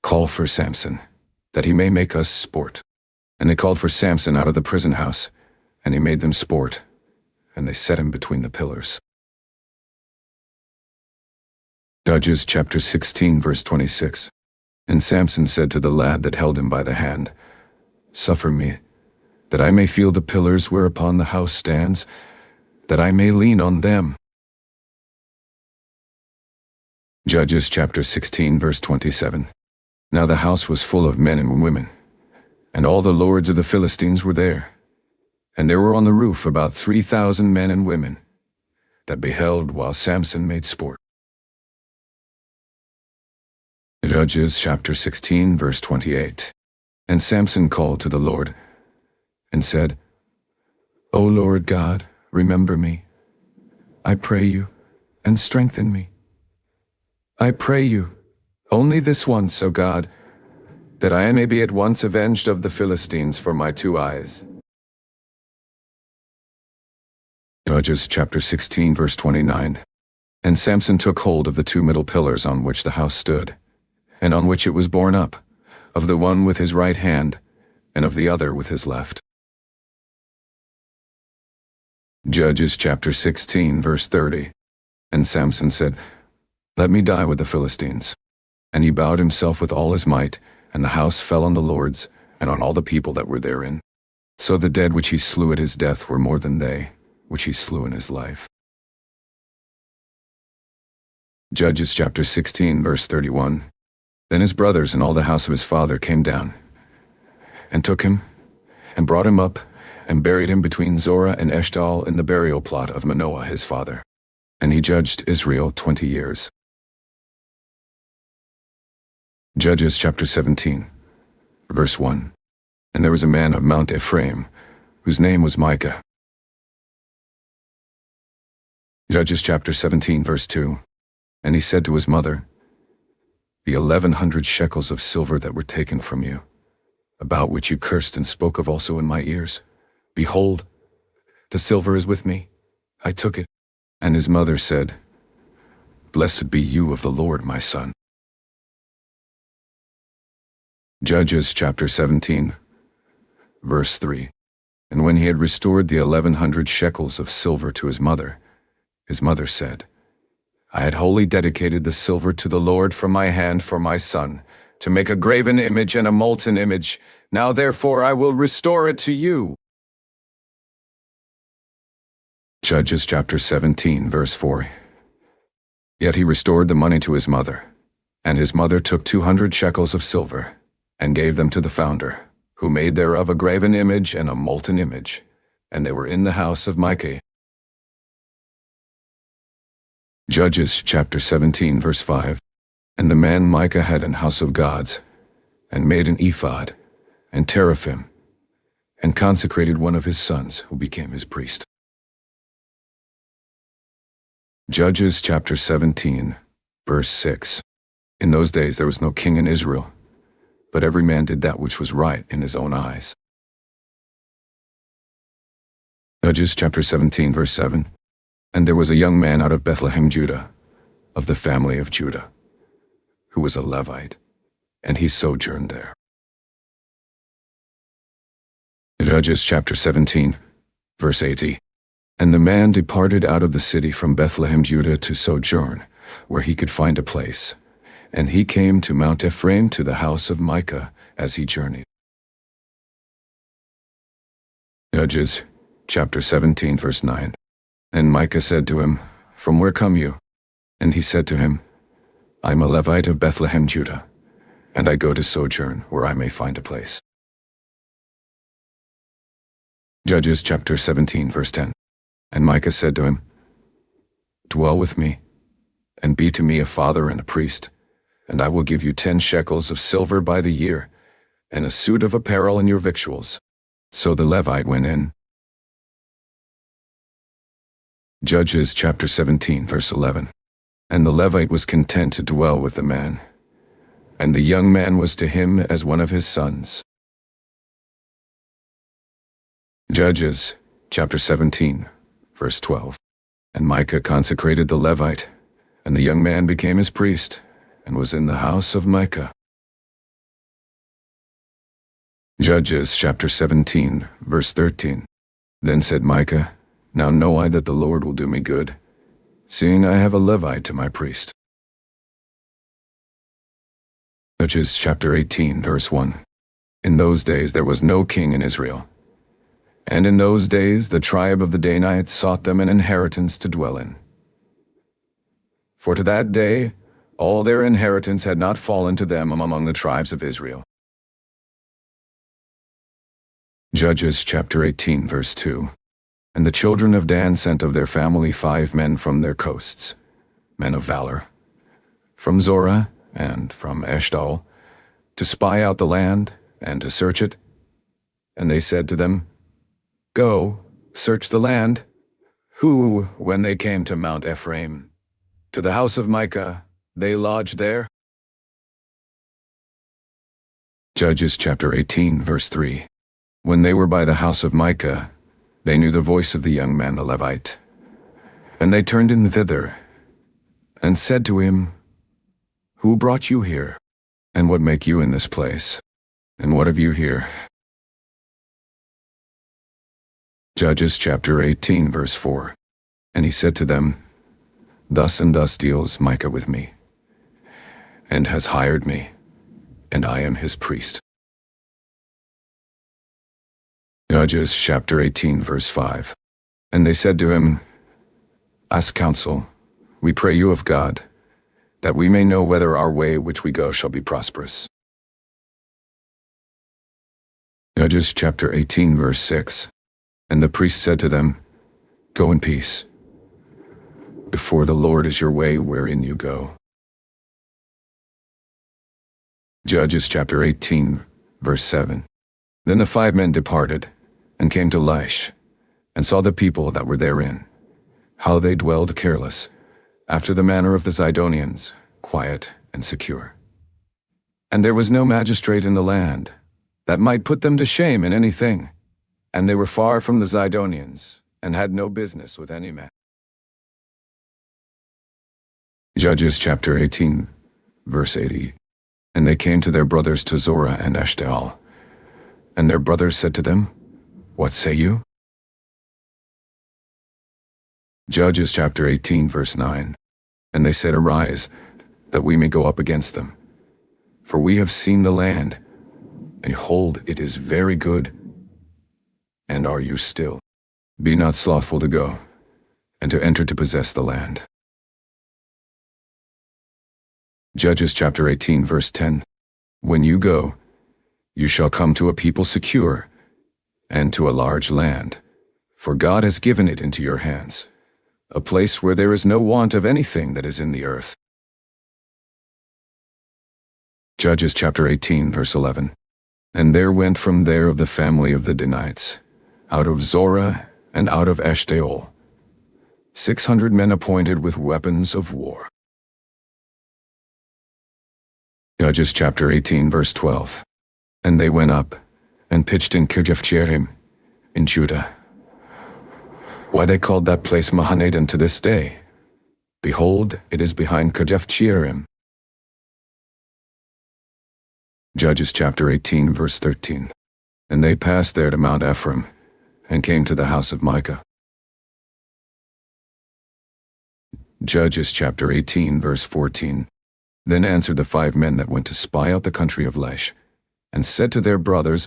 Call for Samson, that he may make us sport. And they called for Samson out of the prison house, and he made them sport, and they set him between the pillars. Judges chapter 16 verse 26. And Samson said to the lad that held him by the hand, Suffer me, that I may feel the pillars whereupon the house stands, that I may lean on them. Judges chapter 16 verse 27. Now the house was full of men and women, and all the lords of the Philistines were there. And there were on the roof about 3,000 men and women, that beheld while Samson made sport. Judges chapter 16 verse 28. And Samson called to the Lord, and said, O Lord God, remember me, I pray you, and strengthen me. I pray you, only this once, O God, that I may be at once avenged of the Philistines for my 2 eyes. Judges chapter 16 verse 29. And Samson took hold of the 2 middle pillars on which the house stood, and on which it was borne up, of the one with his right hand, and of the other with his left. Judges chapter 16 verse 30. And Samson said, Let me die with the Philistines. And he bowed himself with all his might, and the house fell on the lords, and on all the people that were therein. So the dead which he slew at his death were more than they, which he slew in his life. Judges chapter 16 verse 31. Then his brothers and all the house of his father came down, and took him, and brought him up, and buried him between Zorah and Eshtaol in the burial plot of Manoah his father. And he judged Israel 20 years. Judges chapter 17, verse 1. And there was a man of Mount Ephraim, whose name was Micah. Judges chapter 17, verse 2. And he said to his mother, The 1,100 shekels of silver that were taken from you, about which you cursed and spoke of also in my ears, behold, the silver is with me. I took it. And his mother said, Blessed be you of the Lord, my son. Judges chapter 17, verse 3. And when he had restored the 1,100 shekels of silver to his mother said, I had wholly dedicated the silver to the Lord from my hand for my son, to make a graven image and a molten image. Now therefore I will restore it to you. Judges chapter 17, verse 4. Yet he restored the money to his mother, and his mother took 200 shekels of silver, and gave them to the founder, who made thereof a graven image and a molten image, and they were in the house of Micah. Judges chapter 17 verse 5. And the man Micah had an house of gods, and made an ephod, and teraphim, and consecrated one of his sons, who became his priest. Judges chapter 17 verse 6. In those days there was no king in Israel, but every man did that which was right in his own eyes. Judges chapter 17 verse 7. And there was a young man out of Bethlehem, Judah, of the family of Judah, who was a Levite, and he sojourned there. Judges chapter 17 verse 80. And the man departed out of the city from Bethlehem, Judah, to sojourn, where he could find a place. And he came to Mount Ephraim, to the house of Micah, as he journeyed. Judges chapter 17 verse 9. And Micah said to him, From where come you? And he said to him, I am a Levite of Bethlehem, Judah, and I go to sojourn where I may find a place. Judges chapter 17 verse 10. And Micah said to him, Dwell with me, and be to me a father and a priest, and I will give you 10 shekels of silver by the year, and a suit of apparel and your victuals. So the Levite went in. Judges chapter 17 verse 11. And the Levite was content to dwell with the man, and the young man was to him as one of his sons. Judges chapter 17 verse 12. And Micah consecrated the Levite, and the young man became his priest, and was in the house of Micah. Judges chapter 17 verse 13. Then said Micah, Now know I that the Lord will do me good, seeing I have a Levite to my priest. Judges chapter 18 verse 1. In those days there was no king in Israel, and in those days the tribe of the Danites sought them an inheritance to dwell in. For to that day all their inheritance had not fallen to them among the tribes of Israel. Judges chapter 18 verse 2. And the children of Dan sent of their family 5 men from their coasts, men of valor, from Zorah and from Eshtaol, to spy out the land and to search it. And they said to them, Go, search the land. Who, when they came to Mount Ephraim, to the house of Micah, they lodged there. Judges chapter 18 verse 3. When they were by the house of Micah, they knew the voice of the young man the Levite. And they turned in thither, and said to him, Who brought you here? And what make you in this place? And what have you here? Judges chapter 18 verse 4. And he said to them, Thus and thus deals Micah with me, and has hired me, and I am his priest. Judges chapter 18 verse 5. And they said to him, Ask counsel, we pray you of God, that we may know whether our way which we go shall be prosperous. Judges chapter 18 verse 6. And the priest said to them, Go in peace. Before the Lord is your way wherein you go. Judges chapter 18 verse 7. Then the 5 men departed, and came to Laish, and saw the people that were therein, how they dwelled careless, after the manner of the Zidonians, quiet and secure. And there was no magistrate in the land, that might put them to shame in anything, and they were far from the Zidonians, and had no business with any man. Judges chapter 18, verse 80. And they came to their brothers to Zorah and Eshtaol, and their brothers said to them, What say you? Judges chapter 18 verse 9. And they said, Arise, that we may go up against them. For we have seen the land, and behold, it is very good. And are you still? Be not slothful to go, and to enter to possess the land. Judges chapter 18 verse 10. When you go, you shall come to a people secure, and to a large land, for God has given it into your hands, a place where there is no want of anything that is in the earth. Judges chapter 18, verse 11. And there went from there of the family of the Danites, out of Zorah and out of Eshtaol, 600 men appointed with weapons of war. Judges chapter 18, verse 12. And they went up and pitched in Kirjath-jearim in Judah. Why they called that place Mahanadan to this day? Behold, it is behind Kirjath-jearim. Judges chapter 18, verse 13. And they passed there to Mount Ephraim, and came to the house of Micah. Judges chapter 18, verse 14. Then answered the 5 men that went to spy out the country of Laish, and said to their brothers,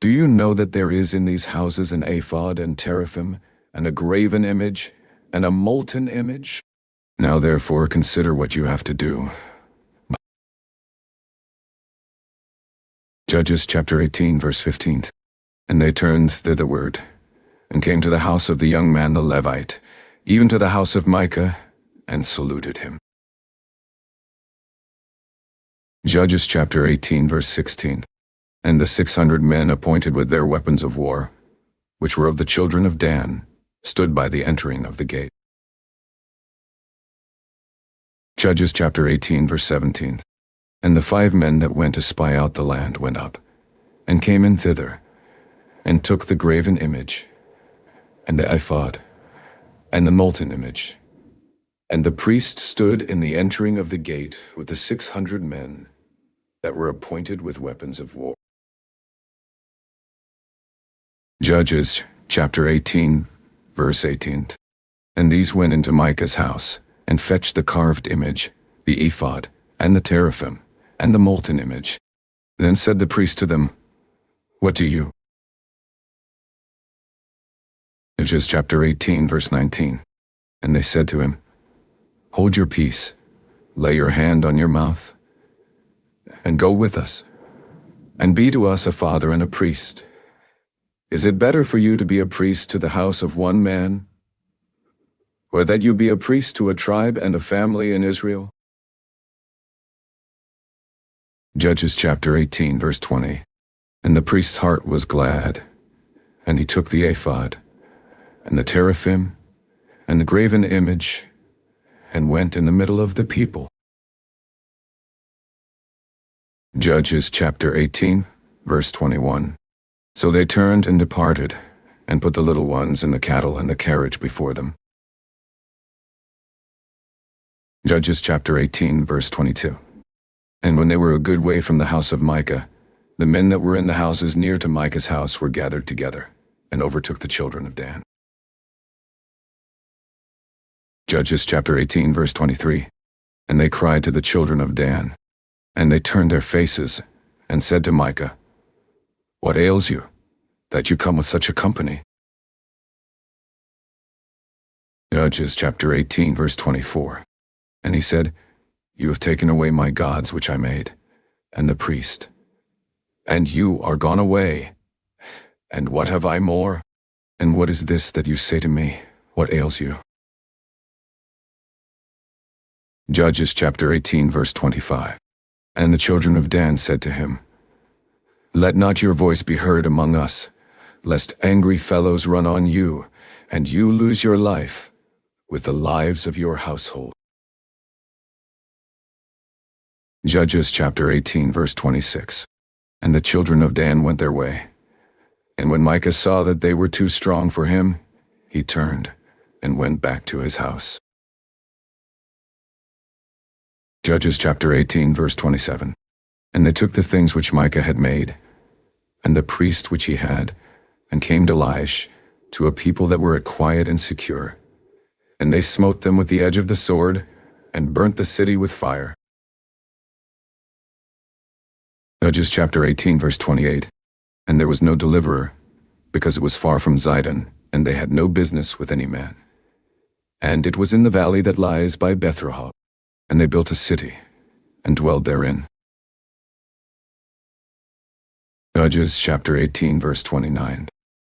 Do you know that there is in these houses an ephod and teraphim, and a graven image, and a molten image? Now therefore consider what you have to do. Judges chapter 18, verse 15. And they turned thitherward, and came to the house of the young man the Levite, even to the house of Micah, and saluted him. Judges chapter 18, verse 16. And the 600 men appointed with their weapons of war, which were of the children of Dan, stood by the entering of the gate. Judges chapter 18, verse 17. And the 5 men that went to spy out the land went up, and came in thither, and took the graven image, and the ephod, and the molten image. And the priest stood in the entering of the gate with the 600 men that were appointed with weapons of war. Judges chapter 18, verse 18. And these went into Micah's house, and fetched the carved image, the ephod, and the teraphim, and the molten image. Then said the priest to them, What do you? Judges chapter 18, verse 19. And they said to him, Hold your peace, lay your hand on your mouth, and go with us, and be to us a father and a priest. Is it better for you to be a priest to the house of one man, or that you be a priest to a tribe and a family in Israel? Judges chapter 18, verse 20. And the priest's heart was glad, and he took the ephod, and the teraphim, and the graven image, and went in the middle of the people. Judges chapter 18, verse 21. So they turned and departed, and put the little ones and the cattle and the carriage before them. Judges chapter 18, verse 22. And when they were a good way from the house of Micah, the men that were in the houses near to Micah's house were gathered together, and overtook the children of Dan. Judges chapter 18, verse 23. And they cried to the children of Dan, and they turned their faces, and said to Micah, What ails you, that you come with such a company? Judges chapter 18, verse 24. And he said, You have taken away my gods which I made, and the priest, and you are gone away. And what have I more? And what is this that you say to me? What ails you? Judges chapter 18, verse 25. And the children of Dan said to him, Let not your voice be heard among us, lest angry fellows run on you, and you lose your life with the lives of your household. Judges chapter 18, verse 26. And the children of Dan went their way. And when Micah saw that they were too strong for him, he turned and went back to his house. Judges chapter 18, verse 27. And they took the things which Micah had made, and the priest which he had, and came to Laish, to a people that were quiet and secure. And they smote them with the edge of the sword, and burnt the city with fire. Judges chapter 18, verse 28. And there was no deliverer, because it was far from Zidon, and they had no business with any man. And it was in the valley that lies by Beth-rehob. And they built a city, and dwelled therein. Judges chapter 18, verse 29.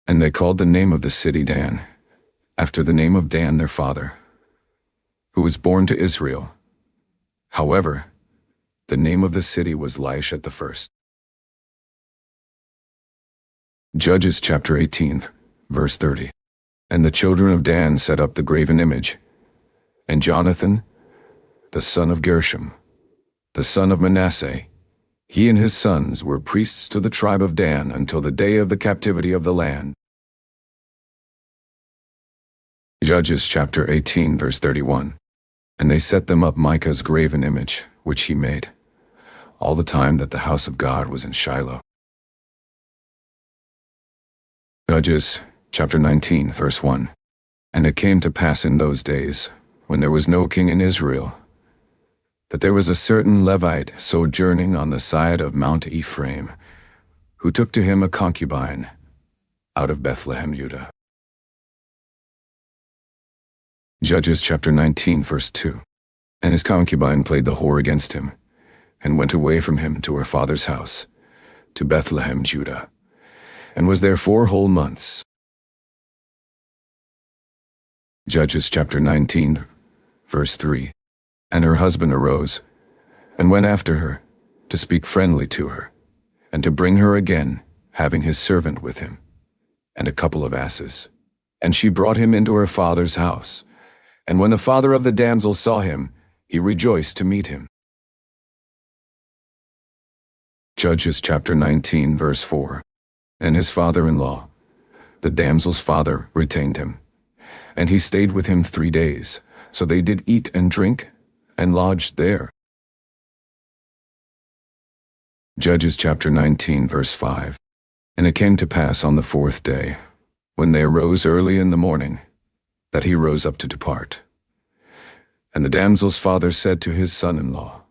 And they called the name of the city Dan, after the name of Dan their father, who was born to Israel. However, the name of the city was Laish at the first. Judges chapter 18, verse 30. And the children of Dan set up the graven image, and Jonathan, the son of Gershom, the son of Manasseh, he and his sons were priests to the tribe of Dan until the day of the captivity of the land. Judges chapter 18, verse 31. And they set them up Micah's graven image, which he made, all the time that the house of God was in Shiloh. Judges chapter 19, verse 1. And it came to pass in those days, when there was no king in Israel, that there was a certain Levite sojourning on the side of Mount Ephraim, who took to him a concubine out of Bethlehem, Judah. Judges chapter 19, verse 2. And his concubine played the whore against him, and went away from him to her father's house, to Bethlehem, Judah, and was there 4 whole months. Judges chapter 19, verse 3. And her husband arose, and went after her, to speak friendly to her, and to bring her again, having his servant with him, and a couple of asses. And she brought him into her father's house. And when the father of the damsel saw him, he rejoiced to meet him. Judges chapter 19, verse 4. And his father-in-law, the damsel's father, retained him, and he stayed with him 3 days. So they did eat and drink, and lodged there. Judges chapter 19, verse 5. And it came to pass on the 4th day, when they arose early in the morning, that he rose up to depart. And the damsel's father said to his son-in-law,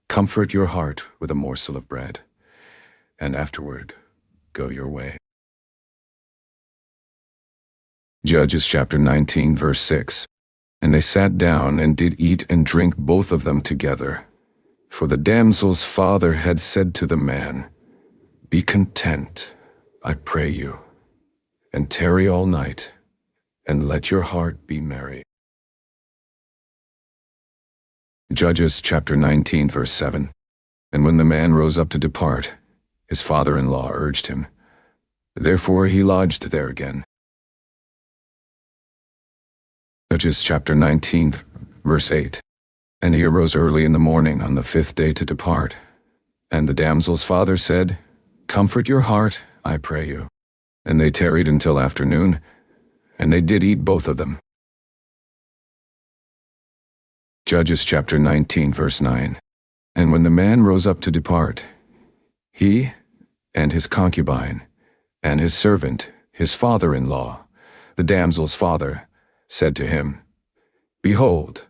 Comfort your heart with a morsel of bread, and afterward go your way. Judges chapter 19, verse 6. And they sat down and did eat and drink both of them together. For the damsel's father had said to the man, Be content, I pray you, and tarry all night, and let your heart be merry. Judges chapter 19, verse 7. And when the man rose up to depart, his father-in-law urged him. Therefore he lodged there again. Judges chapter 19, verse 8. And he arose early in the morning on the 5th day to depart. And the damsel's father said, Comfort your heart, I pray you. And they tarried until afternoon, and they did eat both of them. Judges chapter 19, verse 9. And when the man rose up to depart, he and his concubine and his servant, his father-in-law, the damsel's father, said to him, Behold,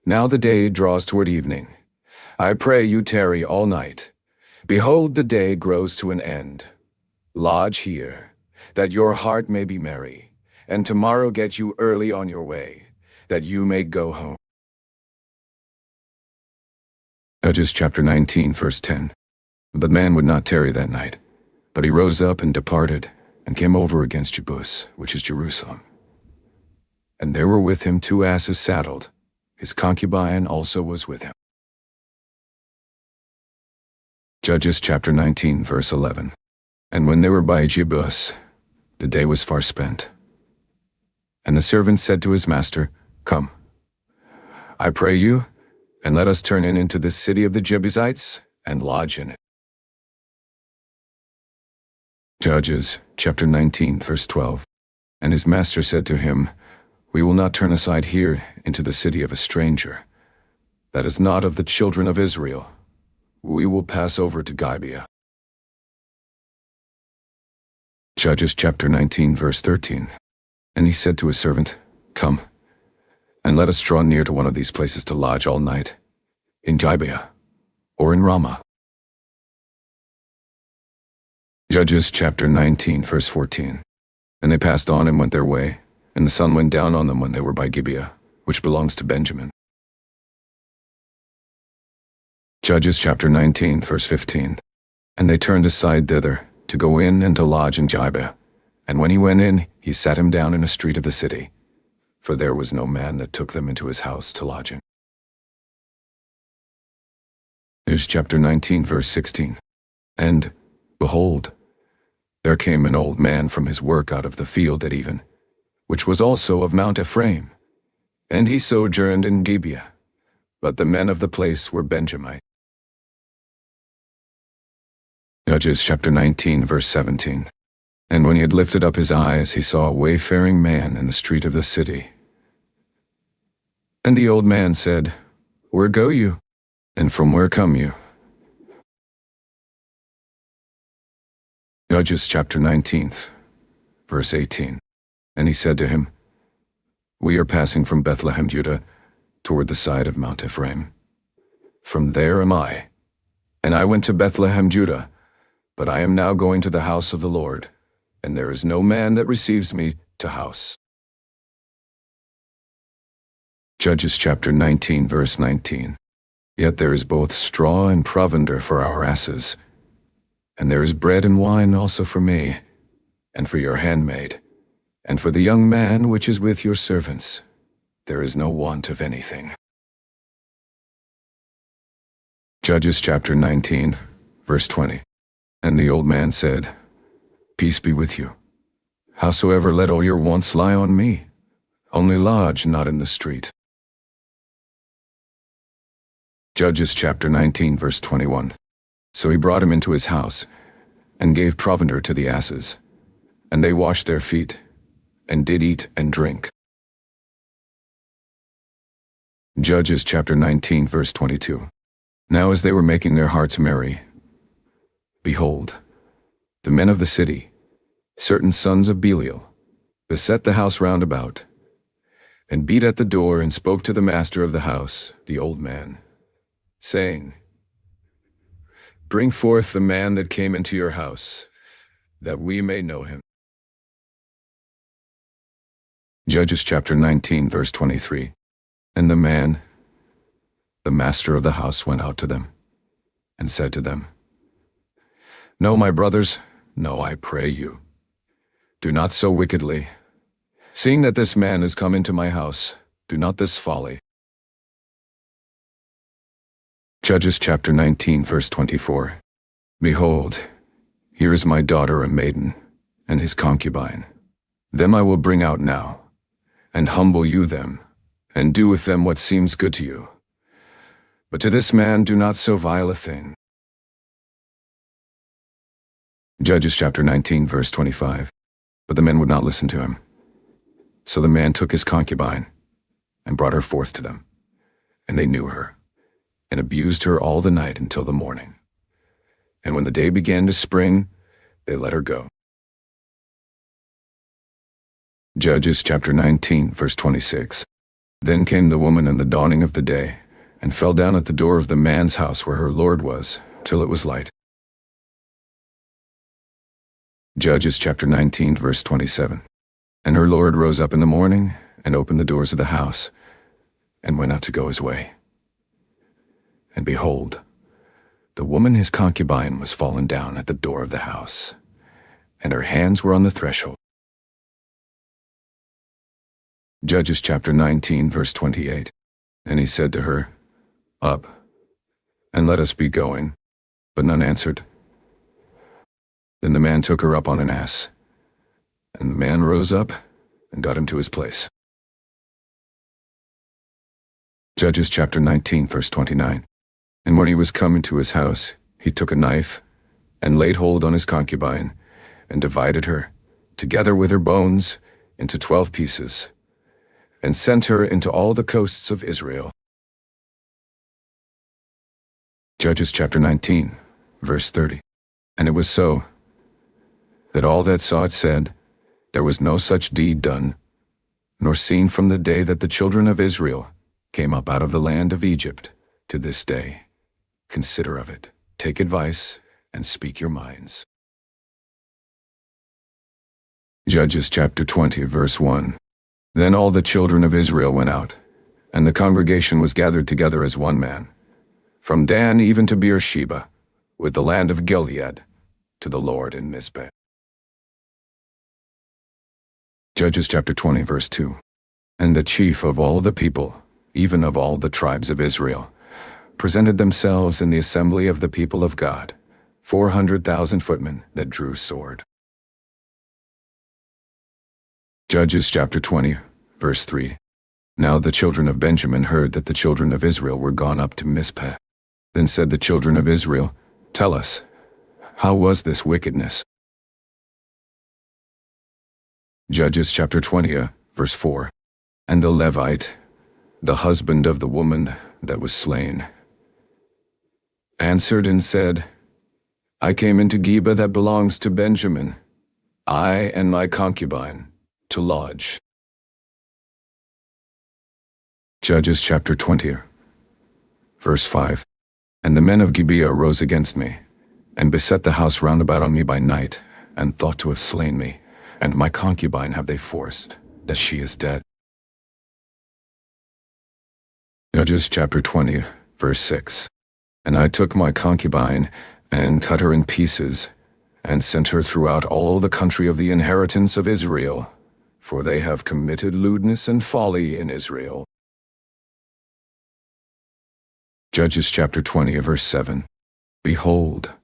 now the day draws toward evening. I pray you tarry all night. Behold, the day grows to an end. Lodge here, that your heart may be merry, and tomorrow get you early on your way, that you may go home. Judges chapter 19, verse 10. But the man would not tarry that night, but he rose up and departed, and came over against Jebus, which is Jerusalem. And there were with him 2 asses saddled. His concubine also was with him. Judges chapter 19, verse 11. And when they were by Jebus, the day was far spent. And the servant said to his master, Come, I pray you, and let us turn in into this city of the Jebusites, and lodge in it. Judges chapter 19, verse 12. And his master said to him, We will not turn aside here into the city of a stranger, that is not of the children of Israel. We will pass over to Gibeah. Judges chapter 19, verse 13. And he said to his servant, Come, and let us draw near to one of these places to lodge all night, in Gibeah, or in Ramah. Judges chapter 19, verse 14. And they passed on and went their way, and the sun went down on them when they were by Gibeah, which belongs to Benjamin. Judges chapter 19, verse 15. And they turned aside thither, to go in and to lodge in Gibeah, And when he went in, he sat him down in a street of the city, for there was no man that took them into his house to lodging. Here's chapter 19, verse 16. And, behold, there came an old man from his work out of the field at even, which was also of Mount Ephraim, and he sojourned in Gibeah, but the men of the place were Benjamite. Judges chapter 19, verse 17. And when he had lifted up his eyes, he saw a wayfaring man in the street of the city. And the old man said, Where go you? And from where come you? Judges chapter 19, verse 18. And he said to him, We are passing from Bethlehem, Judah, toward the side of Mount Ephraim. From there am I. And I went to Bethlehem, Judah, but I am now going to the house of the Lord, and there is no man that receives me to house. Judges chapter 19, verse 19. Yet there is both straw and provender for our asses, and there is bread and wine also for me, and for your handmaid, and for the young man which is with your servants. There is no want of anything. Judges chapter 19, verse 20. And the old man said, Peace be with you. Howsoever, let all your wants lie on me. Only lodge not in the street. Judges chapter 19, verse 21. So he brought him into his house, and gave provender to the asses, and they washed their feet, and did eat and drink. Judges chapter 19, verse 22. Now as they were making their hearts merry, behold, the men of the city, certain sons of Belial, beset the house round about, and beat at the door, and spoke to the master of the house, the old man, saying, Bring forth the man that came into your house, that we may know him. Judges chapter 19, verse 23. And the man, the master of the house, went out to them, and said to them, No, my brothers, no, I pray you, do not so wickedly. Seeing that this man is come into my house, do not this folly. Judges chapter 19, verse 24. Behold, here is my daughter a maiden, and his concubine. Them I will bring out now, and humble you them, and do with them what seems good to you. But to this man do not so vile a thing. Judges chapter 19, verse 25. But the men would not listen to him. So the man took his concubine, and brought her forth to them. And they knew her, and abused her all the night until the morning. And when the day began to spring, they let her go. Judges chapter 19, verse 26. Then came the woman in the dawning of the day, and fell down at the door of the man's house where her lord was, till it was light. Judges chapter 19, verse 27. And her lord rose up in the morning, and opened the doors of the house, and went out to go his way. And behold, the woman his concubine was fallen down at the door of the house, and her hands were on the threshold. Judges chapter 19, verse 28. And he said to her, Up, and let us be going. But none answered. Then the man took her up on an ass, and the man rose up and got him to his place. Judges chapter 19, verse 29. And when he was come into his house, he took a knife, and laid hold on his concubine, and divided her, together with her bones, into 12 pieces, and sent her into all the coasts of Israel. Judges chapter 19, verse 30. And it was so, that all that saw it said, There was no such deed done, nor seen from the day that the children of Israel came up out of the land of Egypt to this day. Consider of it, take advice, and speak your minds. Judges chapter 20, verse 1. Then all the children of Israel went out, and the congregation was gathered together as one man, from Dan even to Beersheba, with the land of Gilead, to the Lord in Mizpeh. Judges chapter 20 verse 2. And the chief of all the people, even of all the tribes of Israel, presented themselves in the assembly of the people of God, 400,000 footmen that drew sword. Judges chapter 20 verse 3. Now the children of Benjamin heard that the children of Israel were gone up to Mizpah. Then said the children of Israel, Tell us, how was this wickedness? Judges chapter 20 verse 4. And the Levite, the husband of the woman that was slain, answered and said, I came into Geba that belongs to Benjamin, I and my concubine, to lodge. Judges chapter 20 verse 5. And the men of Gibeah rose against me, and beset the house round about on me by night, and thought to have slain me, and my concubine have they forced, that she is dead. Judges chapter 20 verse 6. And I took my concubine, and cut her in pieces, and sent her throughout all the country of the inheritance of Israel, for they have committed lewdness and folly in Israel. Judges chapter 20 verse 7. Behold,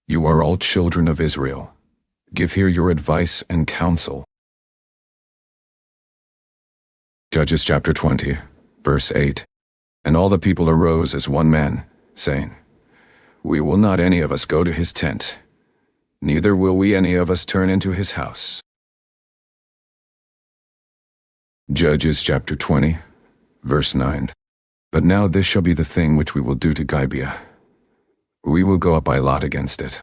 you are all children of Israel. Give here your advice and counsel. Judges chapter 20 verse 8. And all the people arose as one man, saying, We will not any of us go to his tent, neither will we any of us turn into his house. Judges chapter 20 verse 9. But now this shall be the thing which we will do to Gibeah. We will go up by lot against it.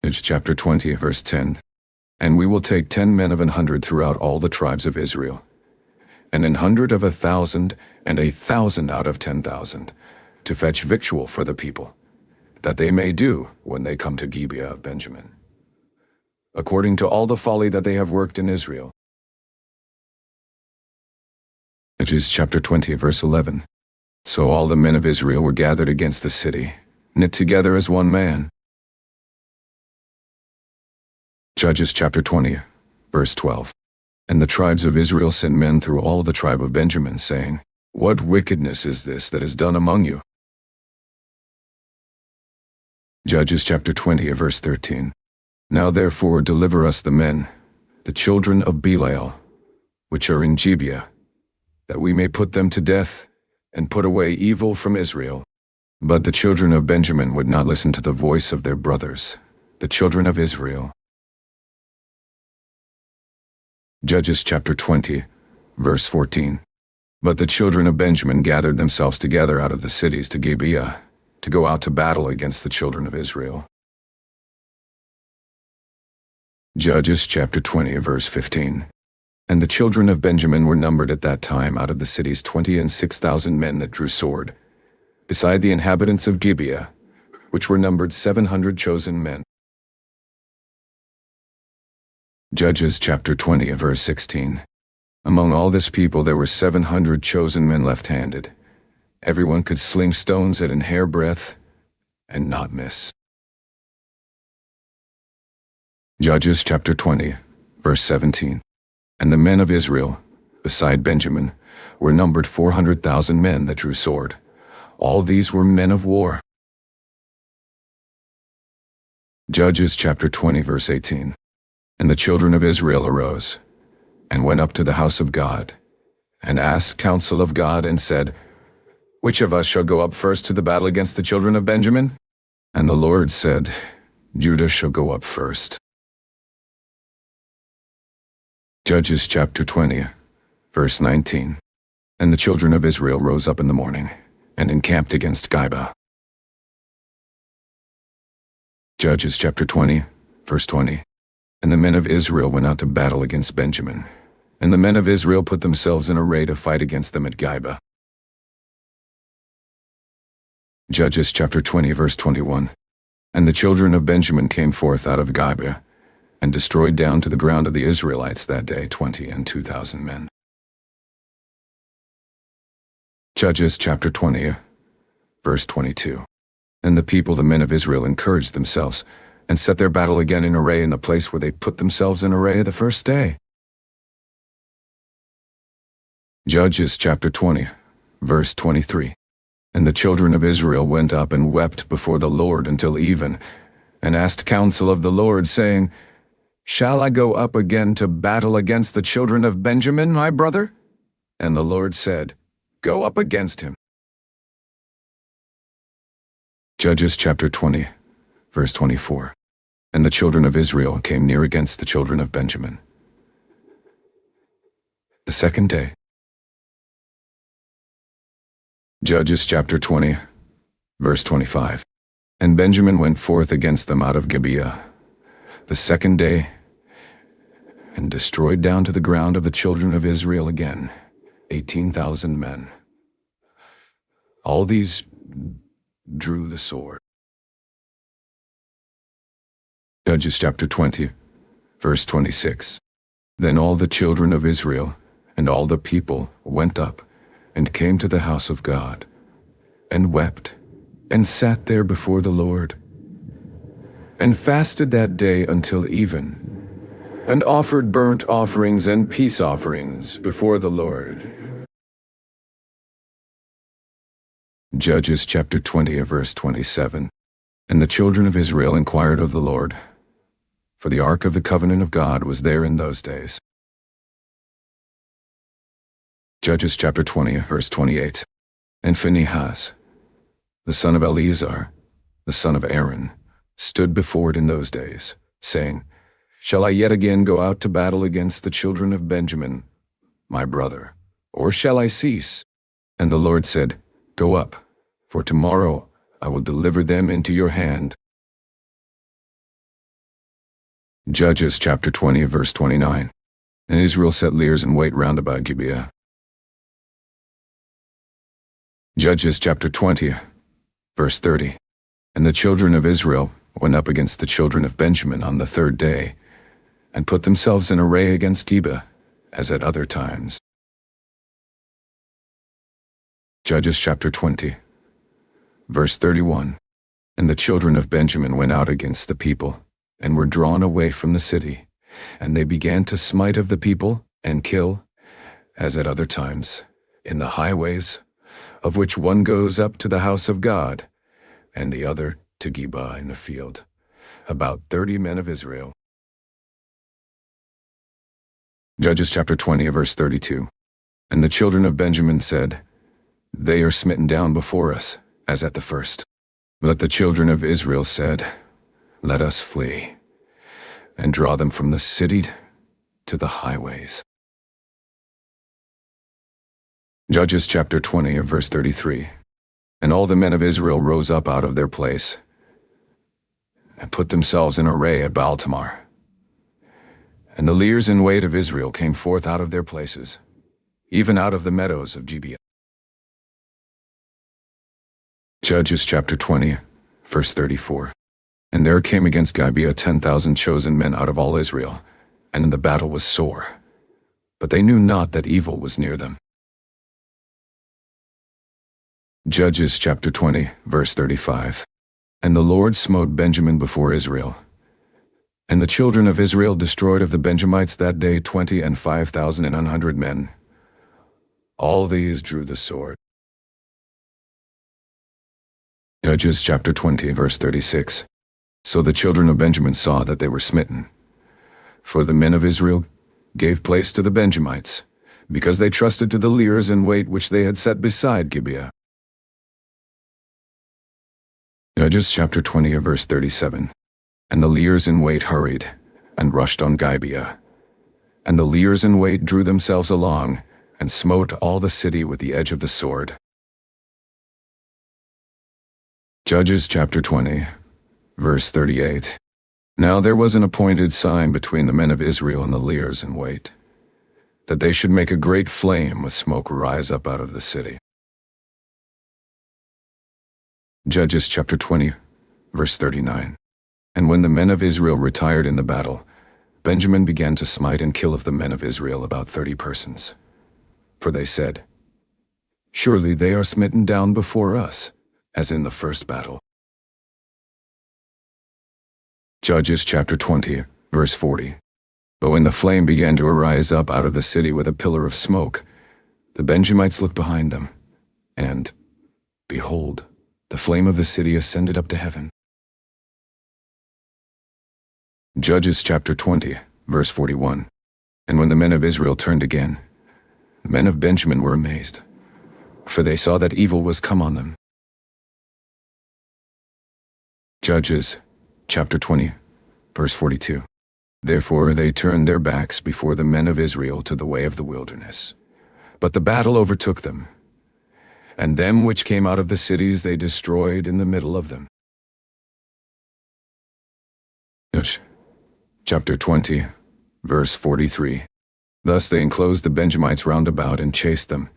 Judges chapter 20 verse 10. And we will take 10 men of 100 throughout all the tribes of Israel, and 100 of 1,000, and 1,000 out of 10,000, to fetch victual for the people, that they may do when they come to Gibeah of Benjamin, according to all the folly that they have worked in Israel. Judges chapter 20 verse 11. So all the men of Israel were gathered against the city, knit together as one man. Judges chapter 20 verse 12. And the tribes of Israel sent men through all the tribe of Benjamin, saying, What wickedness is this that is done among you? Judges chapter 20 verse 13. Now therefore deliver us the men, the children of Belial, which are in Gibeah, that we may put them to death, and put away evil from Israel. But the children of Benjamin would not listen to the voice of their brothers, the children of Israel. Judges chapter 20, verse 14. But the children of Benjamin gathered themselves together out of the cities to Gibeah, to go out to battle against the children of Israel. Judges chapter 20, verse 15. And the children of Benjamin were numbered at that time out of the cities 26,000 men that drew sword, beside the inhabitants of Gibeah, which were numbered 700 chosen men. Judges chapter 20, verse 16. Among all this people there were 700 chosen men left-handed. Everyone could sling stones at an hairbreadth and not miss. Judges chapter 20, verse 17. And the men of Israel, beside Benjamin, were numbered 400,000 men that drew sword. All these were men of war. Judges chapter 20, verse 18. And the children of Israel arose, and went up to the house of God, and asked counsel of God, and said, Which of us shall go up first to the battle against the children of Benjamin? And the Lord said, Judah shall go up first. Judges chapter 20, verse 19. And the children of Israel rose up in the morning, and encamped against Gibeah. Judges chapter 20, verse 20. And the men of Israel went out to battle against Benjamin, and the men of Israel put themselves in array to fight against them at Gibeah. Judges chapter 20, verse 21. And the children of Benjamin came forth out of Gibeah, and destroyed down to the ground of the Israelites that day 22,000 men. Judges chapter 20, verse 22. And the people, the men of Israel, encouraged themselves, and set their battle again in array in the place where they put themselves in array the first day. Judges chapter 20, verse 23. And the children of Israel went up and wept before the Lord until even, and asked counsel of the Lord, saying, Shall I go up again to battle against the children of Benjamin, my brother? And the Lord said, Go up against him. Judges chapter 20, verse 24. And the children of Israel came near against the children of Benjamin the second day. Judges chapter 20, verse 25. And Benjamin went forth against them out of Gibeah the second day, and destroyed down to the ground of the children of Israel again 18,000 men. All these drew the sword. Judges chapter 20, verse 26. Then all the children of Israel and all the people went up and came to the house of God, and wept, and sat there before the Lord, and fasted that day until even, and offered burnt offerings and peace offerings before the Lord. Judges chapter 20, verse 27. And the children of Israel inquired of the Lord, for the ark of the covenant of God was there in those days. Judges chapter 20, verse 28. And Phinehas, the son of Eleazar, the son of Aaron, stood before it in those days, saying, Shall I yet again go out to battle against the children of Benjamin, my brother, or shall I cease? And the Lord said, Go up, for tomorrow I will deliver them into your hand. Judges chapter 20, verse 29. And Israel set liers in wait round about Gibeah. Judges chapter 20, verse 30. And the children of Israel went up against the children of Benjamin on the third day, and put themselves in array against Gibeah, as at other times. Judges chapter 20, verse 31. And the children of Benjamin went out against the people, and were drawn away from the city, and they began to smite of the people, and kill, as at other times, in the highways, of which one goes up to the house of God, and the other to Gibeah in the field, about 30 men of Israel. Judges chapter 20, verse 32. And the children of Benjamin said, They are smitten down before us, as at the first. But the children of Israel said, Let us flee, and draw them from the city to the highways. Judges chapter 20, verse 33. And all the men of Israel rose up out of their place, and put themselves in array at Baal-tamar. And the liers in wait of Israel came forth out of their places, even out of the meadows of Gibeah. Judges chapter 20, verse 34. And there came against Gibeah 10,000 chosen men out of all Israel, and the battle was sore. But they knew not that evil was near them. Judges chapter 20, verse 35. And the Lord smote Benjamin before Israel. And the children of Israel destroyed of the Benjamites that day 25,100 men. All these drew the sword. Judges chapter 20, verse 36. So the children of Benjamin saw that they were smitten. For the men of Israel gave place to the Benjamites, because they trusted to the liers in wait which they had set beside Gibeah. Judges chapter 20, verse 37. And the liers in wait hurried, and rushed on Gibeah. And the liers in wait drew themselves along, and smote all the city with the edge of the sword. Judges chapter 20, verse 38. Now there was an appointed sign between the men of Israel and the liers in wait, that they should make a great flame with smoke rise up out of the city. Judges chapter 20, verse 39. And when the men of Israel retired in the battle, Benjamin began to smite and kill of the men of Israel about 30 persons. For they said, Surely they are smitten down before us, as in the first battle. Judges chapter 20, verse 40. But when the flame began to arise up out of the city with a pillar of smoke, the Benjamites looked behind them, and, behold, the flame of the city ascended up to heaven. Judges chapter 20, verse 41. And when the men of Israel turned again, the men of Benjamin were amazed, for they saw that evil was come on them. Judges chapter 20, verse 42. Therefore they turned their backs before the men of Israel to the way of the wilderness. But the battle overtook them, and them which came out of the cities they destroyed in the middle of them. Judges chapter 20, verse 43. Thus they enclosed the Benjamites round about and chased them,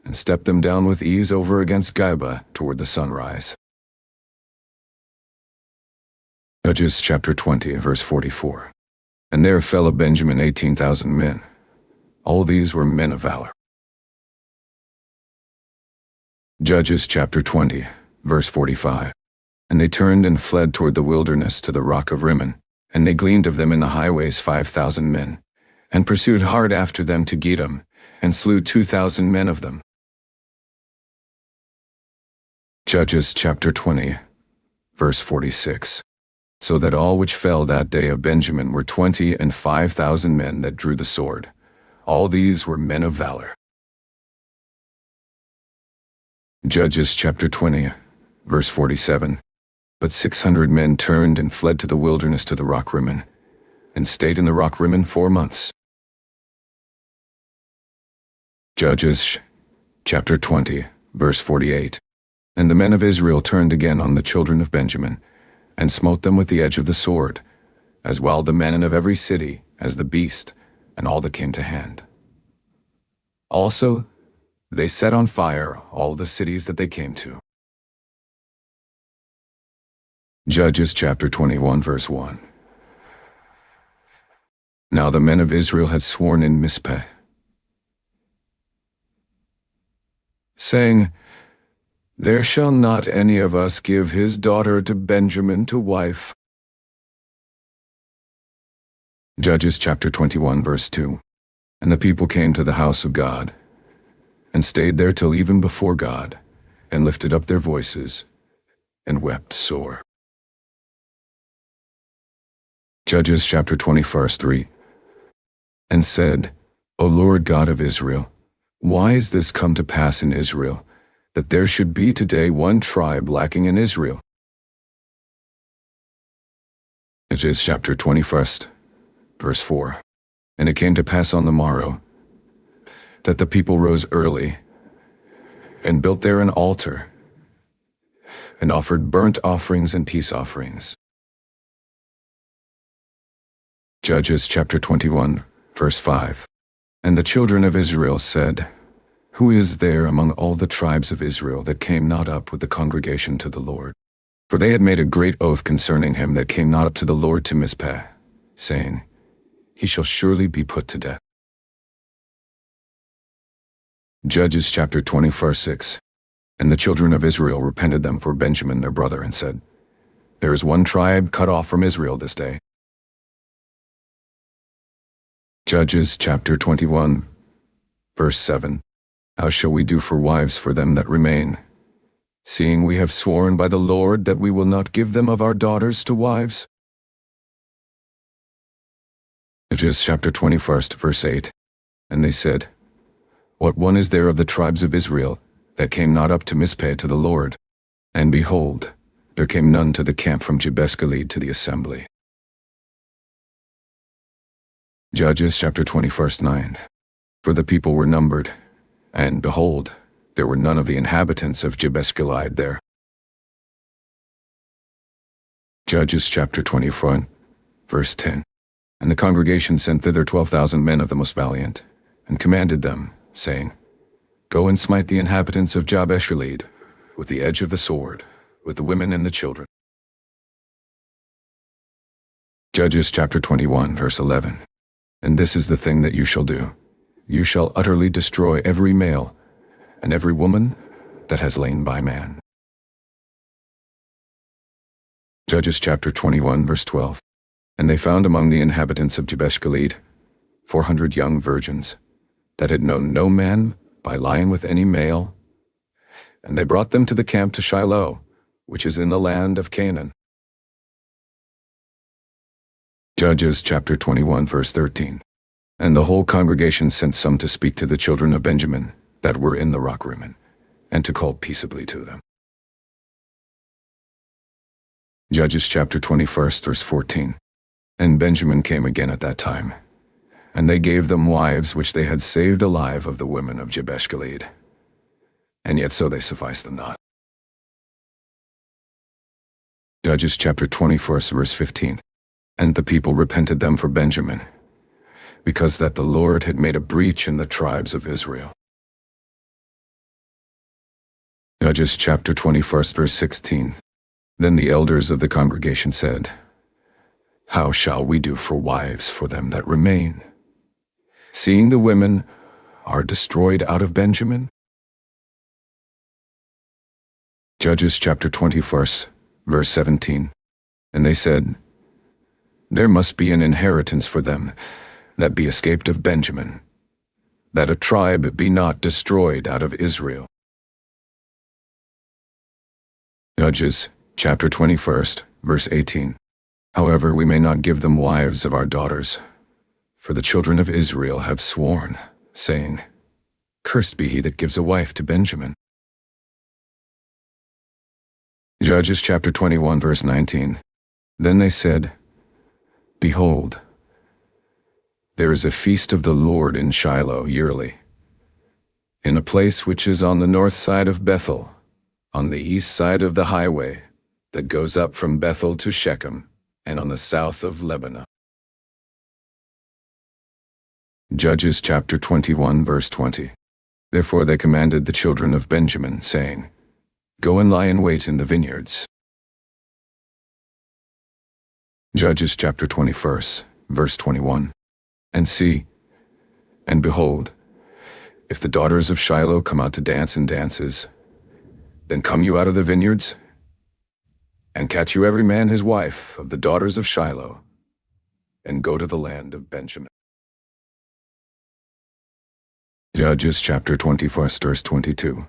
and stepped them down with ease over against Gibeah toward the sunrise. Judges chapter 20, verse 44. And there fell of Benjamin 18,000 men. All these were men of valor. Judges chapter 20, verse 45. And they turned and fled toward the wilderness to the rock of Rimmon, and they gleaned of them in the highways 5,000 men, and pursued hard after them to Gidom, and slew 2,000 men of them. Judges chapter 20, verse 46. So that all which fell that day of Benjamin were 25,000 men that drew the sword. All these were men of valor. Judges chapter 20, verse 47. But 600 men turned and fled to the wilderness to the rock Rimmon, and stayed in the rock Rimmon 4 months. Judges chapter 20, verse 48. And the men of Israel turned again on the children of Benjamin, and smote them with the edge of the sword, as well the men of every city as the beast, and all that came to hand. Also they set on fire all the cities that they came to. Judges chapter 21, verse 1. Now the men of Israel had sworn in Mizpeh, saying, There shall not any of us give his daughter to Benjamin to wife. Judges chapter 21, verse 2. And the people came to the house of God, and stayed there till even before God, and lifted up their voices, and wept sore. Judges chapter 20, verse 3. And said, O Lord God of Israel, why is this come to pass in Israel, that there should be today one tribe lacking in Israel? Judges chapter 21, verse 4. And it came to pass on the morrow, that the people rose early, and built there an altar, and offered burnt offerings and peace offerings. Judges chapter 21, verse 5. And the children of Israel said, Who is there among all the tribes of Israel that came not up with the congregation to the Lord? For they had made a great oath concerning him that came not up to the Lord to Mizpeh, saying, He shall surely be put to death. Judges chapter 20, verse 6. And the children of Israel repented them for Benjamin their brother, and said, There is one tribe cut off from Israel this day. Judges chapter 21, verse 7. How shall we do for wives for them that remain, seeing we have sworn by the Lord that we will not give them of our daughters to wives? Judges chapter 21, verse 8. And they said, What one is there of the tribes of Israel that came not up to Mizpeh to the Lord? And behold, there came none to the camp from Jabesh Gilead to the assembly. Judges chapter 20, verse 9. For the people were numbered, and behold, there were none of the inhabitants of Jabesh Gilead there. Judges chapter 24, verse 10. And the congregation sent thither 12,000 men of the most valiant, and commanded them, saying, Go and smite the inhabitants of Jabesh Gilead with the edge of the sword, with the women and the children. Judges chapter 21, verse 11. And this is the thing that you shall do. You shall utterly destroy every male, and every woman that has lain by man. Judges chapter 21, verse 12. And they found among the inhabitants of Jabesh Gilead 400 young virgins, that had known no man by lying with any male. And they brought them to the camp to Shiloh, which is in the land of Canaan. Judges chapter 21 verse 13. And the whole congregation sent some to speak to the children of Benjamin that were in the rock rimmon, and to call peaceably to them. Judges chapter 21 verse 14. And Benjamin came again at that time, and they gave them wives which they had saved alive of the women of Jabesh Gilead. And yet so they sufficed them not. Judges chapter 21 verse 15. And the people repented them for Benjamin, because that the Lord had made a breach in the tribes of Israel. Judges chapter 21 verse 16. Then the elders of the congregation said, How shall we do for wives for them that remain, seeing the women are destroyed out of Benjamin? Judges chapter 21 verse 17. And they said, There must be an inheritance for them that be escaped of Benjamin, that a tribe be not destroyed out of Israel. Judges chapter 21 verse 18. However, we may not give them wives of our daughters, for the children of Israel have sworn, saying, Cursed be he that gives a wife to Benjamin. Judges chapter 21 verse 19. Then they said, Behold, there is a feast of the Lord in Shiloh yearly, in a place which is on the north side of Bethel, on the east side of the highway that goes up from Bethel to Shechem, and on the south of Lebanon. Judges chapter 21 verse 20. Therefore they commanded the children of Benjamin, saying, Go and lie in wait in the vineyards. Judges chapter 21 verse 21. And see, and behold, if the daughters of Shiloh come out to dance in dances, then come you out of the vineyards, and catch you every man his wife of the daughters of Shiloh, and go to the land of Benjamin. Judges chapter 21 verse 22.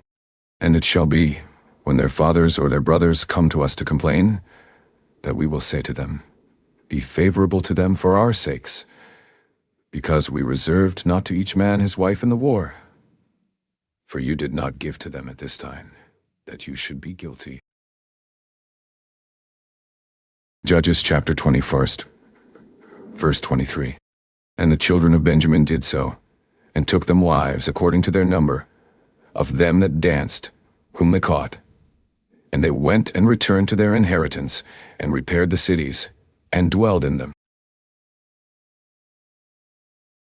And it shall be, when their fathers or their brothers come to us to complain, that we will say to them, Be favorable to them for our sakes, because we reserved not to each man his wife in the war. For you did not give to them at this time, that you should be guilty. Judges chapter 21 verse 23. And the children of Benjamin did so, and took them wives according to their number, of them that danced, whom they caught. And they went and returned to their inheritance, and repaired the cities, and dwelled in them.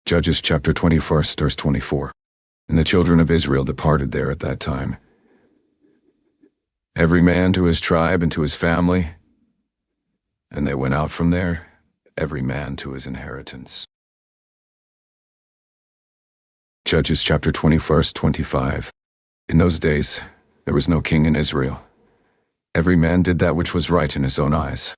Judges chapter 21 verse 24. And the children of Israel departed there at that time, every man to his tribe and to his family, and they went out from there, every man to his inheritance. Judges chapter 20 verse 25. In those days there was no king in Israel. Every man did that which was right in his own eyes.